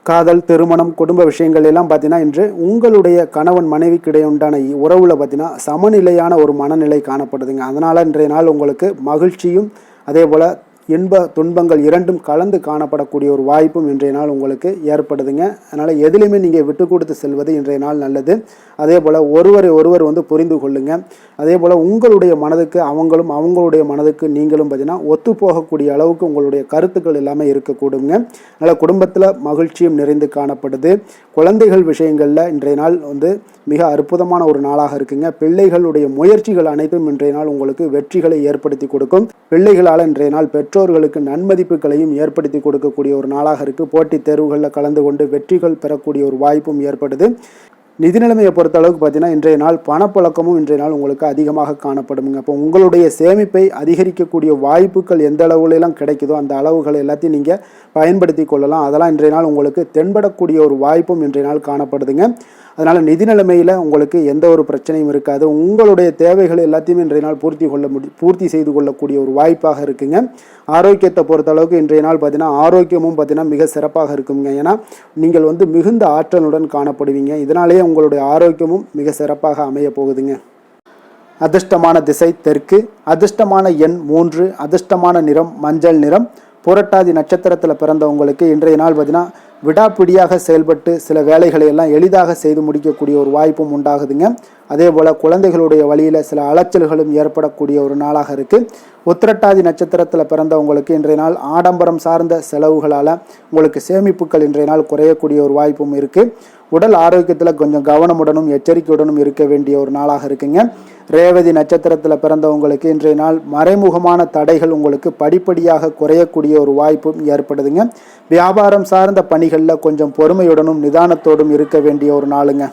காதல், திருமணம், குடும்ப விஷயங்கள் எல்லாம் பார்த்தீங்கன்னா இன்று உங்களுடைய கணவன் மனைவிக்கிடையே உண்டான உறவில் பார்த்தீங்கன்னா சமநிலையான ஒரு மனநிலை காணப்படுதுங்க. அதனால் இன்றைய நாள் உங்களுக்கு மகிழ்ச்சியும் அதே போல் இன்ப துன்பங்கள் இரண்டும் கலந்து காணப்படக்கூடிய ஒரு வாய்ப்பும் இன்றைய நாள் உங்களுக்கு ஏற்படுதுங்க. அதனால் எதிலையுமே நீங்கள் விட்டு கொடுத்து செல்வது இன்றைய நாள் நல்லது. அதே போல் ஒருவர் புரிந்து கொள்ளுங்க. அதே போல் உங்களுடைய மனதுக்கு அவங்களும் அவங்களுடைய மனதுக்கு நீங்களும் பார்த்தீங்கன்னா ஒத்து போகக்கூடிய அளவுக்கு உங்களுடைய கருத்துக்கள் எல்லாமே இருக்கக்கூடுங்க. அதனால் குடும்பத்தில் மகிழ்ச்சியும் நிறைந்து காணப்படுது. குழந்தைகள் விஷயங்களில் இன்றைய நாள் மிக அற்புதமான ஒரு நாளாக இருக்குங்க. பிள்ளைகளுடைய முயற்சிகள் அனைத்தும் இன்றைய நாள் உங்களுக்கு வெற்றிகளை ஏற்படுத்தி கொடுக்கும். பிள்ளைகளால் இன்றைய நாள் பெற்றோர்களுக்கு நன்மதிப்புகளையும் ஏற்படுத்தி கொடுக்கக்கூடிய ஒரு நாளாக இருக்குது. போட்டித் தேர்வுகளில் கலந்து கொண்டு வெற்றிகள் பெறக்கூடிய ஒரு வாய்ப்பும் ஏற்படுது. நிதி நிலைமையை பொறுத்த அளவுக்கு பார்த்தீங்கன்னா இன்றைய நாள் பணப்புழக்கமும் இன்றைய நாள் உங்களுக்கு அதிகமாக காணப்படுங்க. அப்போ உங்களுடைய சேமிப்பை அதிகரிக்கக்கூடிய வாய்ப்புகள் எந்த அளவுலாம் கிடைக்குதோ அந்த அளவுகள் எல்லாத்தையும் நீங்கள் பயன்படுத்தி கொள்ளலாம். அதெல்லாம் இன்றைய நாள் உங்களுக்கு தென்படக்கூடிய ஒரு வாய்ப்பும் இன்றைய நாள் காணப்படுதுங்க. அதனால் நிதி நிலைமையில் உங்களுக்கு எந்த ஒரு பிரச்சனையும் இருக்காது. உங்களுடைய தேவைகள் எல்லாத்தையுமே இன்றைய நாள் பூர்த்தி செய்து கொள்ளக்கூடிய ஒரு வாய்ப்பாக இருக்குங்க. ஆரோக்கியத்தை பொறுத்த அளவுக்கு இன்றைய நாள் பார்த்தீங்கன்னா ஆரோக்கியமும் பார்த்தீங்கன்னா மிக சிறப்பாக இருக்குங்க. ஏன்னா நீங்கள் மிகுந்த ஆற்றலுடன் காணப்படுவீங்க. இதனாலேயே உங்களுடைய ஆரோக்கியமும் மிக சிறப்பாக அமைய போகுதுங்க. அதிர்ஷ்டமான திசை தெற்கு, அதிர்ஷ்டமான எண் 3, அதிர்ஷ்டமான நிறம் மஞ்சள் நிறம். புரட்டாதி நட்சத்திரத்தில் பிறந்தவங்களுக்கு இன்றைய நாள் பார்த்தீங்கன்னா விடாப்பிடியாக செயல்பட்டு சில வேலைகளை எல்லாம் எளிதாக செய்து முடிக்கக்கூடிய ஒரு வாய்ப்பும் உண்டாகுதுங்க. அதே போல் குழந்தைகளுடைய வழியில் சில அலைச்சல்களும் ஏற்படக்கூடிய ஒரு நாளாக இருக்குது. உத்திரட்டாதி நட்சத்திரத்தில் பிறந்தவங்களுக்கு இன்றைய நாள் ஆடம்பரம் சார்ந்த செலவுகளால் உங்களுக்கு சேமிப்புகள் இன்றைய நாள் குறையக்கூடிய ஒரு வாய்ப்பும் இருக்குது. உடல் ஆரோக்கியத்தில் கொஞ்சம் கவனமுடனும் எச்சரிக்கையுடனும் இருக்க வேண்டிய ஒரு நாளாக இருக்குங்க. ரேவதி நட்சத்திரத்தில் பிறந்தவங்களுக்கு இன்றைய நாள் மறைமுகமான தடைகள் உங்களுக்கு படிப்படியாக குறையக்கூடிய ஒரு வாய்ப்பும் ஏற்படுதுங்க. வியாபாரம் சார்ந்த பணிகளில் கொஞ்சம் பொறுமையுடனும் நிதானத்தோடும் இருக்க வேண்டிய ஒரு நாளுங்க.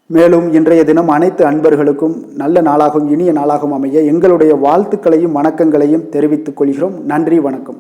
மேலும் இன்றைய தினம் அனைத்து அன்பர்களுக்கும் நல்ல நாளாகவும் இனிய நாளாகவும் அமைய எங்களுடைய வாழ்த்துக்களையும் வணக்கங்களையும் தெரிவித்துக் கொள்கிறோம். நன்றி, வணக்கம்.